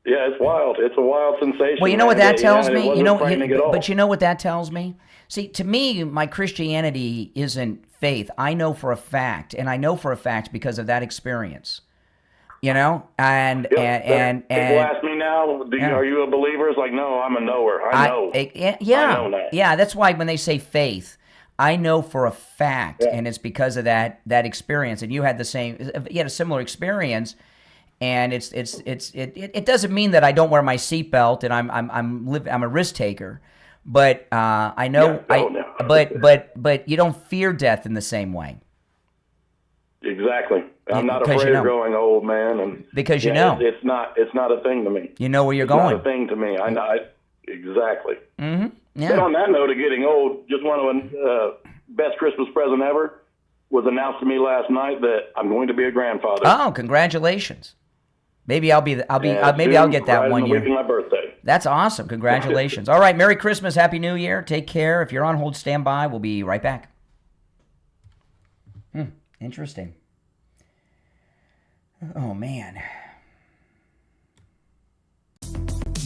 Yeah, it's wild. It's a wild sensation. Well, you know what that tells me? But you know what that tells me? See, to me, my Christianity isn't faith. I know for a fact, and I know for a fact because of that experience. And people ask me now, are you a believer? It's like, no, I'm a knower. I know. I know that. Yeah, that's why when they say faith, I know for a fact, and it's because of that experience. And you had a similar experience. And it doesn't mean that I don't wear my seatbelt and I'm a risk taker, but I know but you don't fear death in the same way. Exactly. I'm not afraid of growing old, man, and because it's not a thing to me. You know where you're going. It's not a thing to me. I know exactly. Mm-hmm. Yeah. But on that note of getting old, just one of the best Christmas present ever was announced to me last night that I'm going to be a grandfather. Oh, congratulations. Maybe I'll get that one year. Week of my birthday. That's awesome. Congratulations. All right. Merry Christmas. Happy New Year. Take care. If you're on hold, stand by. We'll be right back. Interesting. Oh, man.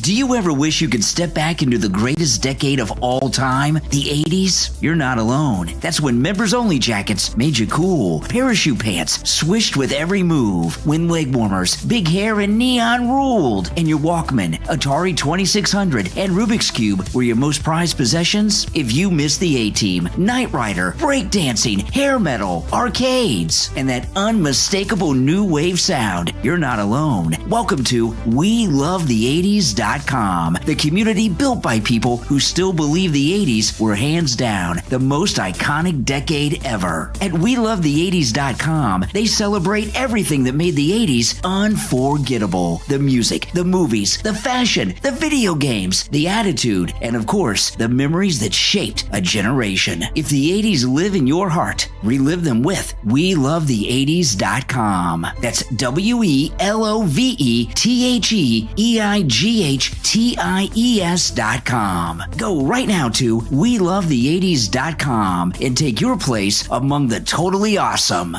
Do you ever wish you could step back into the greatest decade of all time, the 80s? You're not alone. That's when members-only jackets made you cool, parachute pants swished with every move, wind leg warmers, big hair, and neon ruled. And your Walkman, Atari 2600, and Rubik's Cube were your most prized possessions? If you missed the A-Team, Knight Rider, breakdancing, hair metal, arcades, and that unmistakable new wave sound, you're not alone. Welcome to WeLoveThe80s.com, the community built by people who still believe the 80s were hands down the most iconic decade ever. At WeLoveThe80s.com, they celebrate everything that made the 80s unforgettable. The music, the movies, the fashion, the video games, the attitude, and of course, the memories that shaped a generation. If the 80s live in your heart, relive them with WeLoveThe80s.com. That's WeLoveTheeights.com. Go right now to WeLoveThe80s.com and take your place among the totally awesome.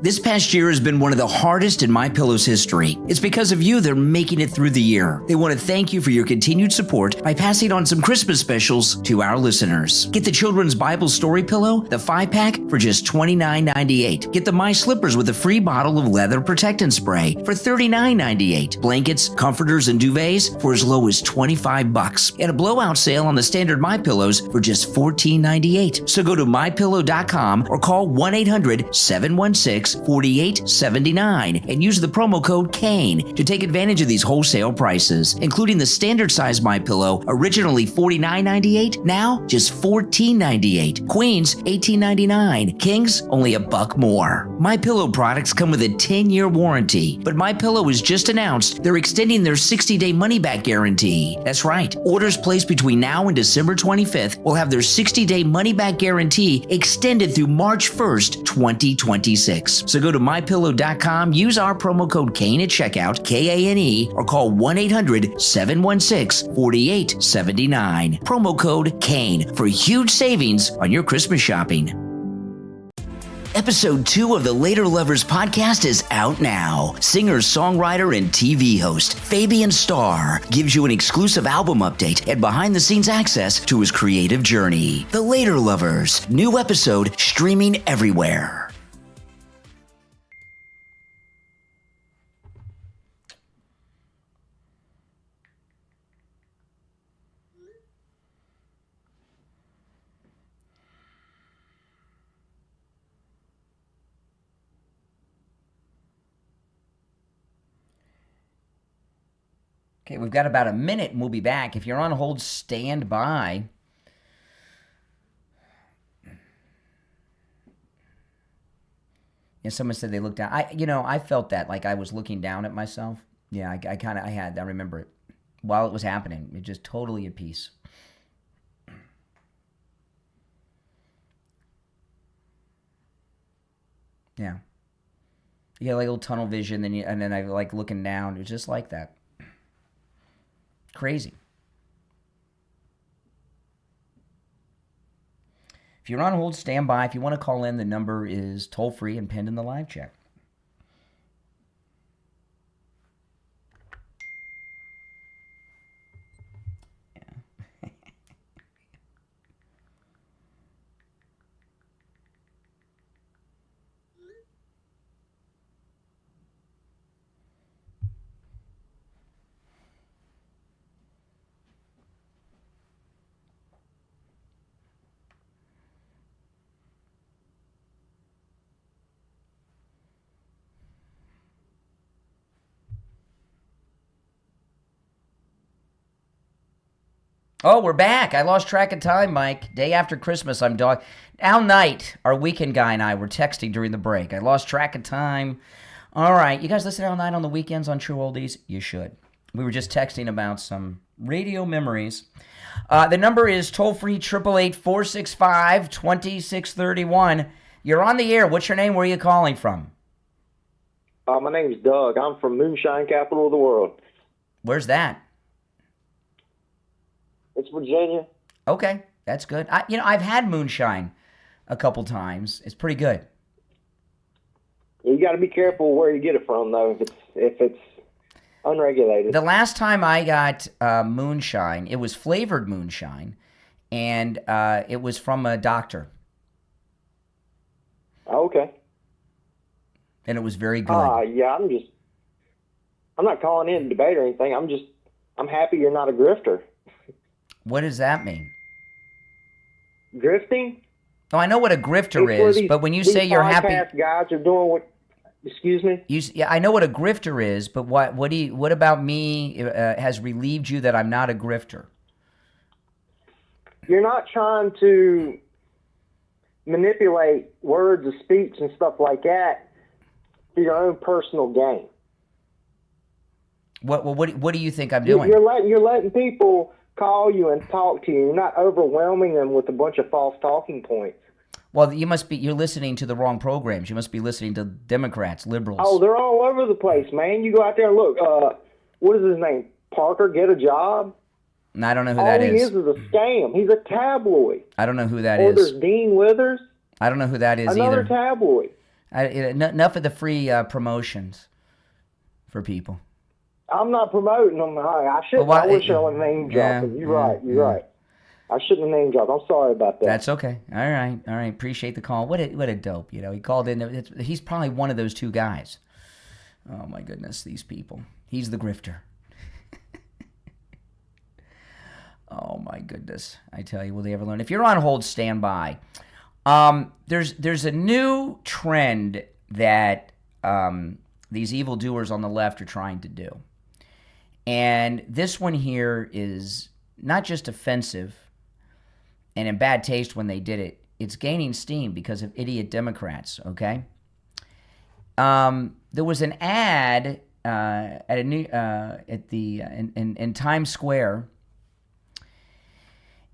This past year has been one of the hardest in MyPillow's history. It's because of you they're making it through the year. They want to thank you for your continued support by passing on some Christmas specials to our listeners. Get the Children's Bible Story Pillow, the 5-pack, for just $29.98. Get the My Slippers with a free bottle of leather protectant spray for $39.98. Blankets, comforters, and duvets for as low as $25. And a blowout sale on the standard MyPillows for just $14.98. So go to MyPillow.com or call 1-800-716 716-4879 and use the promo code KANE to take advantage of these wholesale prices, including the standard size MyPillow, originally $49.98, now just $14.98. Queens, $18.99. Kings, only $1 more. MyPillow products come with a 10-year warranty, but MyPillow has just announced they're extending their 60-day money-back guarantee. That's right. Orders placed between now and December 25th will have their 60-day money-back guarantee extended through March 1st, 2026. So go to MyPillow.com, use our promo code KANE at checkout, KANE, or call 1-800-716-4879. Promo code KANE for huge savings on your Christmas shopping. Episode 2 of the Later Lovers podcast is out now. Singer, songwriter, and TV host Fabian Starr gives you an exclusive album update and behind-the-scenes access to his creative journey. The Later Lovers, new episode streaming everywhere. Okay, we've got about a minute and we'll be back. If you're on hold, stand by. Yeah, someone said they looked down. I felt that, like I was looking down at myself. Yeah, I remember it. While it was happening, it just totally at peace. Yeah. You get like a little tunnel vision, and then I like looking down. It was just like that. Crazy. If you're on hold, stand by. If you want to call in, the number is toll-free and pinned in the live chat. Oh, we're back. I lost track of time, Mike. Day after Christmas, I'm dog. Al Knight, our weekend guy, and I were texting during the break. I lost track of time. All right. You guys listen to Al Knight on the weekends on True Oldies? You should. We were just texting about some radio memories. The number is toll-free, 888-465-2631. You're on the air. What's your name? Where are you calling from? My name's Doug. I'm from Moonshine, capital of the world. Where's that? It's Virginia. Okay, that's good. I've had moonshine a couple times. It's pretty good. You got to be careful where you get it from, though. If it's unregulated. The last time I got moonshine, it was flavored moonshine, and it was from a doctor. Okay. And it was very good. Yeah, I'm not calling in to debate or anything. I'm happy you're not a grifter. What does that mean? Grifting? Oh, I know what a grifter is, but when you say you're happy, guys are doing what? Excuse me. Yeah, I know what a grifter is, but what about me has relieved you that I'm not a grifter? You're not trying to manipulate words of speech and stuff like that for your own personal gain. What do you think I'm doing? You're letting people call you and talk to you. You're not overwhelming them with a bunch of false talking points. Well, you're listening to the wrong programs. You must be listening to Democrats, liberals. Oh, they're all over the place, man. You go out there and look. What is his name? Parker, get a job? I don't know who that is. All he is a scam. He's a tabloid. I don't know who that is. is. Or there's Dean Withers. I don't know who that is Another either. tabloid. Enough of the free promotions for people. I'm not promoting them. I shouldn't. I wish I would name drop. You're right. Right. I shouldn't have name dropped. I'm sorry about that. That's okay. All right. Appreciate the call. What a dope. He called in. He's probably one of those two guys. Oh my goodness, these people. He's the grifter. Oh my goodness. I tell you, will they ever learn? If you're on hold, stand by. There's a new trend that these evildoers on the left are trying to do. And this one here is not just offensive and in bad taste when they did it. It's gaining steam because of idiot Democrats, okay? There was an ad in Times Square,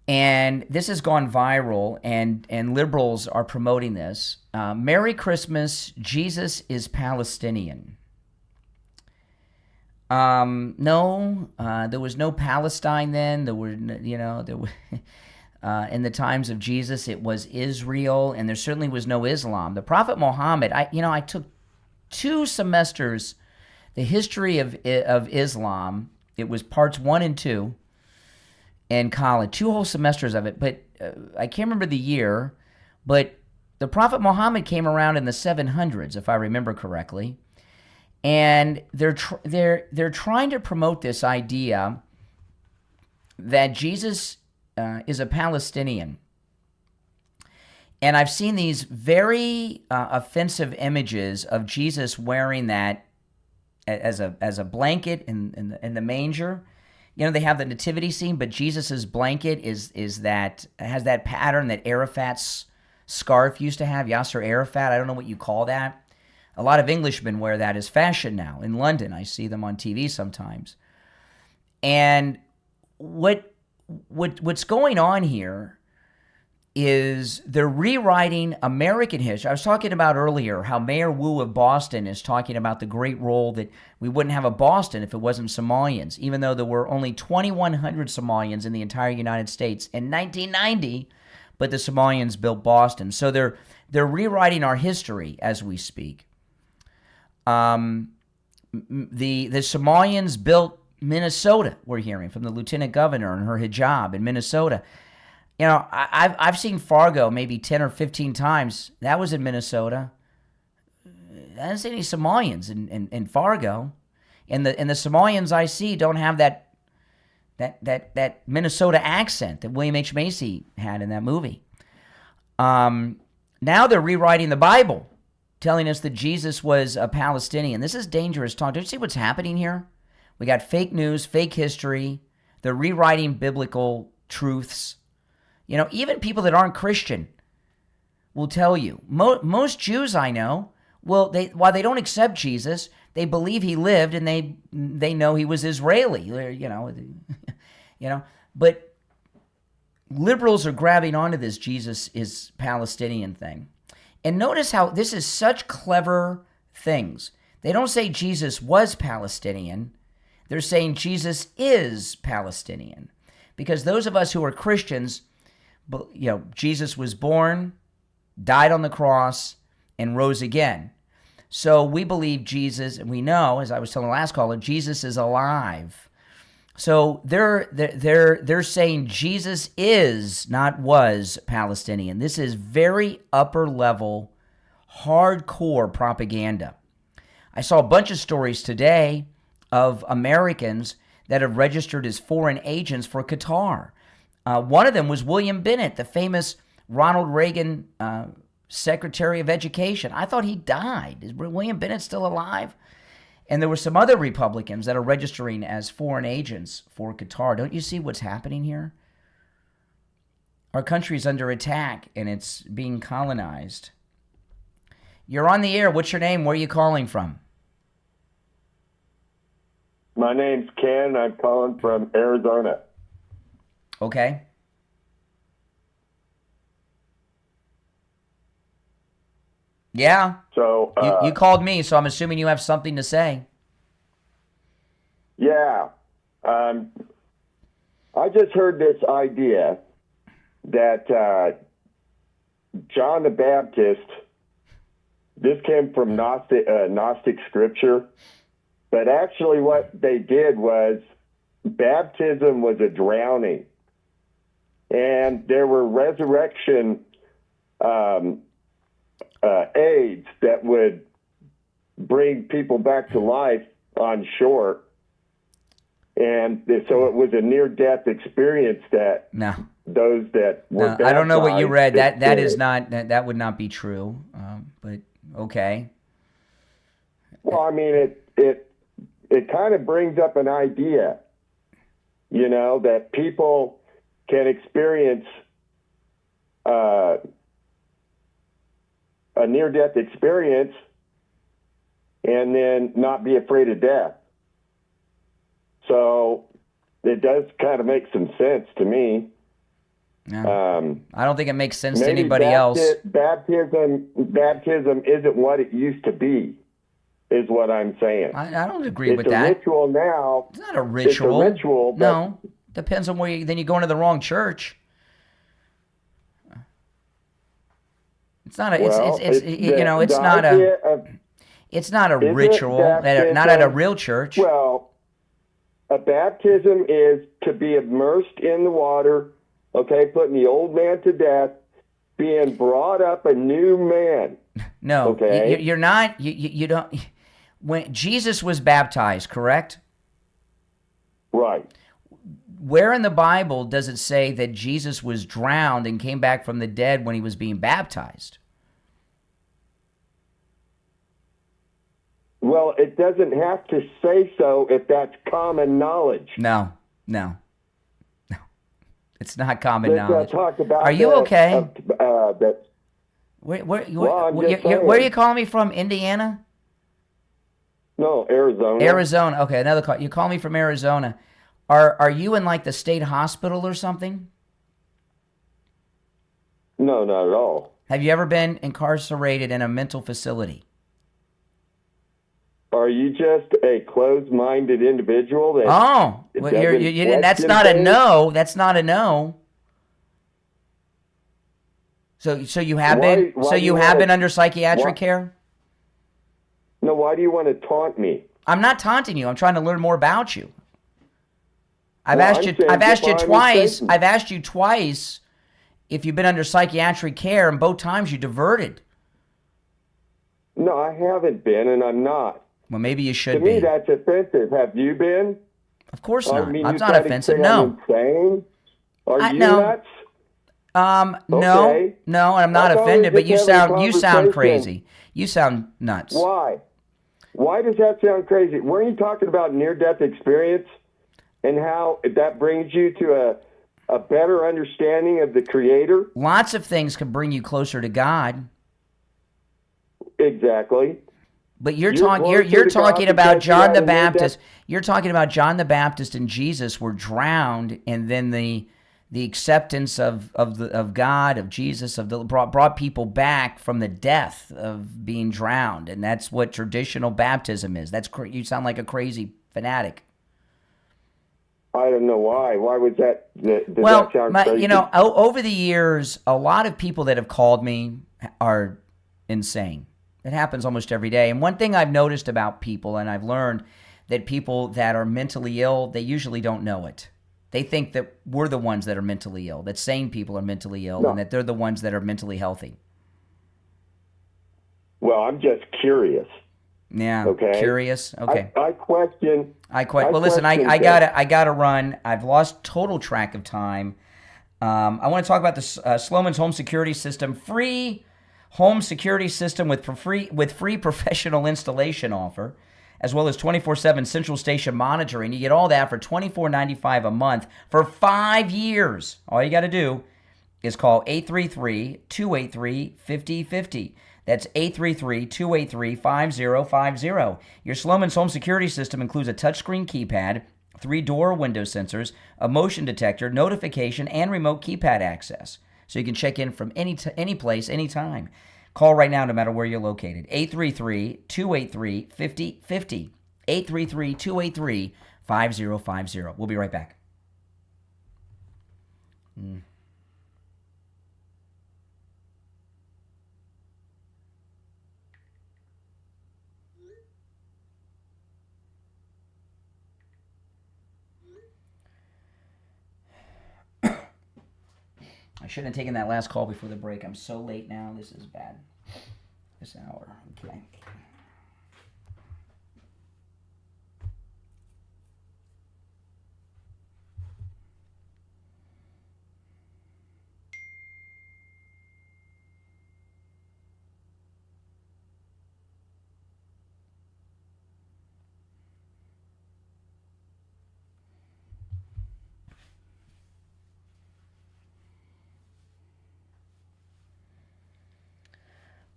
and this has gone viral, and liberals are promoting this. Merry Christmas, Jesus is Palestinian. No, there was no Palestine then. There were, in the times of Jesus, it was Israel, and there certainly was no Islam. The Prophet Muhammad, I took 2 semesters, the history of Islam. It was parts 1 and 2 in college, 2 whole semesters of it. But I can't remember the year, but the Prophet Muhammad came around in the 700s, if I remember correctly. And they're trying to promote this idea that Jesus is a Palestinian. And I've seen these very offensive images of Jesus wearing that as a blanket in the manger. They have the nativity scene, but Jesus's blanket has that pattern that Arafat's scarf used to have. Yasser Arafat, I don't know what you call that. A lot of Englishmen wear that as fashion now. In London, I see them on TV sometimes. And what's going on here is they're rewriting American history. I was talking about earlier how Mayor Wu of Boston is talking about the great role that we wouldn't have a Boston if it wasn't Somalians, even though there were only 2,100 Somalians in the entire United States in 1990, but the Somalians built Boston. So they're rewriting our history as we speak. The Somalians built Minnesota, we're hearing from the lieutenant governor and her hijab in Minnesota. I've seen Fargo maybe 10 or 15 times. That was in Minnesota. I didn't see any Somalians in Fargo. And the Somalians I see don't have that Minnesota accent that William H. Macy had in that movie. Now they're rewriting the Bible, telling us that Jesus was a Palestinian. This is dangerous talk. Don't you see what's happening here? We got fake news, fake history. They're rewriting biblical truths. Even people that aren't Christian will tell you. Most Jews I know, while they don't accept Jesus, they believe he lived and they know he was Israeli. But liberals are grabbing onto this Jesus is Palestinian thing. And notice how this is such clever things. They don't say Jesus was Palestinian. They're saying Jesus is Palestinian. Because those of us who are Christians, Jesus was born, died on the cross, and rose again. So we believe Jesus, and we know, as I was telling the last caller, Jesus is alive. So they're saying Jesus is, not was, Palestinian. This is very upper level, hardcore propaganda. I saw a bunch of stories today of Americans that have registered as foreign agents for Qatar. One of them was William Bennett, the famous Ronald Reagan Secretary of Education. I thought he died. Is William Bennett still alive? And there were some other Republicans that are registering as foreign agents for Qatar. Don't you see what's happening here? Our country's under attack, and it's being colonized. You're on the air. What's your name? Where are you calling from? My name's Ken. I'm calling from Arizona. Okay. Yeah. So you called me, so I'm assuming you have something to say. Yeah. I just heard this idea that John the Baptist, this came from Gnostic scripture, but actually what they did was baptism was a drowning. And there were resurrection aids that would bring people back to life on shore. And so it was a near-death experience that those that were baptized. I don't know what you read. That would not be true. But okay. Well, I mean, it kind of brings up an idea, that people can experience a near-death experience and then not be afraid of death. So it does kind of make some sense to me. Yeah. I don't think it makes sense to anybody else. Baptism isn't what it used to be, is what I'm saying. I don't agree with that. It's a ritual now. It's not a ritual. It's a ritual. No, depends on where then you go into the wrong church. It's not a. It's not a ritual. Not at a real church. Well, a baptism is to be immersed in the water. Okay, putting the old man to death, being brought up a new man. No, okay? You're not. You don't. When Jesus was baptized, correct? Right. Where in the Bible does it say that Jesus was drowned and came back from the dead when he was being baptized? Well, it doesn't have to say so if that's common knowledge. No. It's not common knowledge. About are you okay? Where are you calling me from? Indiana? No, Arizona. Arizona. Okay, another call. You call me from Arizona. Are you in like the state hospital or something? No, not at all. Have you ever been incarcerated in a mental facility? Are you just a closed-minded individual? That's not a no. That's not a no. So you have been. So you have been under psychiatric care. No, why do you want to taunt me? I'm not taunting you. I'm trying to learn more about you. I've asked you twice. I've asked you twice if you've been under psychiatric care, and both times you diverted. No, I haven't been, and I'm not. Well, maybe you should be. To me, that's offensive. Have you been? Of course not. I'm not offensive. No. Are you nuts? No, and I'm not offended. But you sound crazy. You sound nuts. Why? Why does that sound crazy? Weren't you talking about near-death experience and how that brings you to a better understanding of the Creator? Lots of things can bring you closer to God. Exactly. But you're talking about John the Baptist. You're talking about John the Baptist and Jesus were drowned, and then the acceptance of God, of Jesus, brought people back from the death of being drowned, and that's what traditional baptism is. You sound like a crazy fanatic. I don't know why. Why was that? That sound crazy? Over the years, a lot of people that have called me are insane. It happens almost every day. And one thing I've noticed about people, and I've learned that people that are mentally ill, they usually don't know it. They think that we're the ones that are mentally ill, that sane people are mentally ill, and that they're the ones that are mentally healthy. Well, I'm just curious. Yeah. Okay. Curious. Okay. I question. Well, listen, I gotta run. I've lost total track of time. I want to talk about the Sloman's home security system, free home security system with free professional installation offer, as well as 24/7 central station monitoring. You get all that for $24.95 a month for 5 years. All you got to do is call 833-283-5050. That's 833-283-5050. Your Sloman's home security system includes a touchscreen keypad, 3 door window sensors, a motion detector, notification, and remote keypad access. So you can check in from any place, anytime. Call right now no matter where you're located. 833-283-5050. 833-283-5050. We'll be right back. I shouldn't have taken that last call before the break. I'm so late now. This is bad. This hour. Okay.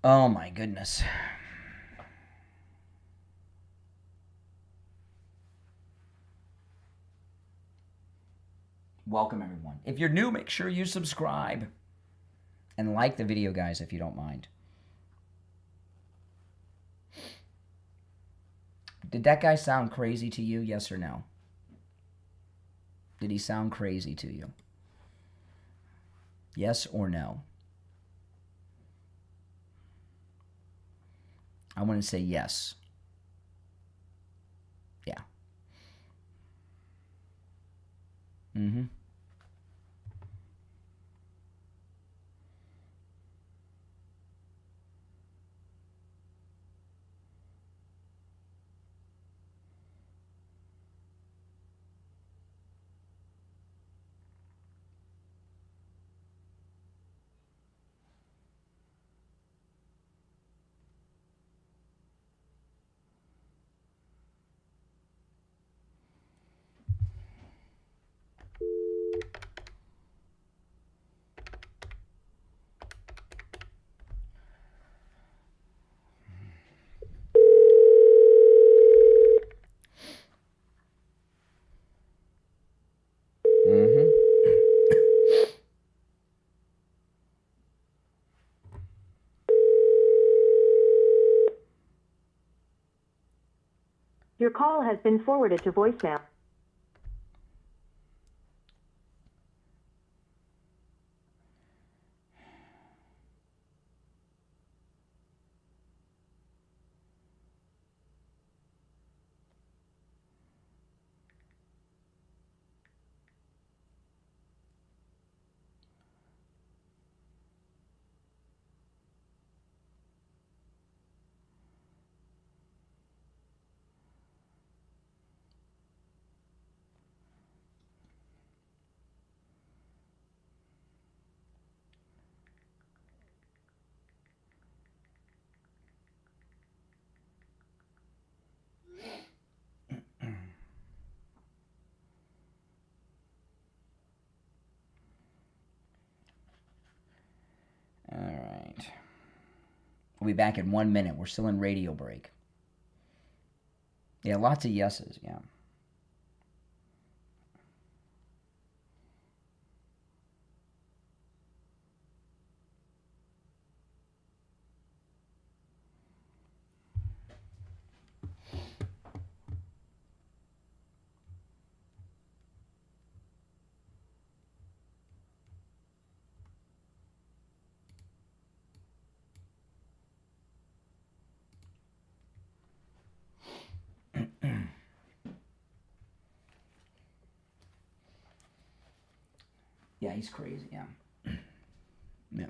Oh, my goodness. Welcome, everyone. If you're new, make sure you subscribe. And like the video, guys, if you don't mind. Did that guy sound crazy to you, yes or no? Did he sound crazy to you? Yes or no? I want to say yes. Yeah. Mm-hmm. Your call has been forwarded to voicemail. All right. We'll be back in 1 minute. We're still in radio break. Yeah, lots of yeses, yeah. Yeah, he's crazy, yeah. Yeah.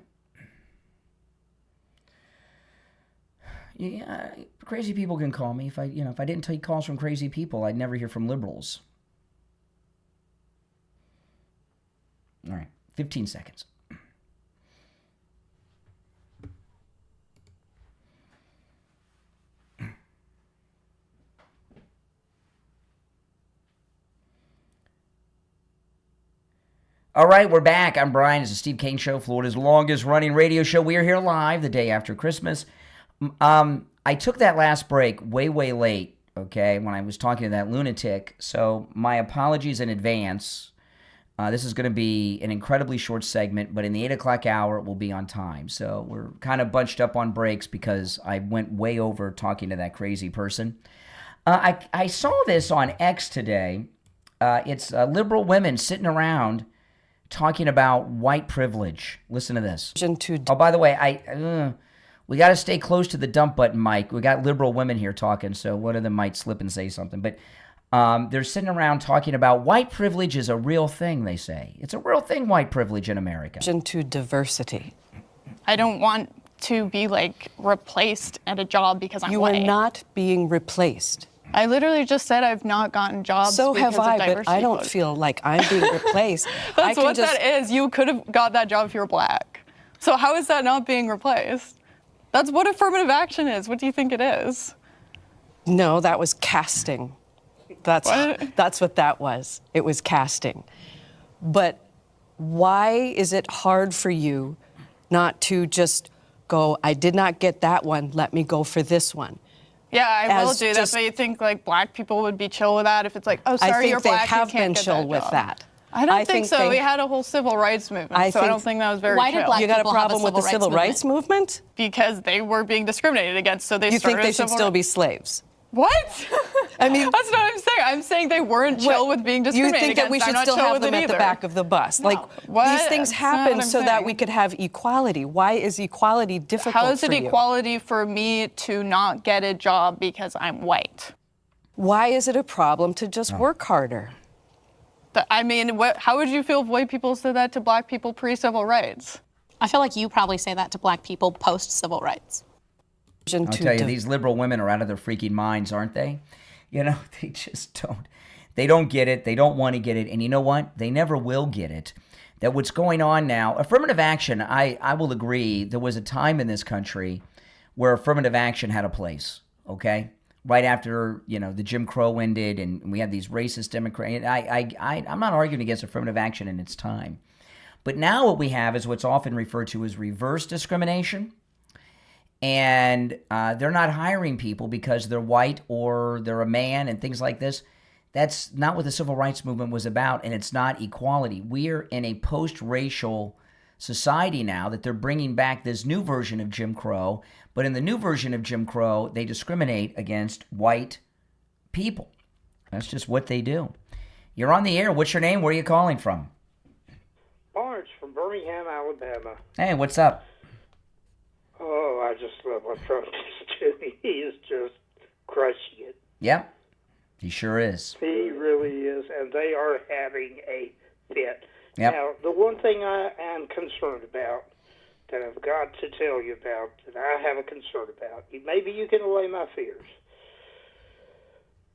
Yeah, crazy people can call me. If I didn't take calls from crazy people, I'd never hear from liberals. All right, 15 seconds. All right, we're back. I'm Brian. It's the Steve Kane Show, Florida's longest running radio show. We are here live the day after Christmas. I took that last break way, way late, okay, when I was talking to that lunatic. So my apologies in advance. This is going to be an incredibly short segment, but in the 8 o'clock hour, it will be on time. So we're kind of bunched up on breaks because I went way over talking to that crazy person. I saw this on X today. It's liberal women sitting around talking about white privilege. Listen to this. Oh, by the way, we got to stay close to the dump button, Mike. We got liberal women here talking, so one of them might slip and say something. But they're sitting around talking about white privilege is a real thing, they say. It's a real thing, white privilege in America. To diversity. I don't want to be, replaced at a job because I'm white. You are not being replaced. I literally just said I've not gotten jobs so because have I, of diversity. But I don't feel like I'm being replaced. That's what that is. You could have got that job if you were black. So how is that not being replaced? That's what affirmative action is. What do you think it is? No, that was casting. That's what that was. It was casting. But why is it hard for you not to just go, I did not get that one, let me go for this one. Yeah, I will do that, but you think like black people would be chill with that if it's like, oh, sorry, you're black, you can't get that job. I think they have been chill with that. I don't think so. We had a whole civil rights movement, so I don't think that was very chill. Why did black people have a problem with the civil rights movement? Because they were being discriminated against, so they started. You think they should still be slaves? What? I mean, that's what I'm saying. I'm saying they weren't chill with being discriminated against. You think that we should still have them at the back of the bus? No. Like, these things happen so that we could have equality. Why is equality difficult for you? How is it equality for me to not get a job because I'm white? Why is it a problem to just work harder? I mean, how would you feel if white people said that to black people pre-civil rights? I feel like you probably say that to black people post-civil rights. I'll tell you, these liberal women are out of their freaking minds, aren't they? You know, they just don't. They don't get it. They don't want to get it. And you know what? They never will get it. That what's going on now, affirmative action, I will agree, there was a time in this country where affirmative action had a place, okay? Right after, you know, the Jim Crow ended and we had these racist Democrats. I'm not arguing against affirmative action in its time. But now what we have is what's often referred to as reverse discrimination. And they're not hiring people because they're white or they're a man and things like this. That's not what the civil rights movement was about, and it's not equality. We are in a post-racial society now that they're bringing back this new version of Jim Crow. But in the new version of Jim Crow, they discriminate against white people. That's just what they do. You're on the air. What's your name? Where are you calling from? Marge from Birmingham, Alabama. Hey, what's up? Oh, I just love what Trump is doing. He is just crushing it. Yep, he sure is. He really is, and they are having a fit. Yep. Now, the one thing I am concerned about, that I've got to tell you about, that I have a concern about, maybe you can allay my fears.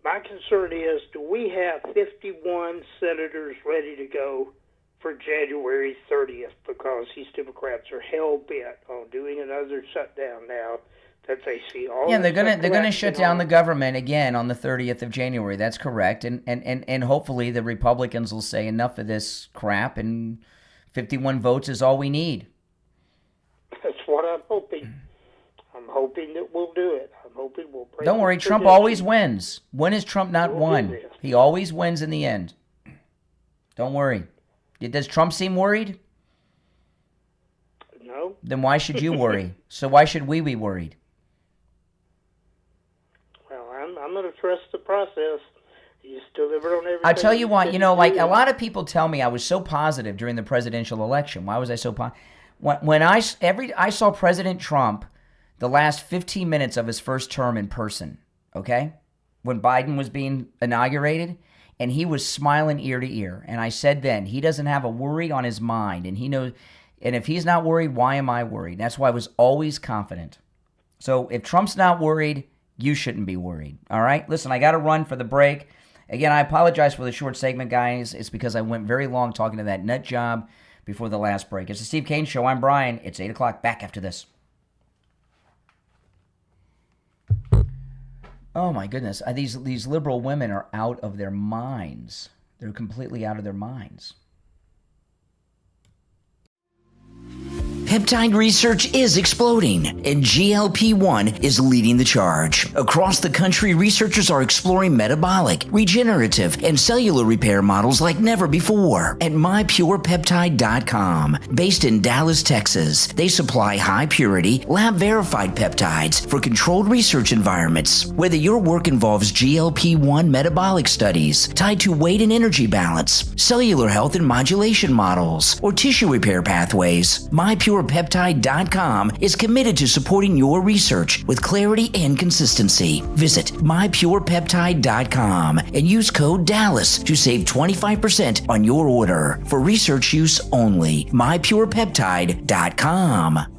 My concern is, do we have 51 senators ready to go for January 30th, because these Democrats are hell-bent on doing another shutdown now that they see all. Yeah, they're gonna shut down the government again on the 30th of January. That's correct, and hopefully the Republicans will say enough of this crap, and 51 votes is all we need. That's what I'm hoping. I'm hoping that we'll do it. I'm hoping we'll break. Don't worry, Trump always wins. When has Trump not won? He always wins in the end. Don't worry. Does Trump seem worried? No. Then why should you worry? So why should we be worried? Well, I'm going to trust the process. He's delivered on everything. I'll tell you what, you know, like a lot of people tell me I was so positive during the presidential election. Why was I so positive? When I saw President Trump the last 15 minutes of his first term in person, okay? When Biden was being inaugurated, and he was smiling ear to ear. And I said then, he doesn't have a worry on his mind. And he knows, and if he's not worried, why am I worried? That's why I was always confident. So if Trump's not worried, you shouldn't be worried. All right? Listen, I got to run for the break. Again, I apologize for the short segment, guys. It's because I went very long talking to that nut job before the last break. It's the Steve Kane Show. I'm Brian. It's 8 o'clock. Back after this. Oh, my goodness. These liberal women are out of their minds. They're completely out of their minds. Peptide research is exploding, and GLP-1 is leading the charge. Across the country, researchers are exploring metabolic, regenerative, and cellular repair models like never before. At MyPurePeptide.com, based in Dallas, Texas, they supply high-purity, lab-verified peptides for controlled research environments. Whether your work involves GLP-1 metabolic studies tied to weight and energy balance, cellular health and modulation models, or tissue repair pathways, MyPurePeptide.com is committed to supporting your research with clarity and consistency. Visit MyPurePeptide.com and use code DALLAS to save 25% on your order for research use only. MyPurePeptide.com.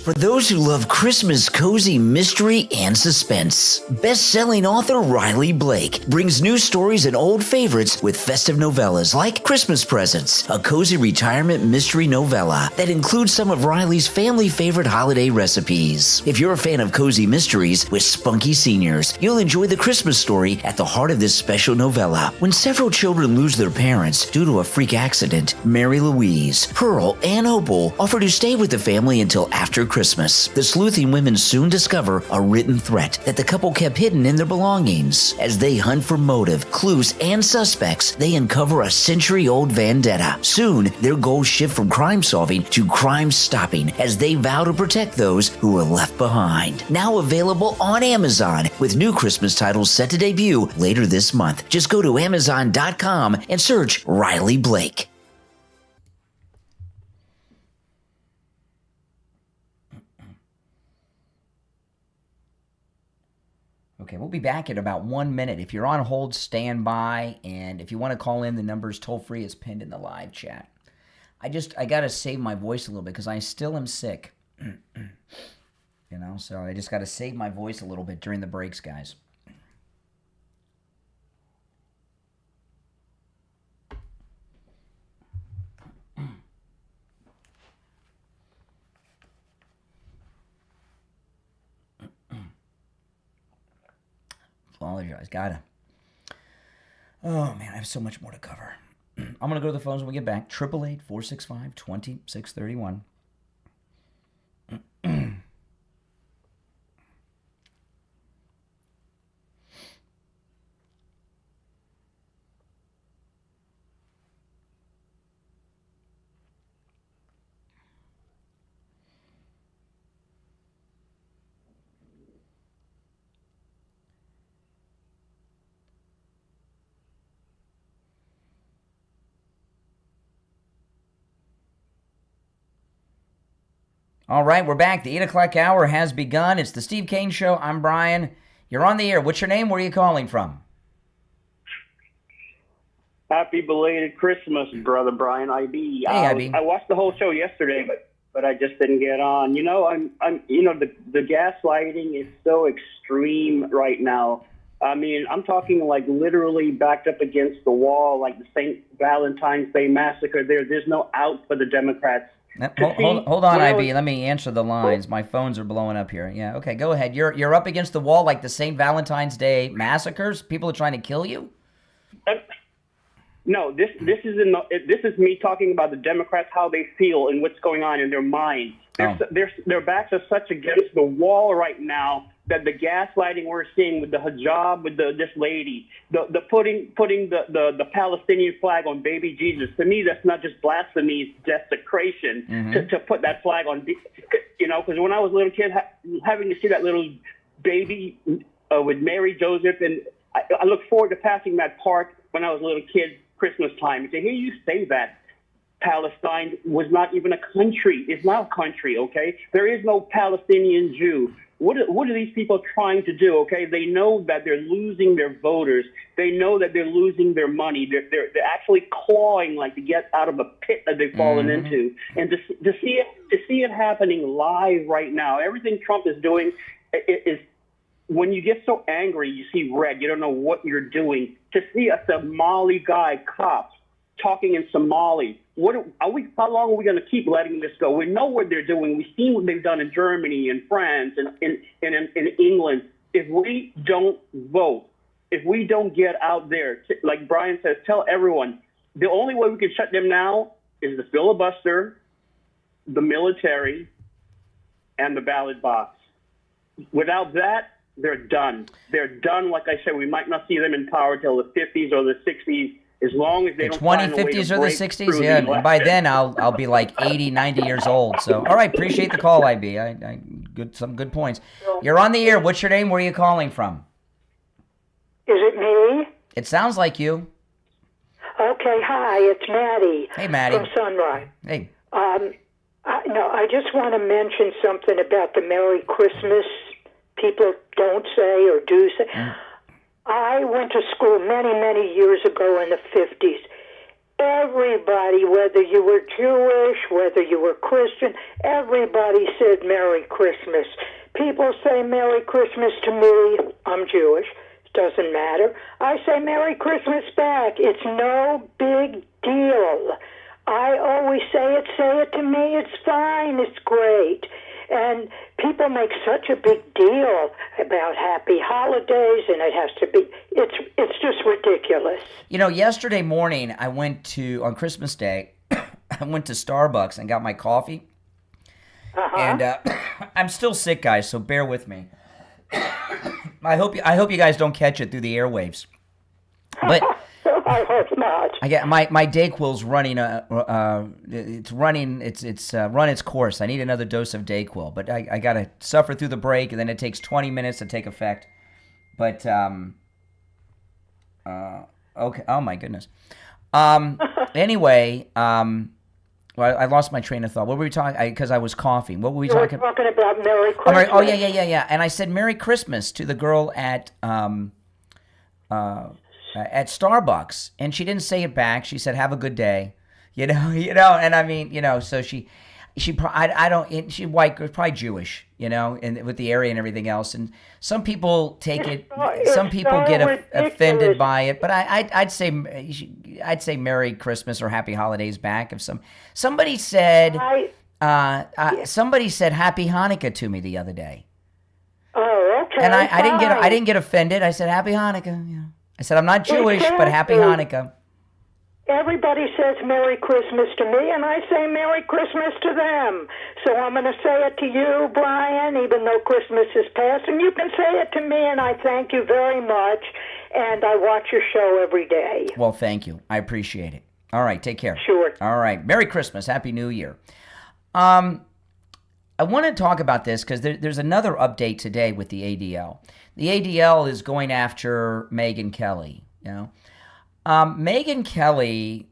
For those who love Christmas cozy mystery and suspense, best-selling author Riley Blake brings new stories and old favorites with festive novellas like Christmas Presents, a cozy retirement mystery novella that includes some of Riley's family favorite holiday recipes. If you're a fan of cozy mysteries with spunky seniors, you'll enjoy the Christmas story at the heart of this special novella. When several children lose their parents due to a freak accident, Mary Louise, Pearl, and Opal offer to stay with the family until after Christmas. The sleuthing women soon discover a written threat that the couple kept hidden in their belongings. As they hunt for motive, clues, and suspects, they uncover a century-old vendetta. Soon, their goals shift from crime-solving to crime-stopping as they vow to protect those who were left behind. Now available on Amazon, with new Christmas titles set to debut later this month. Just go to Amazon.com and search Riley Blake. Okay, we'll be back in about 1 minute. If you're on hold, stand by. And if you want to call in, the number's toll-free is pinned in the live chat. I got to save my voice a little bit because I still am sick. So I just got to save my voice a little bit during the breaks, guys. Apologize. Gotta. Oh, man, I have so much more to cover. I'm going to go to the phones when we get back. 888-465-2631. All right, we're back. The 8 o'clock hour has begun. It's the Steve Kane Show. I'm Brian. You're on the air. What's your name? Where are you calling from? Happy belated Christmas, brother Brian IB. Hey, IB. I watched the whole show yesterday, but I just didn't get on. The gaslighting is so extreme right now. I mean, I'm talking like literally backed up against the wall, like the St. Valentine's Day massacre. There's no out for the Democrats. Hold on, IB. Let me answer the lines. My phones are blowing up here. Yeah, okay, go ahead. You're up against the wall like the St. Valentine's Day massacres? People are trying to kill you? No, this is me talking about the Democrats, how they feel and what's going on in their minds. Their backs are such against the wall right now that the gaslighting we're seeing with the hijab, with this lady, the putting the Palestinian flag on baby Jesus, to me that's not just blasphemy, it's desecration to put that flag on. Because when I was a little kid, having to see that little baby with Mary, Joseph, and I look forward to passing that park when I was a little kid, Christmas time, and to hear you say that Palestine was not even a country. It's not a country, okay? There is no Palestinian Jew. What are these people trying to do, okay? They know that they're losing their voters. They know that they're losing their money. They're actually clawing like to get out of a pit that they've fallen into. And to see it happening live right now, everything Trump is doing is when you get so angry, you see red. You don't know what you're doing. To see a Somali guy, cops, talking in Somali. How long are we going to keep letting this go? We know what they're doing. We've seen what they've done in Germany and France and in England. If we don't vote, if we don't get out there, like Brian says, tell everyone, the only way we can shut them now is the filibuster, the military, and the ballot box. Without that, they're done. They're done. Like I said, we might not see them in power till the 50s or the 60s. As long as they don't find a way to 2050s or the break 60s, yeah. And by then, I'll be like 80, 90 years old. So, all right, appreciate the call, IB. Some good points. You're on the air. What's your name? Where are you calling from? Is it me? It sounds like you. Okay, hi, it's Maddie. Hey, Maddie. From Sunrise. Hey. I just want to mention something about the Merry Christmas people don't say or do say. I went to school many, many years ago in the 50s, everybody, whether you were Jewish, whether you were Christian, everybody said Merry Christmas. People say Merry Christmas to me. I'm Jewish. It doesn't matter. I say Merry Christmas back. It's no big deal. I always say it to me. It's fine. It's great. And people make such a big deal about happy holidays, and it has to be, it's just ridiculous. You know, yesterday morning, on Christmas Day, I went to Starbucks and got my coffee. And I'm still sick, guys, so bear with me. I hope you guys don't catch it through the airwaves. But I hope not. I get my Dayquil's running. It's run its course. I need another dose of Dayquil, but I gotta suffer through the break, and then it takes 20 minutes to take effect. But okay. Oh my goodness. Anyway, well, I lost my train of thought. What were we talking? Because I was coughing. What were we talking? We were talking about Merry Christmas. Oh yeah. And I said Merry Christmas to the girl at Starbucks, and she didn't say it back. She said, "Have a good day," you know. And I mean, so she's white, probably Jewish, and with the area and everything else. And some people take it, some people get offended by it. But I'd say Merry Christmas or Happy Holidays back. If somebody said Happy Hanukkah to me the other day. Oh, okay. And I didn't get offended. I said Happy Hanukkah. I said, I'm not Jewish, but Happy Hanukkah. Everybody says Merry Christmas to me, and I say Merry Christmas to them. So I'm going to say it to you, Brian, even though Christmas is past, and you can say it to me, and I thank you very much, and I watch your show every day. Well, thank you. I appreciate it. All right, take care. Sure. All right, Merry Christmas, Happy New Year. I want to talk about this because there's another update today with the ADL. The ADL is going after Megyn Kelly. Megyn Kelly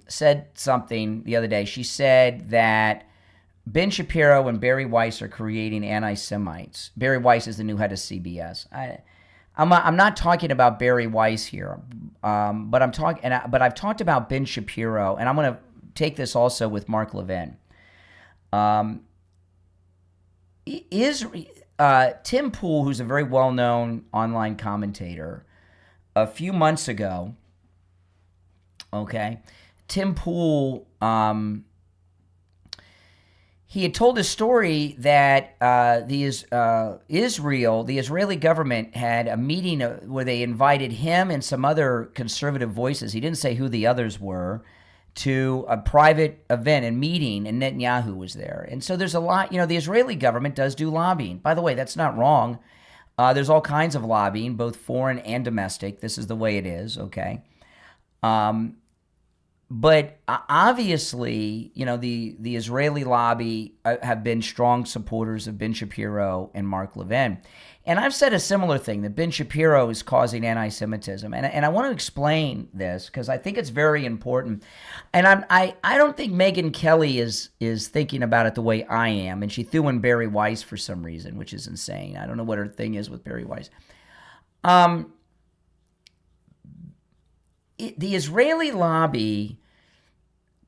said something the other day. She said that Ben Shapiro and Barry Weiss are creating anti-Semites. Barry Weiss is the new head of CBS. I'm not talking about Barry Weiss here, but I've talked about Ben Shapiro, and I'm going to take this also with Mark Levin. Tim Pool, who's a very well-known online commentator, a few months ago, Tim Pool, he had told a story that the Israeli government had a meeting where they invited him and some other conservative voices, he didn't say who the others were, to a private event and meeting, and Netanyahu was there. And so there's a lot, the Israeli government does do lobbying. By the way, that's not wrong. There's all kinds of lobbying, both foreign and domestic. This is the way it is, okay? But obviously, the Israeli lobby have been strong supporters of Ben Shapiro and Mark Levin. And I've said a similar thing, that Ben Shapiro is causing anti-Semitism. And I want to explain this because I think it's very important. And I don't think Megyn Kelly is thinking about it the way I am. And she threw in Barry Weiss for some reason, which is insane. I don't know what her thing is with Barry Weiss. The Israeli lobby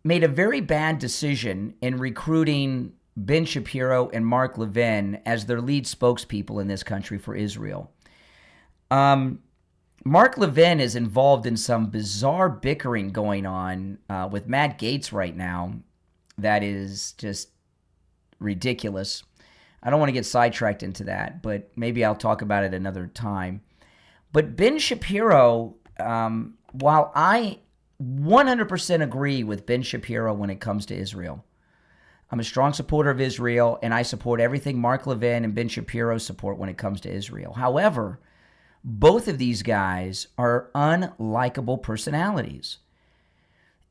made a very bad decision in recruiting Ben Shapiro and Mark Levin as their lead spokespeople in this country for Israel. Mark Levin is involved in some bizarre bickering going on with Matt Gaetz right now that is just ridiculous. I don't want to get sidetracked into that, but maybe I'll talk about it another time. But Ben Shapiro, while I 100% agree with Ben Shapiro when it comes to Israel, I'm a strong supporter of Israel, and I support everything Mark Levin and Ben Shapiro support when it comes to Israel. However, both of these guys are unlikable personalities.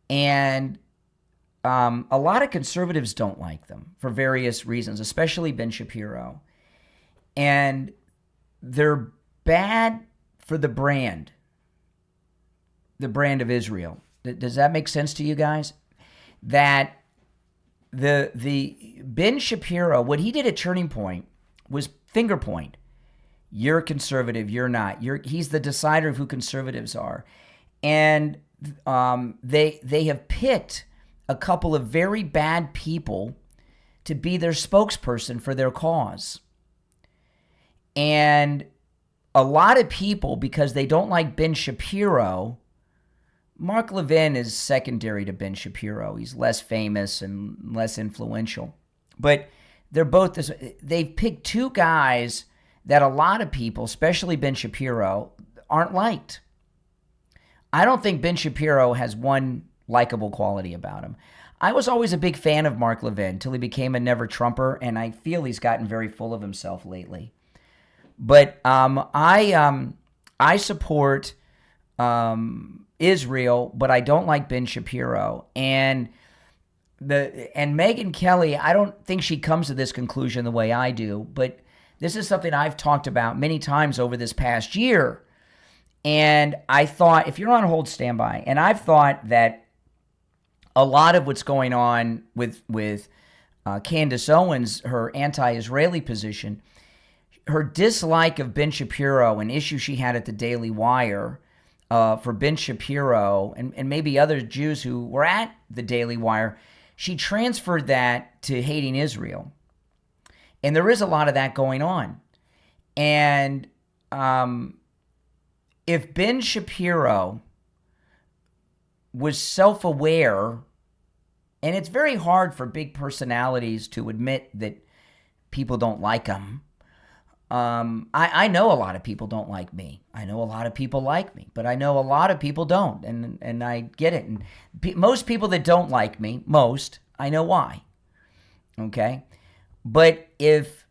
And a lot of conservatives don't like them for various reasons, especially Ben Shapiro. And they're bad for the brand of Israel. Does that make sense to you guys? That the Ben Shapiro, what he did at Turning Point was finger point. You're conservative, you're not. He's the decider of who conservatives are. And they have picked a couple of very bad people to be their spokesperson for their cause. And a lot of people, because they don't like Ben Shapiro, Mark Levin is secondary to Ben Shapiro. He's less famous and less influential. But they're both this. They've picked two guys that a lot of people, especially Ben Shapiro, aren't liked. I don't think Ben Shapiro has one likable quality about him. I was always a big fan of Mark Levin till he became a never Trumper, and I feel he's gotten very full of himself lately. But I support Israel, but I don't like Ben Shapiro. And Megyn Kelly, I don't think she comes to this conclusion the way I do, but this is something I've talked about many times over this past year. And I thought, if you're on hold, stand by. And I've thought that a lot of what's going on with Candace Owens, her anti-Israeli position, her dislike of Ben Shapiro, an issue she had at the Daily Wire for Ben Shapiro and maybe other Jews who were at the Daily Wire, she transferred that to hating Israel. And there is a lot of that going on. And if Ben Shapiro was self-aware, and it's very hard for big personalities to admit that people don't like them. I know a lot of people don't like me. I know a lot of people like me, but I know a lot of people don't, and I get it. And most people that don't like me, I know why. Okay? But if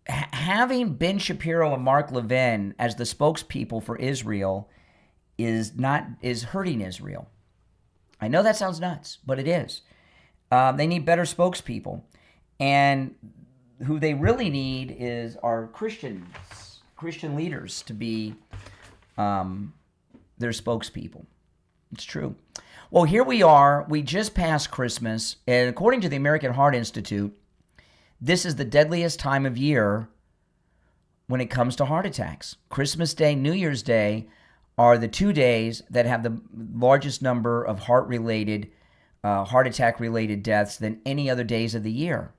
having Ben Shapiro and Mark Levin as the spokespeople for Israel is hurting Israel. I know that sounds nuts, but it is. They need better spokespeople. And who they really need are Christian leaders to be their spokespeople. It's true. Well, here we are. We just passed Christmas, and according to the American Heart Institute, this is the deadliest time of year when it comes to heart attacks. Christmas Day, New Year's Day are the 2 days that have the largest number of heart attack-related deaths than any other days of the year.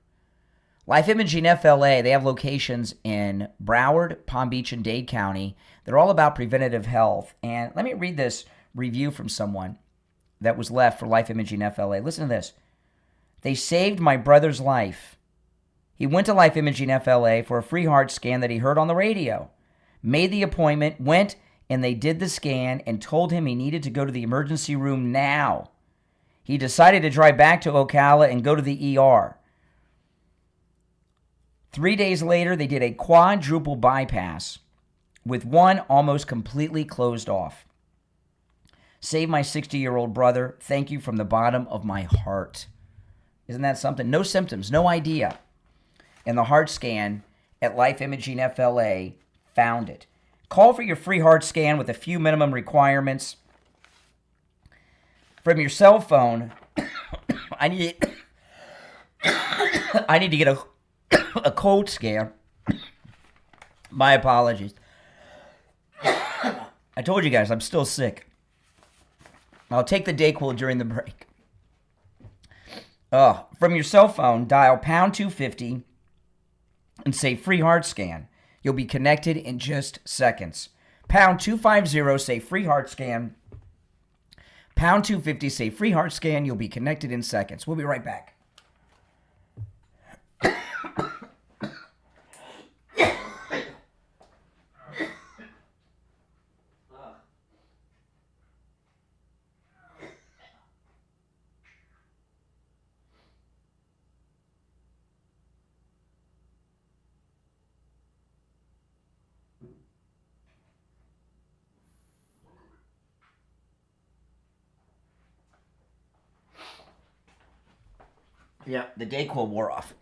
Life Imaging FLA, they have locations in Broward, Palm Beach, and Dade County. They're all about preventative health. And let me read this review from someone that was left for Life Imaging FLA. Listen to this. They saved my brother's life. He went to Life Imaging FLA for a free heart scan that he heard on the radio. Made the appointment, went, and they did the scan and told him he needed to go to the emergency room now. He decided to drive back to Ocala and go to the ER. 3 days later, they did a quadruple bypass with one almost completely closed off. Saved my 60-year-old brother. Thank you from the bottom of my heart. Isn't that something? No symptoms, no idea. And the heart scan at Life Imaging FLA found it. Call for your free heart scan with a few minimum requirements. From your cell phone, I need to get a cold scan. My apologies. I told you guys I'm still sick. I'll take the Dayquil during the break. From your cell phone, dial pound 250 and say free heart scan. You'll be connected in just seconds. Pound 250, say free heart scan. Pound 250, say free heart scan. You'll be connected in seconds. We'll be right back. Yeah, the Dayquil wore off.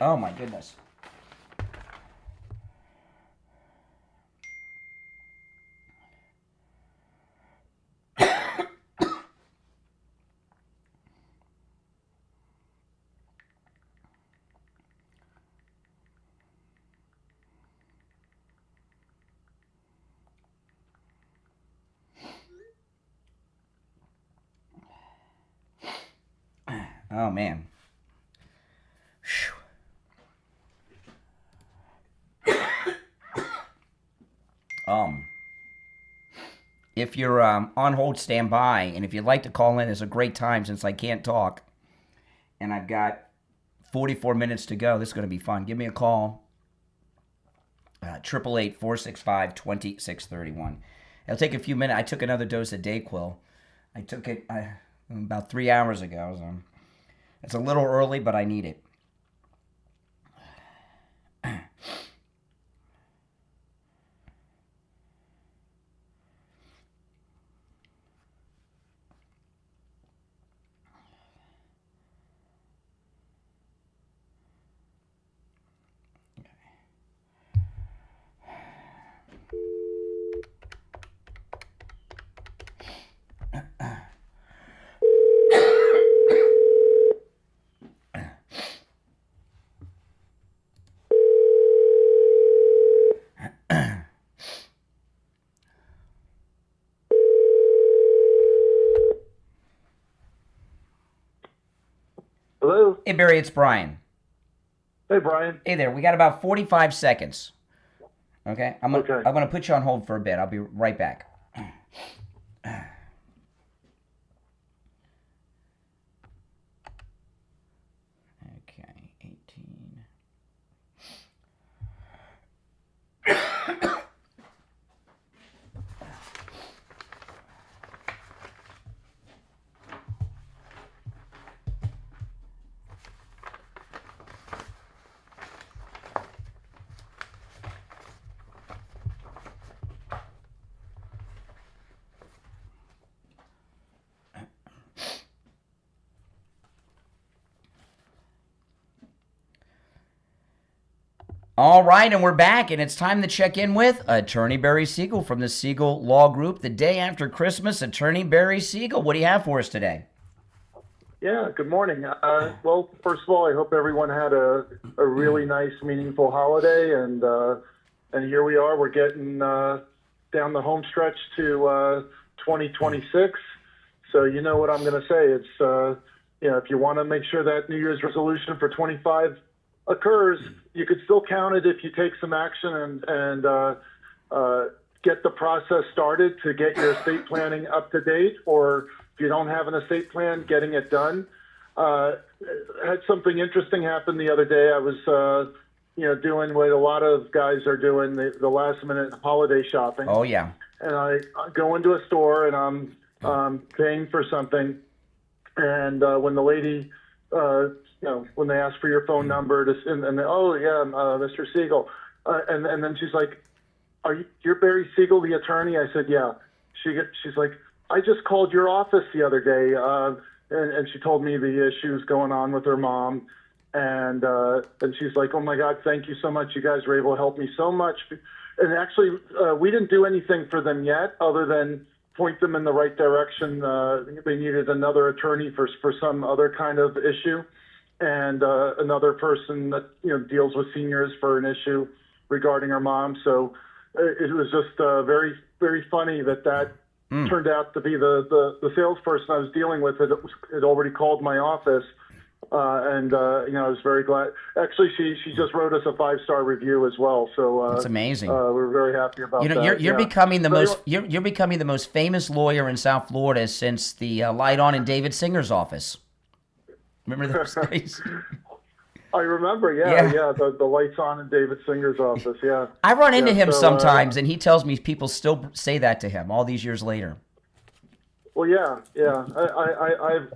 Oh my goodness. Oh, man. If you're on hold, stand by. And if you'd like to call in, it's a great time since I can't talk. And I've got 44 minutes to go. This is going to be fun. Give me a call. 888-465-2631. It'll take a few minutes. I took another dose of Dayquil. I took it about 3 hours ago. So it's a little early, but I need it. Hello? Hey, Barry, it's Brian. Hey, Brian. Hey there. We got about 45 seconds. Okay? I'm going to put you on hold for a bit. I'll be right back. Okay, 18. All right, and we're back, and it's time to check in with Attorney Barry Siegel from the Siegel Law Group. The day after Christmas, Attorney Barry Siegel, what do you have for us today? Yeah, good morning. Well, first of all, I hope everyone had a really nice, meaningful holiday, and here we are. We're getting down the home stretch to 2026. So you know what I'm going to say. It's if you want to make sure that New Year's resolution for 25 occurs, you could still count it if you take some action and get the process started to get your estate planning up to date, or if you don't have an estate plan, getting it done. Had something interesting happen the other day. I was doing what a lot of guys are doing, the last minute holiday shopping. Oh, yeah. And I go into a store and I'm paying for something, and when the lady when they ask for your phone number, Mr. Siegel, and then she's like, you're Barry Siegel, the attorney? I said, yeah. She's like, I just called your office the other day, and she told me the issues going on with her mom, and she's like, oh my God, thank you so much. You guys were able to help me so much. And actually, we didn't do anything for them yet, other than point them in the right direction. They needed another attorney for some other kind of issue, and another person that deals with seniors for an issue regarding her mom. So it was just very, very funny that turned out to be the salesperson I was dealing with. Had already called my office, and I was very glad. Actually, she just wrote us a 5-star review as well. So that's amazing. We're very happy about that. You're becoming the most you're becoming the most famous lawyer in South Florida since the light on in David Singer's office. Remember those days? I remember, yeah, the lights on in David Singer's office, yeah. I run into him sometimes, and he tells me people still say that to him all these years later. Well, yeah.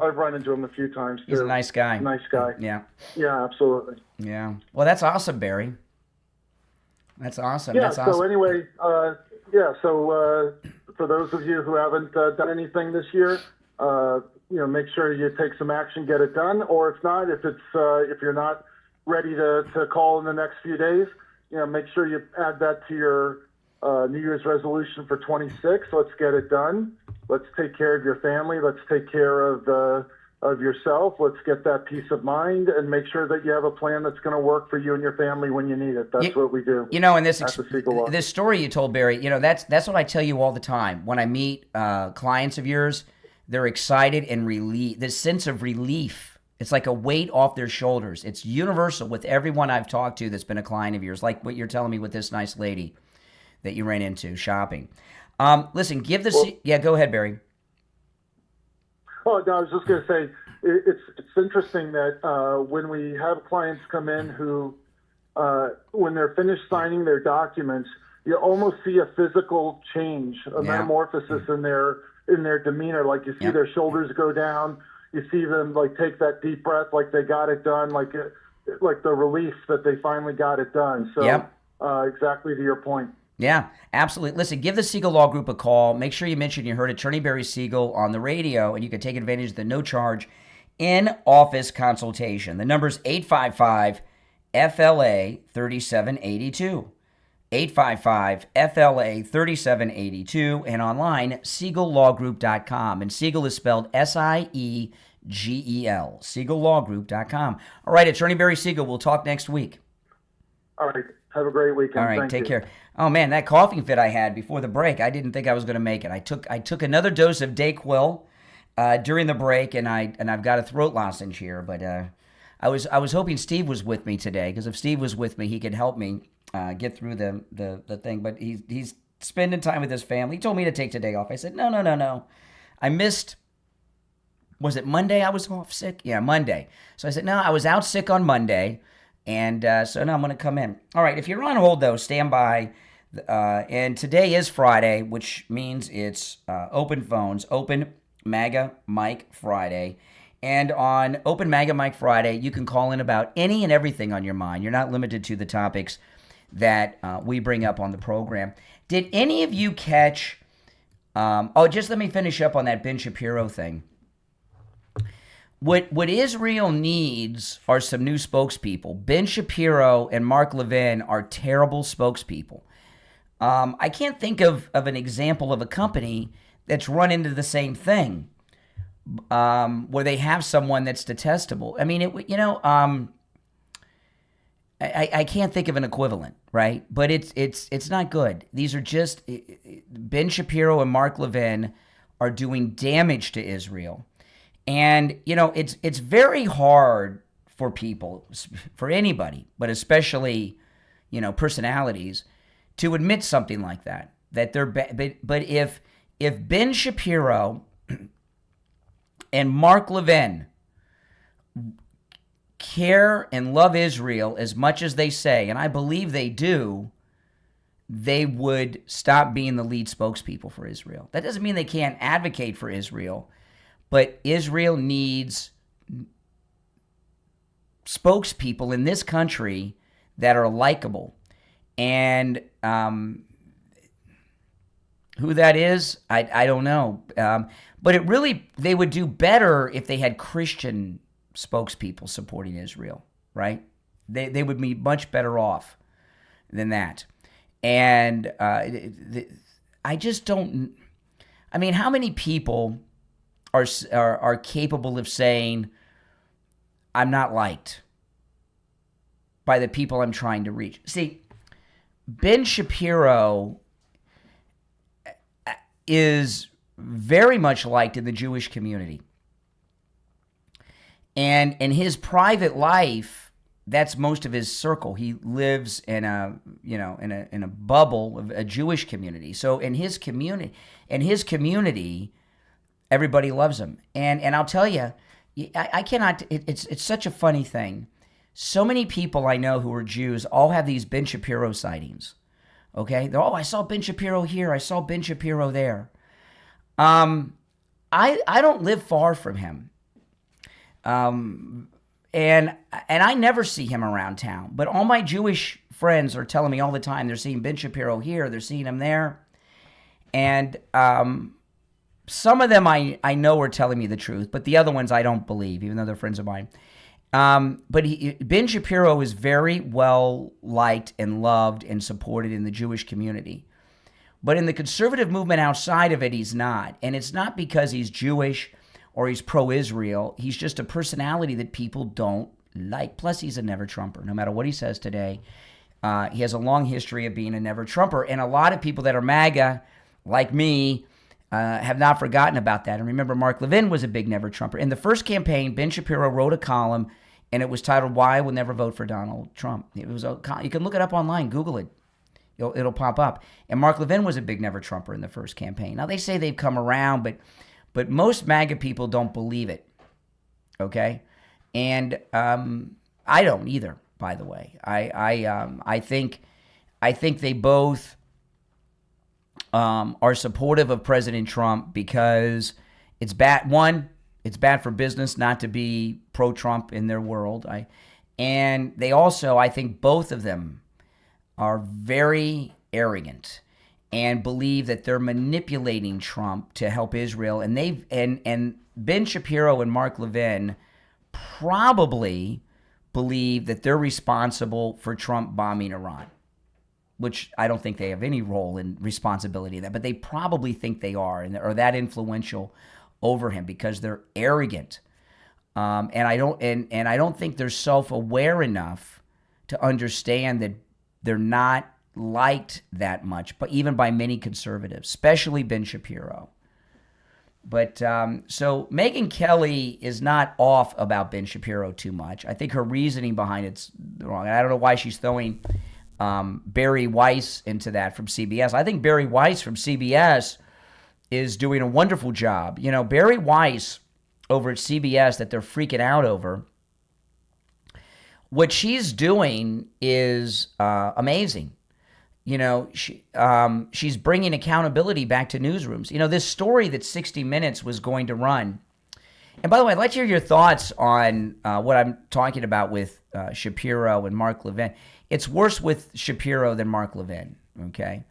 I've run into him a few times, too. He's a nice guy. Nice guy. Yeah. Yeah, absolutely. Yeah. Well, that's awesome, Barry. That's awesome. Yeah, that's awesome. So anyway, so for those of you who haven't done anything this year, make sure you take some action, get it done. Or if not, if you're not ready to call in the next few days, make sure you add that to your New Year's resolution for 26. Let's get it done. Let's take care of your family. Let's take care of yourself. Let's get that peace of mind and make sure that you have a plan that's going to work for you and your family when you need it. That's what we do. And this story you told, Barry, that's what I tell you all the time. When I meet clients of yours, they're excited and relieved. This sense of relief It's like a weight off their shoulders. It's universal with everyone I've talked to that's been a client of yours, like what you're telling me with this nice lady that you ran into shopping. Listen, give the... yeah, go ahead, Barry. Oh, no, I was just going to say, it's interesting that when we have clients come in who, when they're finished signing their documents, you almost see a physical change, a metamorphosis in their demeanor. Like you see their shoulders go down. You see them like take that deep breath, like they got it done, like the relief that they finally got it done. So exactly to your point. Yeah, absolutely. Listen, give the Siegel Law Group a call. Make sure you mention you heard Attorney Barry Siegel on the radio, and you can take advantage of the no-charge in-office consultation. The number's 855-FLA-3782. 855-FLA-3782, and online, SiegelLawGroup.com. And Siegel is spelled SIEGEL, SiegelLawGroup.com. All right, Attorney Barry Siegel, we'll talk next week. All right, have a great weekend. All right, Thank take you. care. Oh, man, that coughing fit I had before the break, I didn't think I was going to make it. I took another dose of Dayquil during the break, and I've got a throat lozenge here, but I was hoping Steve was with me today, because if Steve was with me, he could help me get through the thing. But he's spending time with his family. He told me to take today off. I said, no. I missed, was it Monday I was off sick? Yeah, Monday. So I said, no, I was out sick on Monday, and so now I'm going to come in. All right, if you're on hold, though, stand by. And today is Friday, which means it's open phones, Open MAGA Mike Friday. And on Open MAGA Mike Friday, you can call in about any and everything on your mind. You're not limited to the topics that we bring up on the program. Did any of you catch... just let me finish up on that Ben Shapiro thing. What Israel needs are some new spokespeople. Ben Shapiro and Mark Levin are terrible spokespeople. I can't think of an example of a company that's run into the same thing, where they have someone that's detestable. I mean, I can't think of an equivalent, right? But it's not good. These are just Ben Shapiro and Mark Levin are doing damage to Israel, and it's very hard for people, for anybody, but especially personalities, to admit something like that they're bad. But if Ben Shapiro and Mark Levin care and love Israel as much as they say, and I believe they do, they would stop being the lead spokespeople for Israel. That doesn't mean they can't advocate for Israel, but Israel needs spokespeople in this country that are likable. And who that is, I don't know. But they would do better if they had Christian spokespeople supporting Israel, right? They would be much better off than that. And I just don't... I mean, how many people are capable of saying, I'm not liked by the people I'm trying to reach? See, Ben Shapiro is very much liked in the Jewish community. And in his private life, that's most of his circle. He lives in a bubble of a Jewish community. So in his community, everybody loves him. And I'll tell you, I cannot. It's such a funny thing. So many people I know who are Jews all have these Ben Shapiro sightings. Okay, I saw Ben Shapiro here. I saw Ben Shapiro there. I don't live far from him. And I never see him around town, but all my Jewish friends are telling me all the time they're seeing Ben Shapiro here, they're seeing him there. And some of them I know are telling me the truth, but the other ones I don't believe, even though they're friends of mine. But Ben Shapiro is very well liked and loved and supported in the Jewish community. But in the conservative movement outside of it, he's not. And it's not because he's Jewish or he's pro-Israel. He's just a personality that people don't like. Plus, he's a never-Trumper. No matter what he says today, he has a long history of being a never-Trumper. And a lot of people that are MAGA, like me, have not forgotten about that. And remember, Mark Levin was a big never Trumper. In the first campaign, Ben Shapiro wrote a column, and it was titled, "Why I Will Never Vote for Donald Trump." It was you can look it up online, Google it. It'll pop up. And Mark Levin was a big never Trumper in the first campaign. Now, they say they've come around, but most MAGA people don't believe it, okay? And I don't either, by the way. I think they both are supportive of President Trump because it's bad. One, it's bad for business not to be pro-Trump in their world. And they also, I think both of them are very arrogant and believe that they're manipulating Trump to help Israel. And and Ben Shapiro and Mark Levin probably believe that they're responsible for Trump bombing Iran, which I don't think they have any role in responsibility of that, but they probably think they are and are that influential over him because they're arrogant. And I don't think they're self-aware enough to understand that they're not liked that much, but even by many conservatives, especially Ben Shapiro. But so Megyn Kelly is not off about Ben Shapiro too much. I think her reasoning behind it's wrong. I don't know why she's throwing Barry Weiss into that from CBS. I think Barry Weiss from CBS is doing a wonderful job. You know, Barry Weiss over at CBS that they're freaking out over, what she's doing is amazing. You know, she's bringing accountability back to newsrooms. You know, this story that 60 Minutes was going to run. And by the way, I'd like to hear your thoughts on what I'm talking about with Shapiro and Mark Levin. It's worse with Shapiro than Mark Levin, okay?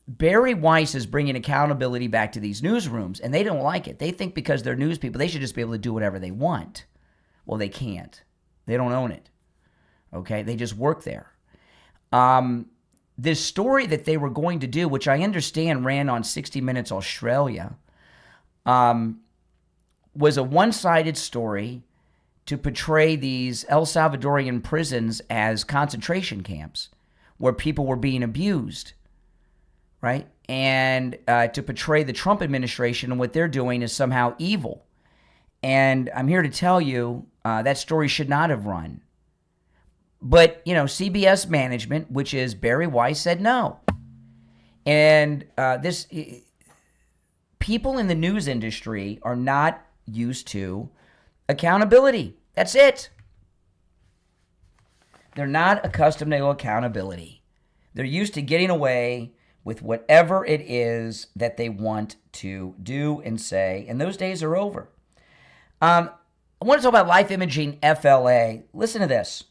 Barry Weiss is bringing accountability back to these newsrooms, and they don't like it. They think because they're news people, they should just be able to do whatever they want. Well, they can't. They don't own it, okay? They just work there. This story that they were going to do, which I understand ran on 60 Minutes Australia, was a one-sided story to portray these El Salvadorian prisons as concentration camps where people were being abused, right? And to portray the Trump administration and what they're doing is somehow evil. And I'm here to tell you that story should not have run. But, you know, CBS management, which is Barry Weiss, said no. And people in the news industry are not used to accountability. That's it. They're not accustomed to accountability. They're used to getting away with whatever it is that they want to do and say, and those days are over. I want to talk about Life Imaging FLA. Listen to this.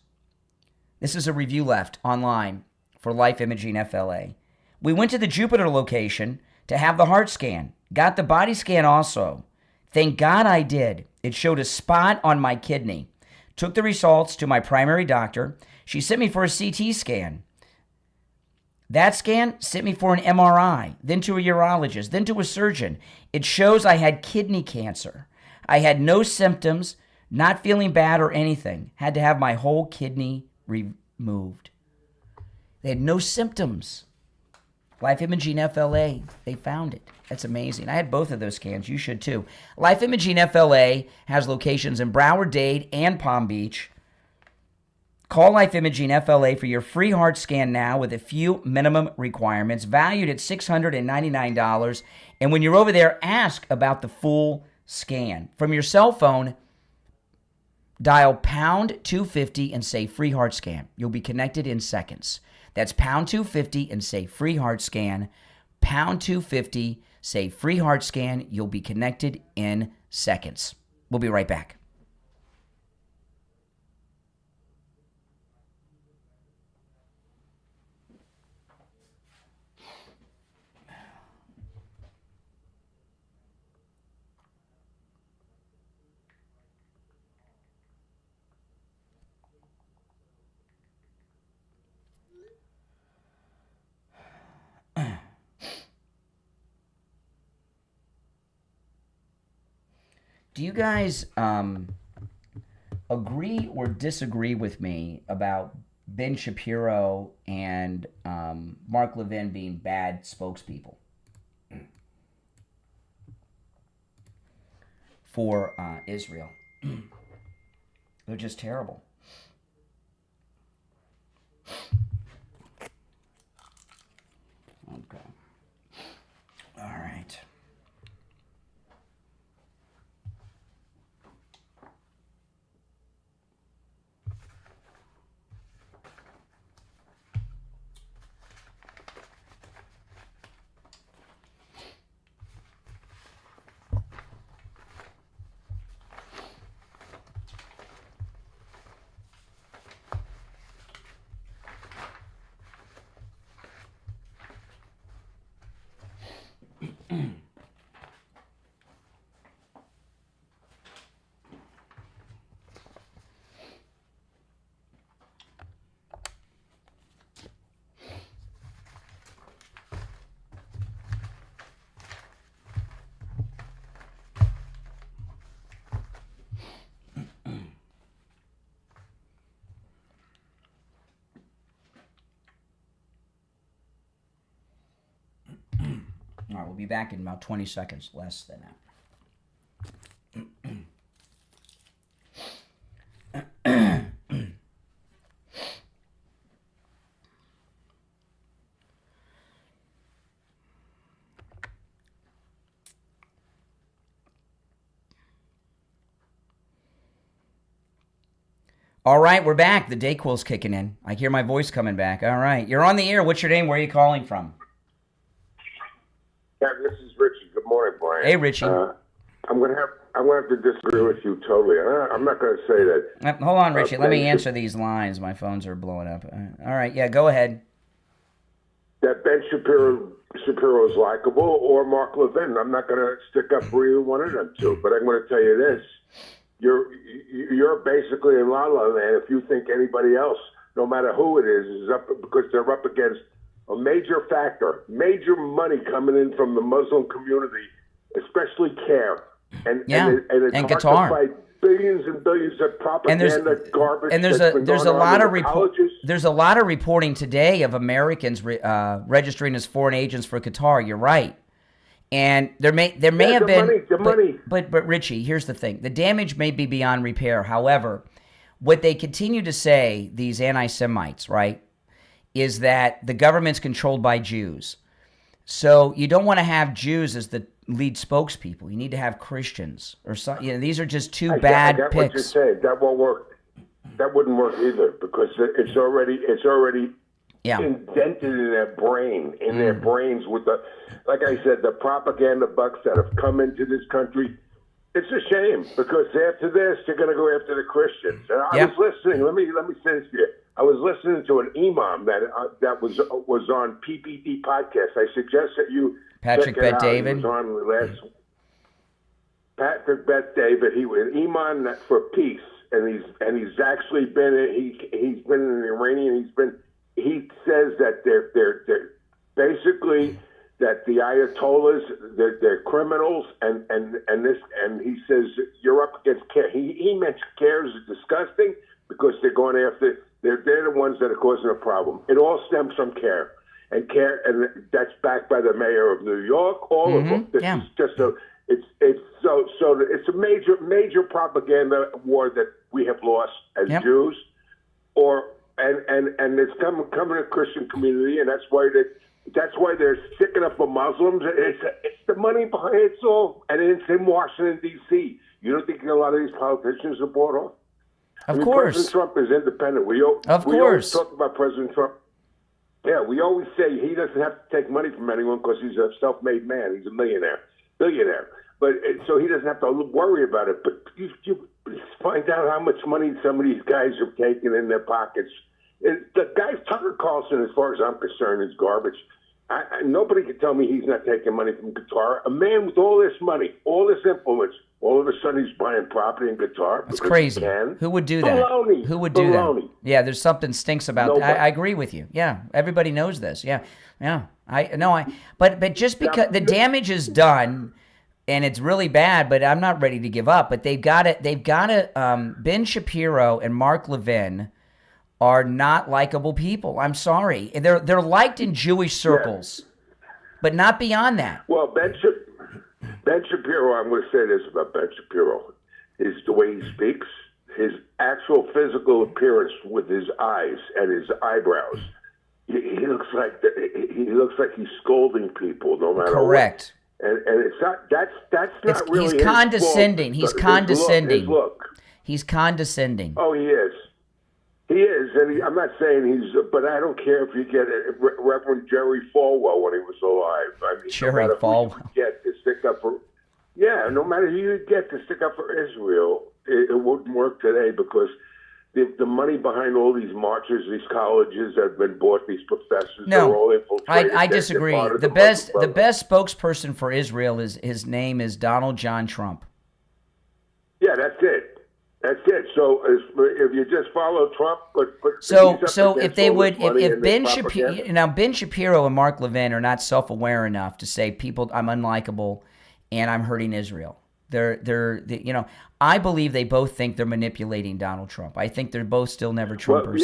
This is a review left online for Life Imaging FLA. We went to the Jupiter location to have the heart scan. Got the body scan also. Thank God I did. It showed a spot on my kidney. Took the results to my primary doctor. She sent me for a CT scan. That scan sent me for an MRI, then to a urologist, then to a surgeon. It shows I had kidney cancer. I had no symptoms, not feeling bad or anything. Had to have my whole kidney removed. They had no symptoms. Life Imaging FLA, they found it. That's amazing. I had both of those scans. You should too. Life Imaging FLA has locations in Broward, Dade, and Palm Beach. Call Life Imaging FLA for your free heart scan now with a few minimum requirements, valued at $699. And when you're over there, ask about the full scan. From your cell phone, dial pound 250 and say free heart scan. You'll be connected in seconds. That's pound 250 and say free heart scan. Pound 250, say free heart scan. You'll be connected in seconds. We'll be right back. Do you guys agree or disagree with me about Ben Shapiro and Mark Levin being bad spokespeople? for Israel. They're just terrible. Okay. All right. All right, we'll be back in about 20 seconds, less than that. All right, we're back. The Dayquil's kicking in. I hear my voice coming back. All right, you're on the air. What's your name? Where are you calling from? Yeah, this is Richie. Good morning, Brian. Hey, Richie. I'm gonna have to disagree with you totally. I'm not gonna say that. Hold on, Richie. Let me answer these lines. My phones are blowing up. All right, yeah, go ahead. That Ben Shapiro is likable, or Mark Levin. I'm not gonna stick up for either one of them two. But I'm gonna tell you this: you're basically in La La Land if you think anybody else, no matter who it is up because they're up against a major factor, major money coming in from the Muslim community, especially CARE. And Qatar. To fight billions and billions of propaganda garbage. And there's a lot of reporting today of Americans registering as foreign agents for Qatar. You're right. And there may have been money. But Richie, here's the thing: the damage may be beyond repair. However, what they continue to say, these anti-Semites, right, is that the government's controlled by Jews. So you don't want to have Jews as the lead spokespeople. You need to have Christians or something. You know, these are just two bad picks. What you're saying. That won't work. That wouldn't work either because it's already indented in their brain, their brains with the, like I said, the propaganda bucks that have come into this country. It's a shame because after this, they're going to go after the Christians. And I was listening. Let me say this to you. I was listening to an imam that was on PPD podcast. I suggest that you Patrick check it out. Bet-David. He was on last. Patrick Bet-David. He was an imam for peace, and he's actually been he's been an Iranian. He says that they're basically that the Ayatollahs they're criminals and he says you're up against CARE. He mentioned CARE is disgusting because they're going after they're the ones that are causing a problem. It all stems from CARE and that's backed by the mayor of New York. All of them. This is just it's a major propaganda war that we have lost as Jews, and it's coming to the Christian community, and that's why they're sticking up for Muslims. It's the money behind it all, and it's in Washington D.C. You don't think a lot of these politicians are bought off? Of course. President Trump is independent. We always talk about President Trump. Yeah, we always say he doesn't have to take money from anyone because he's a self-made man. He's a billionaire. But so he doesn't have to worry about it. But you find out how much money some of these guys are taking in their pockets. The guy Tucker Carlson, as far as I'm concerned, is garbage. Nobody can tell me he's not taking money from Qatar. A man with all this money, all this influence, all of a sudden he's buying property in Qatar. That's crazy. Who would do that? Baloney. Who would do that? Yeah, there's something stinks about that. I agree with you. Yeah, everybody knows this. Yeah. But just because the damage is done and it's really bad, but I'm not ready to give up. But they've got to. Ben Shapiro and Mark Levin are not likable people. I'm sorry. They're liked in Jewish circles, but not beyond that. Well, Ben Ben Shapiro, I'm going to say this about Ben Shapiro, is the way he speaks, his actual physical appearance with his eyes and his eyebrows. He looks like he's scolding people no matter Correct. what. And it's not that's not really he's condescending. His fault, he's condescending. His look. He's condescending. Oh, he is. He is, and I'm not saying but I don't care if you get Reverend Jerry Falwell when he was alive. I mean, Jerry Falwell. Get to stick up for, no matter who you get to stick up for Israel, it wouldn't work today because the money behind all these marches, these colleges that have been bought, these professors, they're all infiltrated. I disagree. The best spokesperson for Israel his name is Donald John Trump. Yeah, that's it. That's it. So if you just follow Trump, so if they would, if Ben Shapiro, Ben Shapiro and Mark Levin are not self-aware enough to say, people, I'm unlikable, and I'm hurting Israel. I believe they both think they're manipulating Donald Trump. I think they're both still never Trumpers.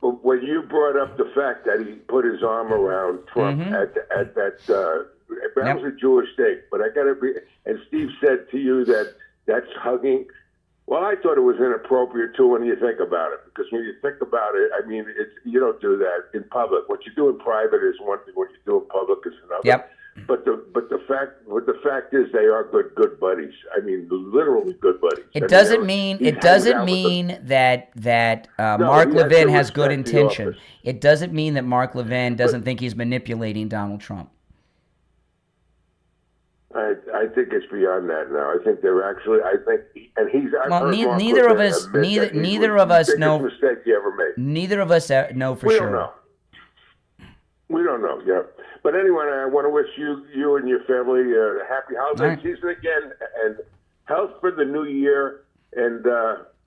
When you brought up the fact that he put his arm around Trump at that, that was a Jewish thing. But I got to be, and Steve said to you that that's hugging. Well, I thought it was inappropriate, too, when you think about it. Because when you think about it, I mean, you don't do that in public. What you do in private is one thing. What you do in public is another. Yep. But the fact is they are good buddies. I mean, literally good buddies. It doesn't mean that Mark Levin has good intention. It doesn't mean that Mark Levin doesn't think he's manipulating Donald Trump. I think it's beyond that now. I think they're actually. And he's. Well, neither of us know. Mistake he ever made. Neither of us know for sure. Don't know. We don't know. Yeah. But anyway, I want to wish you and your family a happy holiday season again, and health for the new year. And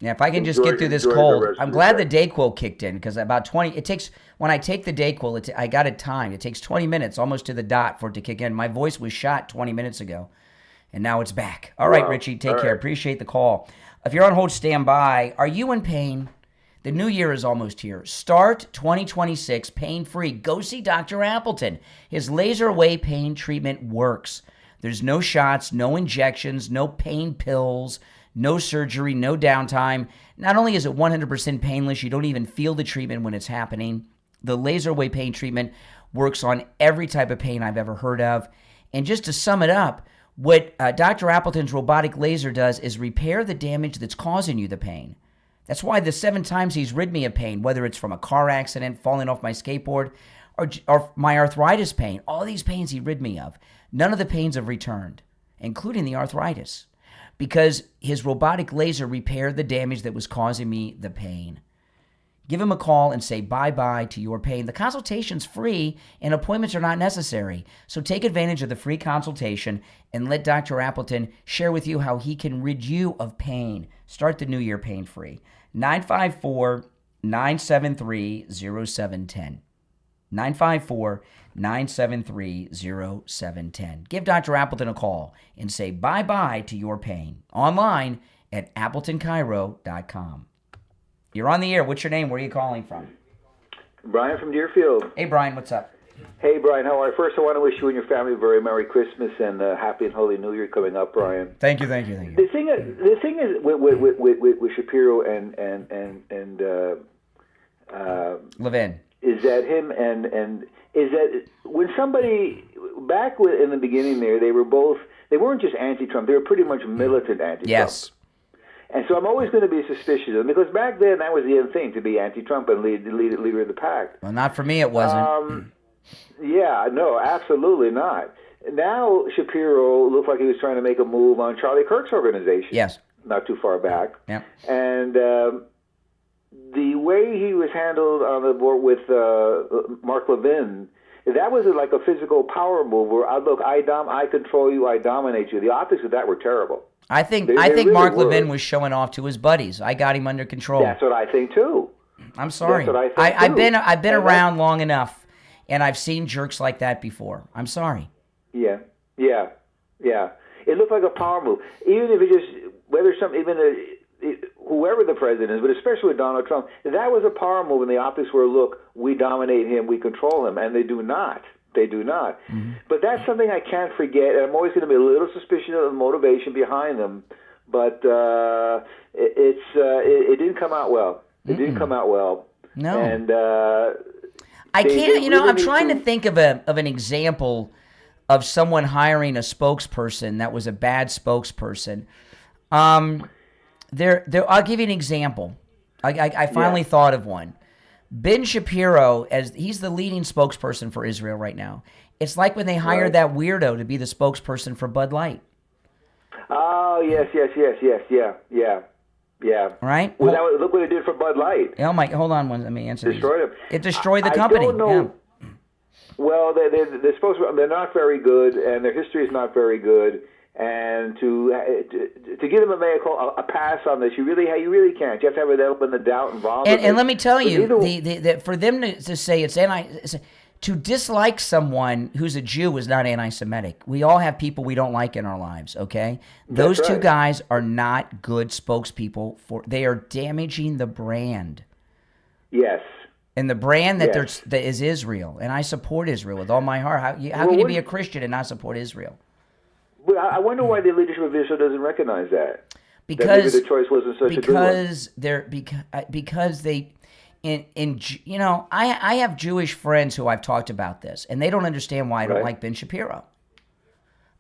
if I can just get through this cold, I'm glad the Dayquil kicked in because about 20. It takes when I take the Dayquil, I got it timed. It takes 20 minutes, almost to the dot, for it to kick in. My voice was shot 20 minutes ago, and now it's back. All right, Richie, take care. Appreciate the call. If you're on hold, stand by. Are you in pain? The new year is almost here. Start 2026 pain-free. Go see Dr. Appleton. His laser-away pain treatment works. There's no shots, no injections, no pain pills, no surgery, no downtime. Not only is it 100% painless, you don't even feel the treatment when it's happening. The laser-away pain treatment works on every type of pain I've ever heard of. And just to sum it up, what Dr. Appleton's robotic laser does is repair the damage that's causing you the pain. That's why the 7 times he's rid me of pain, whether it's from a car accident, falling off my skateboard, or my arthritis pain, all these pains he rid me of, none of the pains have returned, including the arthritis, because his robotic laser repaired the damage that was causing me the pain. Give him a call and say bye-bye to your pain. The consultation's free and appointments are not necessary. So take advantage of the free consultation and let Dr. Appleton share with you how he can rid you of pain. Start the new year pain-free. 954-973-0710. 954-973-0710. Give Dr. Appleton a call and say bye-bye to your pain. Online at AppletonCairo.com. You're on the air. What's your name? Where are you calling from? Brian from Deerfield. Hey, Brian. What's up? Hey, Brian. How are you? First, I want to wish you and your family a very Merry Christmas and Happy and Holy New Year coming up, Brian. Thank you. The thing is with Shapiro and Levin is that him and is that when somebody back in the beginning there they weren't just anti-Trump, they were pretty much militant anti-Trump. Yes. And so I'm always going to be suspicious of them because back then that was the end thing, to be anti-Trump and leader of the pack. Well, not for me, it wasn't. Yeah, no, absolutely not. Now Shapiro looked like he was trying to make a move on Charlie Kirk's organization. Yes. Not too far back. Yeah. And the way he was handled on the board with Mark Levin, that was like a physical power move where I control you, I dominate you. The optics of that were terrible. I think really Mark Levin was showing off to his buddies. I got him under control. That's what I think too. I'm sorry. That's what I think I've been around long enough, and I've seen jerks like that before. I'm sorry. Yeah. It looked like a power move. Even if whoever the president is, but especially with Donald Trump, that was a power move, and the optics were, look, we dominate him, we control him, and they do not. They do not. Mm-hmm. But that's something I can't forget, and I'm always going to be a little suspicious of the motivation behind them. But it didn't come out well. It didn't come out well. No. And I can't. You know, I'm trying to think of an example of someone hiring a spokesperson that was a bad spokesperson. I'll give you an example. I finally thought of one. Ben Shapiro, as he's the leading spokesperson for Israel right now. It's like when they hired that weirdo to be the spokesperson for Bud Light. Oh, yes, yeah. Right? Well, look what it did for Bud Light. Oh my! Hold on, let me answer. Destroyed them. It destroyed the company. I don't know. Yeah. Well, they're supposed to. They're not very good, and their history is not very good. And to give them a pass on this, you really can't. You have to have an element of doubt involved. And let me tell you, for them to say it's to dislike someone who's a Jew is not anti-Semitic. We all have people we don't like in our lives. Okay, those two guys are not good spokespeople for. They are damaging the brand. Yes. And the brand that is Israel, and I support Israel with all my heart. How can you be a Christian and not support Israel? Well, I wonder why the leadership of Israel doesn't recognize that. Because that maybe the choice wasn't such a good one. Because they, you know, I have Jewish friends who I've talked about this, and they don't understand why I don't like Ben Shapiro.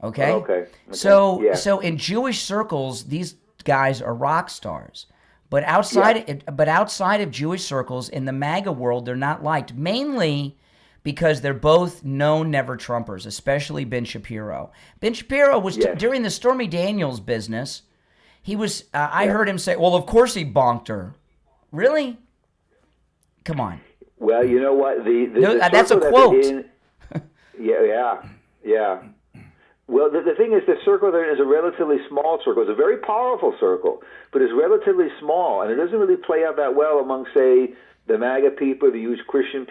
Okay. Okay. So in Jewish circles, these guys are rock stars. But outside of Jewish circles, in the MAGA world, they're not liked, mainly because they're both known never-Trumpers, especially Ben Shapiro. Ben Shapiro was, during the Stormy Daniels business, he was, I heard him say, well, of course he bonked her. Really? Come on. Well, you know what? That's a quote. Yeah. Well, the thing is, the circle there is a relatively small circle. It's a very powerful circle, but it's relatively small, and it doesn't really play out that well among, say, the MAGA people, the huge Christian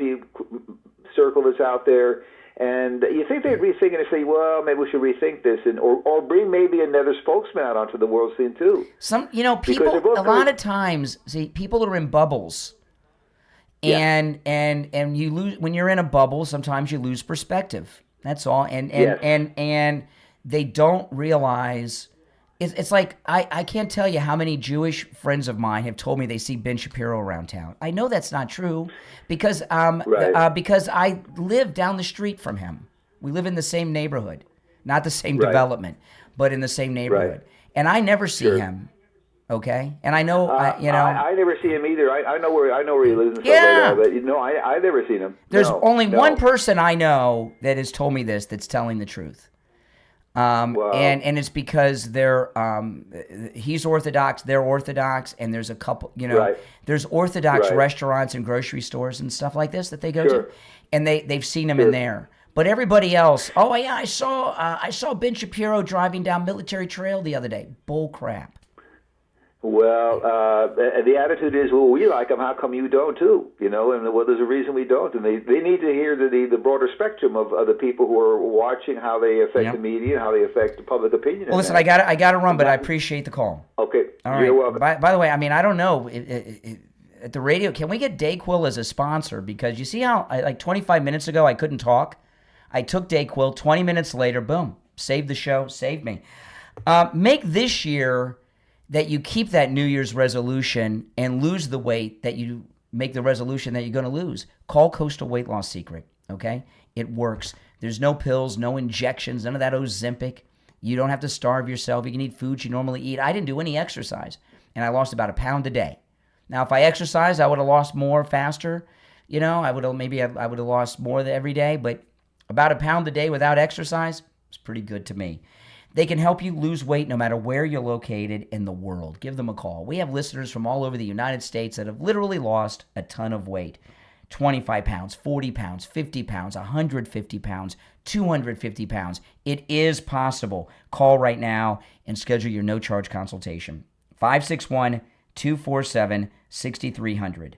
circle that's out there. And you think they'd rethink it and say, well, maybe we should rethink this, or bring maybe another spokesman out onto the world scene too. People a lot of times, see, people are in bubbles. And you lose when you're in a bubble. Sometimes you lose perspective. That's all. And they don't realize. It's like I can't tell you how many Jewish friends of mine have told me they see Ben Shapiro around town. I know that's not true because I live down the street from him. We live in the same neighborhood, not the same development, but in the same neighborhood. And I never see him. Okay, and I know, I never see him either. I know where he lives and stuff like that, but I never seen him. There's only one person I know that has told me this that's telling the truth. And it's because he's Orthodox, they're Orthodox, and there's a couple, there's Orthodox restaurants and grocery stores and stuff like this that they go to, and they've seen him in there. But everybody else, I saw Ben Shapiro driving down Military Trail the other day. Bull crap. Well, the attitude is, well, we like them. How come you don't too? And well, there's a reason we don't. And they need to hear the broader spectrum of the people who are watching, how they affect the media, and how they affect the public opinion. Well, listen, I got to run, but I appreciate the call. Okay, all right. You're welcome. By the way, I mean, I don't know at the radio. Can we get Dayquil as a sponsor? Because you see how like 25 minutes ago I couldn't talk. I took Dayquil. 20 minutes later, boom, saved the show, saved me. Make this year that you keep that New Year's resolution and lose the weight that you make the resolution that you're going to lose. Call Coastal Weight Loss Secret, okay? It works. There's no pills, no injections, none of that Ozempic. You don't have to starve yourself. You can eat foods you normally eat. I didn't do any exercise, and I lost about 1 pound a day. Now, if I exercised, I would have lost more faster. I would have lost more every day, but about 1 pound a day without exercise is pretty good to me. They can help you lose weight no matter where you're located in the world. Give them a call. We have listeners from all over the United States that have literally lost a ton of weight. 25 pounds, 40 pounds, 50 pounds, 150 pounds, 250 pounds. It is possible. Call right now and schedule your no-charge consultation. 561-247-6300.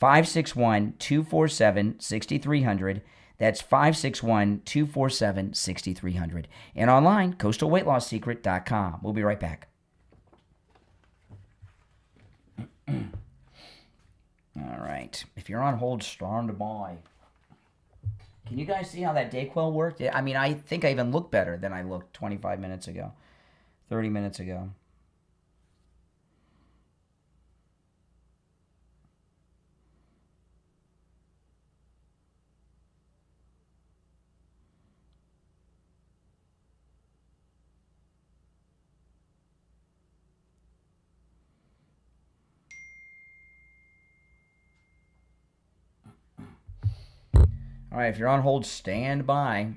561-247-6300. That's 561-247-6300. And online, coastalweightloss.secret.com. We'll be right back. All right. If you're on hold, star to buy. Can you guys see how that Dayquil worked? I mean, I think I even look better than I looked 25 minutes ago, 30 minutes ago. All right, if you're on hold, stand by.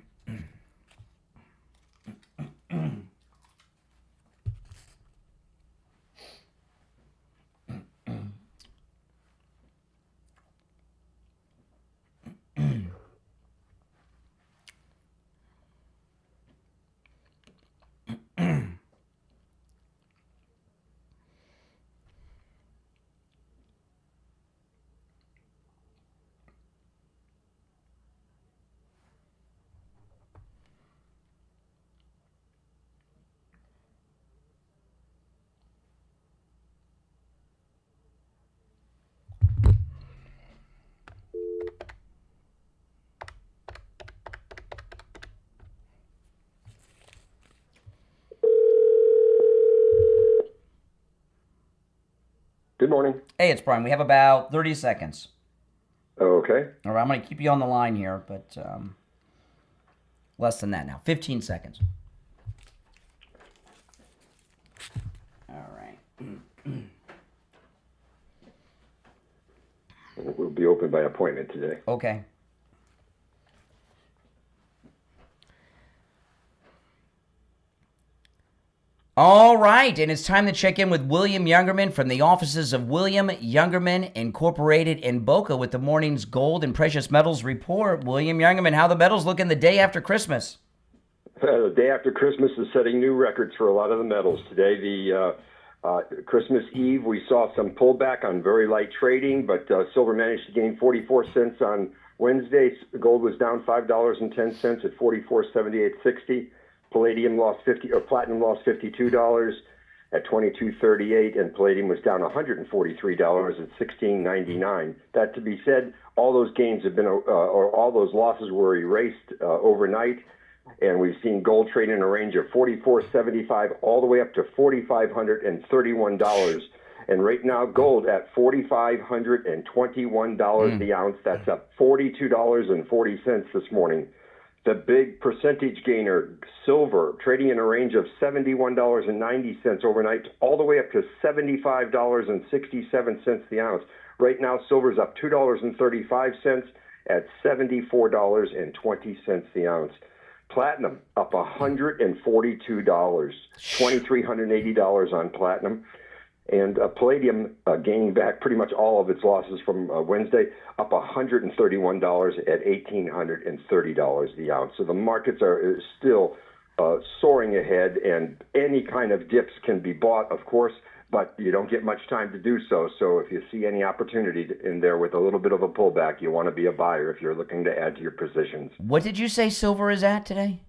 Good morning. Hey, it's Brian. We have about 30 seconds. Okay. All right, I'm going to keep you on the line here, but less than that now. 15 seconds. All right. We'll be open by appointment today. Okay. All right, and it's time to check in with William Youngerman from the offices of William Youngerman Incorporated in Boca with the morning's gold and precious metals report. William Youngerman, how the metals looking the day after Christmas? The day after Christmas is setting new records for a lot of the metals. Today, the Christmas Eve, we saw some pullback on very light trading, but silver managed to gain 44 cents on Wednesday. Gold was down $5.10 at 44.7860. Platinum lost $52 at 22.38, and palladium was down $143 at 16.99. That to be said, all those gains have been, or all those losses were erased overnight, and we've seen gold trade in a range of $44.75 all the way up to $4,531. And right now, gold at $4,521 the ounce. That's up $42.40 this morning. The big percentage gainer, silver, trading in a range of $71.90 overnight, all the way up to $75.67 the ounce. Right now, silver's up $2.35 at $74.20 the ounce. Platinum up $142, $2,380 on platinum. And palladium gaining back pretty much all of its losses from Wednesday, up $131 at $1,830 the ounce. So the markets are still soaring ahead, and any kind of dips can be bought, of course, but you don't get much time to do so. So if you see any opportunity in there with a little bit of a pullback, you want to be a buyer if you're looking to add to your positions. What did you say silver is at today?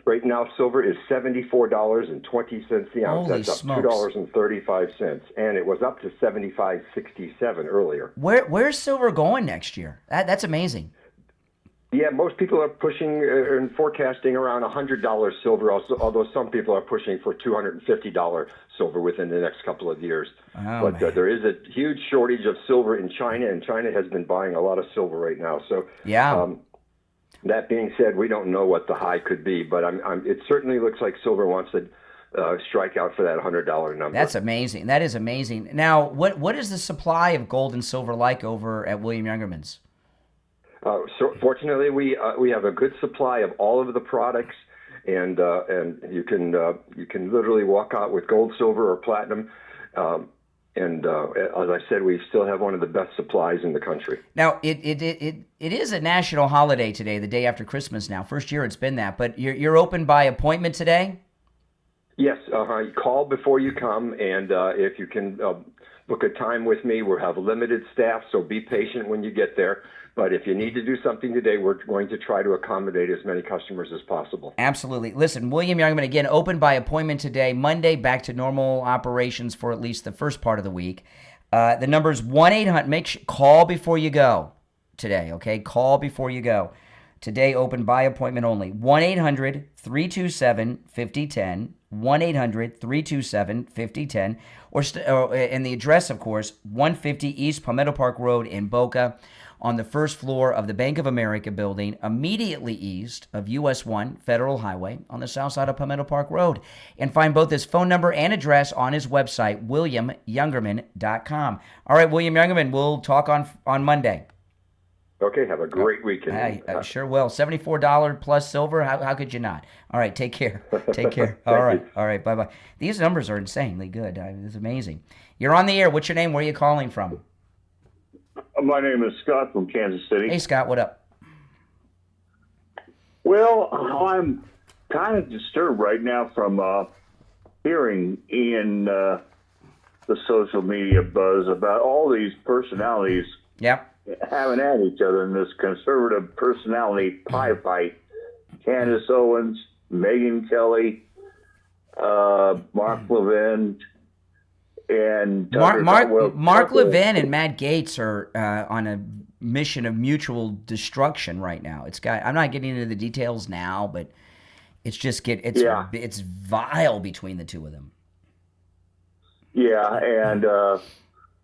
Right now, silver is $74.20 the ounce. Holy That's up smokes. $2.35, and it was up to $75.67 earlier. Where's silver going next year? That's amazing. Yeah, most people are pushing and forecasting around $100 silver, although some people are pushing for $250 silver within the next couple of years. Oh, but there is a huge shortage of silver in China, and China has been buying a lot of silver right now. So yeah. That being said, we don't know what the high could be, but it certainly looks like silver wants to strike out for that $100 number. That's amazing. That is amazing. Now, what is the supply of gold and silver like over at William Youngerman's? So fortunately, we have a good supply of all of the products, and you can literally walk out with gold, silver, or platinum. And as I said, we still have one of the best supplies in the country. Now, it is a national holiday today, the day after Christmas now. First year it's been that, but you're open by appointment today? Yes, you call before you come, and if you can book a time with me, we'll have limited staff, so be patient when you get there. But if you need to do something today, we're going to try to accommodate as many customers as possible. Absolutely. Listen, William Youngerman, again, open by appointment today. Monday, back to normal operations for at least the first part of the week. The number is 1-800. Call before you go today, okay? Call before you go. Today, open by appointment only. 1-800-327-5010. 1-800-327-5010. And the address, of course, 150 East Palmetto Park Road in Boca, on the first floor of the Bank of America building, immediately east of US 1 Federal Highway on the south side of Palmetto Park Road. And find both his phone number and address on his website, WilliamYungerman.com. All right, William Youngerman, we'll talk on Monday. Okay, have a great weekend. I sure will. $74 plus silver. How could you not? All right, take care. Take care. All right, bye-bye. These numbers are insanely good. It's amazing. You're on the air. What's your name? Where are you calling from? My name is Scott from Kansas City. Hey, Scott, what up? Well, I'm kind of disturbed right now from hearing in the social media buzz about all these personalities having at each other in this conservative personality pie fight. Candace Owens, Megyn Kelly, Mark Levin, and Mark Levin and Matt Gaetz are on a mission of mutual destruction right now. I'm not getting into the details now, but it's vile between the two of them. Yeah, and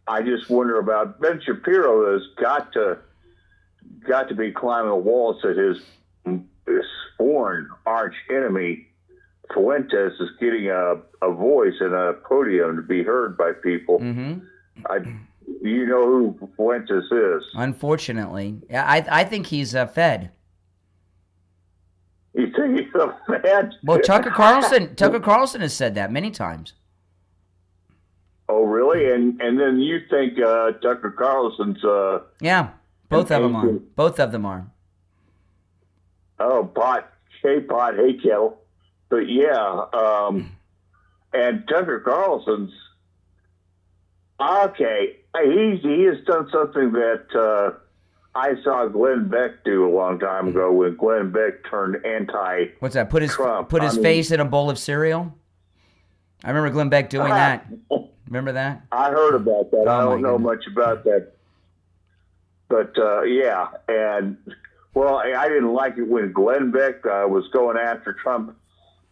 I just wonder about Ben Shapiro has got to be climbing a wall that his sworn arch enemy Fuentes is getting a voice and a podium to be heard by people. Mm-hmm. You know who Fuentes is? Unfortunately, I think he's fed. You think he's a fed? Well, Tucker Carlson has said that many times. Oh, really? And then you think Tucker Carlson's? Yeah, both of them are. Both of them are. Oh, hey kettle. But yeah, and Tucker Carlson's okay. He has done something that I saw Glenn Beck do a long time ago when Glenn Beck turned anti. What's that? Put his face in a bowl of cereal. I remember Glenn Beck doing that. Remember that? I heard about that. I don't know much about that, but yeah, and well, I didn't like it when Glenn Beck was going after Trump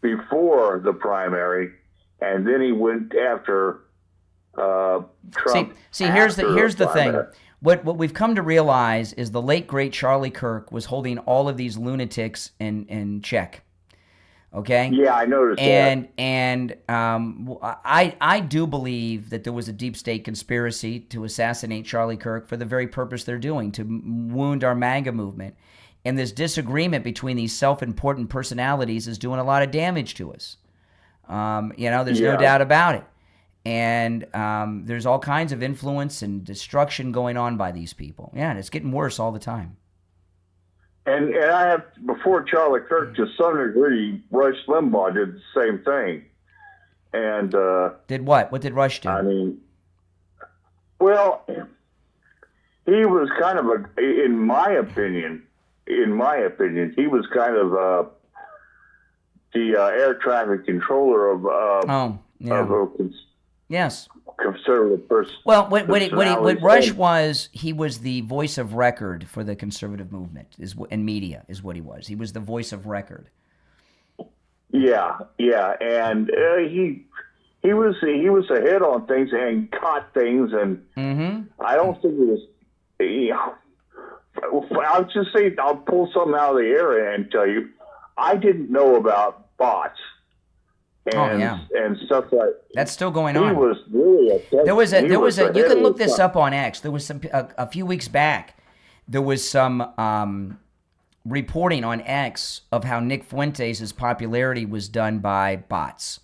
before the primary, and then he went after Trump. See, here's the thing. What we've come to realize is the late great Charlie Kirk was holding all of these lunatics in check. Okay. Yeah, I noticed that. And I do believe that there was a deep state conspiracy to assassinate Charlie Kirk for the very purpose they're doing, to wound our MAGA movement. And this disagreement between these self-important personalities is doing a lot of damage to us. There's no doubt about it. And there's all kinds of influence and destruction going on by these people. Yeah, and it's getting worse all the time. And I have, before Charlie Kirk, to some degree, Rush Limbaugh did the same thing. And did what? What did Rush do? I mean, well, he was kind of in my opinion, he was kind of the air traffic controller of yes, conservative person. Well, what Rush was, he was the voice of record for the conservative movement, and media is what he was. He was the voice of record. Yeah, and he was a hit on things and caught things, and I don't think it was. I'll just say, I'll pull something out of the air and tell you, I didn't know about bots and stuff like that. That's still going on. He was really there was a you can look this up on X. There was a few weeks back, there was some reporting on X of how Nick Fuentes' popularity was done by bots,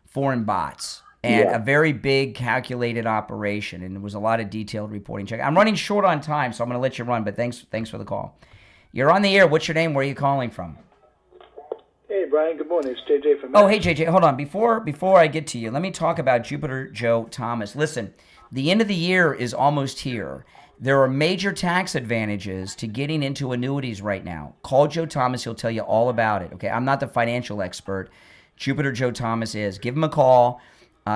foreign bots. And a very big calculated operation, and there was a lot of detailed reporting. Check. I'm running short on time, so I'm going to let you run. But thanks for the call. You're on the air. What's your name? Where are you calling from? Hey, Brian. Good morning. It's JJ from. Oh, hey, JJ. Hold on. Before I get to you, let me talk about Jupiter Joe Thomas. Listen, the end of the year is almost here. There are major tax advantages to getting into annuities right now. Call Joe Thomas. He'll tell you all about it. Okay, I'm not the financial expert. Jupiter Joe Thomas is. Give him a call.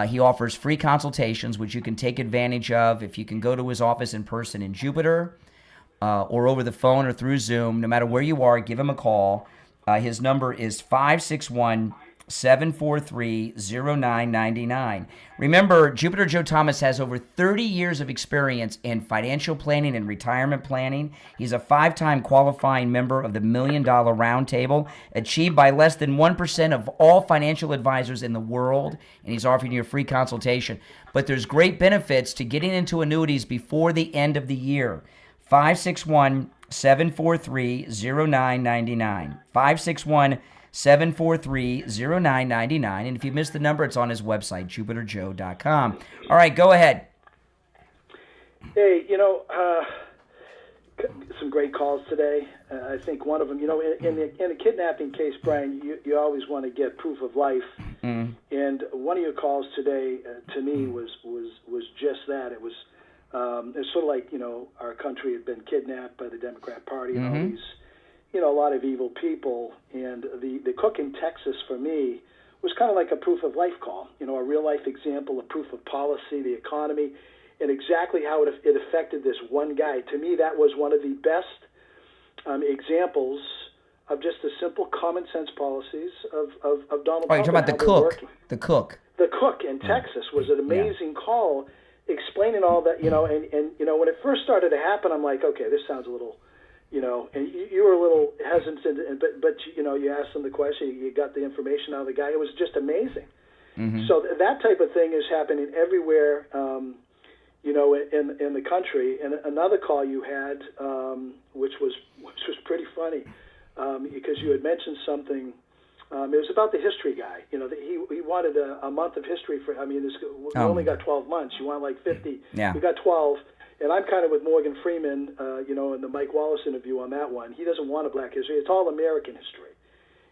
He offers free consultations, which you can take advantage of if you can go to his office in person in Jupiter, or over the phone or through Zoom. No matter where you are, give him a call. His number is 561-743-0999. Remember, Jupiter Joe Thomas has over 30 years of experience in financial planning and retirement planning. He's a 5-time qualifying member of the $1 Million Roundtable, achieved by less than 1% of all financial advisors in the world, and he's offering you a free consultation. But there's great benefits to getting into annuities before the end of the year. 561-743-0999. 561-743-0999. And if you missed the number, it's on his website, jupiterjoe.com. All right, go ahead. Hey, some great calls today. I think one of them, in a kidnapping case, Brian, you always want to get proof of life. Mm. And one of your calls today to me was just that. It was it's sort of like, our country had been kidnapped by the Democrat Party and all these, a lot of evil people. And the cook in Texas, for me, was kind of like a proof of life call, a real life example, a proof of policy, the economy, and exactly how it affected this one guy. To me, that was one of the best examples of just the simple common sense policies of Donald Trump. Oh, you're talking about the cook. The cook. The cook in Texas was an amazing call, explaining all that, and when it first started to happen, I'm like, okay, this sounds a little, and you were a little hesitant, but you asked him the question, you got the information out of the guy. It was just amazing. Mm-hmm. So that type of thing is happening everywhere, in the country. And another call you had, which was pretty funny, because you had mentioned something. It was about the history guy. He wanted a month of history for. We only got 12 months. You want like 50. Yeah. We got 12. And I'm kind of with Morgan Freeman, in the Mike Wallace interview on that one. He doesn't want a black history. It's all American history.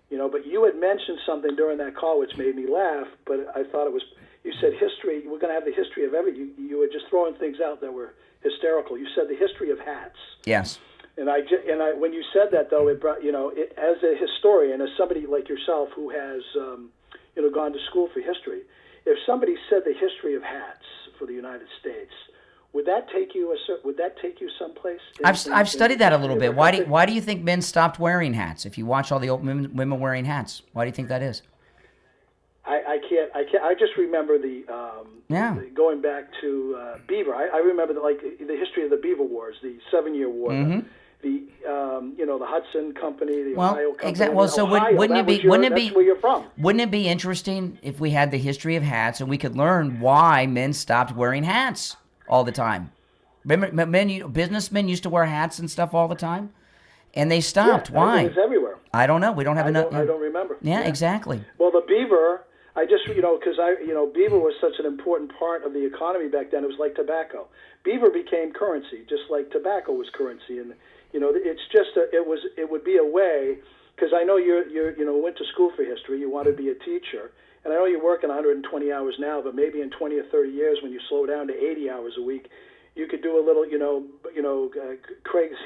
But you had mentioned something during that call which made me laugh. But I thought it was. You said history. We're going to have the history of everything. You were just throwing things out that were hysterical. You said the history of hats. Yes. And when you said that, though, it brought, as a historian, as somebody like yourself who has, gone to school for history, if somebody said the history of hats for the United States, would that take you someplace? I've studied that a little bit. Why do you think men stopped wearing hats? If you watch all the old women wearing hats, why do you think that is? I can't. I just remember the going back to Beaver. I remember the history of the Beaver Wars, the 7-Year War. Mm-hmm. The Hudson Company, the Ohio Company. Exactly. Well, so wouldn't it be where you're from? Wouldn't it be interesting if we had the history of hats and we could learn why men stopped wearing hats all the time? Remember, businessmen used to wear hats and stuff all the time, and they stopped. Why? It was everywhere. I don't know. We don't have enough. I don't remember. Yeah, exactly. Well, the Beaver. I just, because Beaver was such an important part of the economy back then. It was like tobacco. Beaver became currency, just like tobacco was currency, and it's just it would be a way, because I know you went to school for history. You want to be a teacher, and I know you're working 120 hours now, but maybe in 20 or 30 years, when you slow down to 80 hours a week, you could do a little, Craig's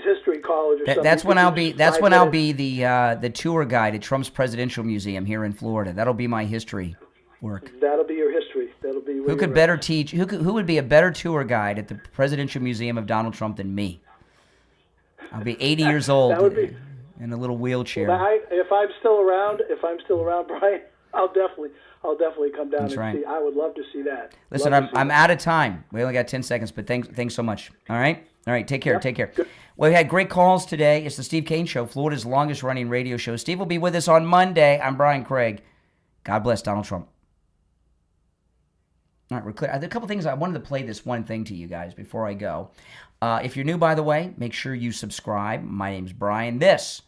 History College or something. That's when I'll be the tour guide at Trump's Presidential Museum here in Florida. That'll be my history work. That'll be your history. That'll be who could better teach. Who would be a better tour guide at the Presidential Museum of Donald Trump than me? I'll be 80 years old in a little wheelchair. Well, if I'm still around, Brian, I'll definitely come down see. I would love to see that. Listen, I'm out of time. We only got 10 seconds, but thanks so much. All right, take care. Yep. Take care. Good. Well, we had great calls today. It's the Steve Kane Show, Florida's longest running radio show. Steve will be with us on Monday. I'm Brian Craig. God bless Donald Trump. All right, we're clear. A couple things. I wanted to play this one thing to you guys before I go. If you're new, by the way, make sure you subscribe. My name's Brian. This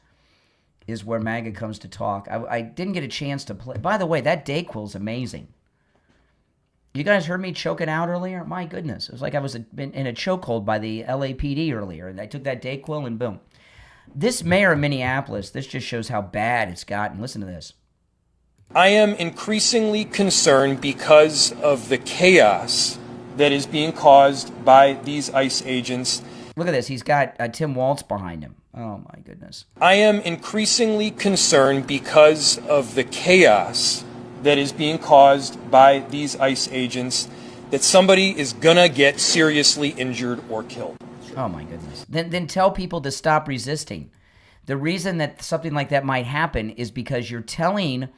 is where MAGA comes to talk. I didn't get a chance to play. By the way, that Dayquil's amazing. You guys heard me choking out earlier? My goodness. It was like I was in a chokehold by the LAPD earlier. And I took that Dayquil and boom. This mayor of Minneapolis, this just shows how bad it's gotten. Listen to this. I am increasingly concerned because of the chaos that is being caused by these ICE agents. Look at this. He's got Tim Waltz behind him. Oh, my goodness. I am increasingly concerned because of the chaos that is being caused by these ICE agents that somebody is going to get seriously injured or killed. Oh, my goodness. Then tell people to stop resisting. The reason that something like that might happen is because you're telling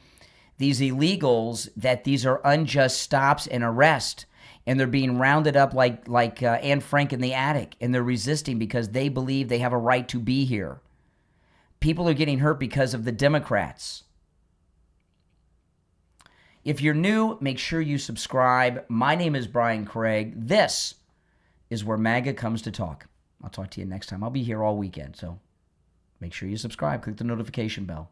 these illegals that these are unjust stops and arrests, and they're being rounded up like Anne Frank in the attic, and they're resisting because they believe they have a right to be here. People are getting hurt because of the Democrats. If you're new, make sure you subscribe. My name is Brian Craig. This is where MAGA comes to talk. I'll talk to you next time. I'll be here all weekend, so make sure you subscribe. Click the notification bell.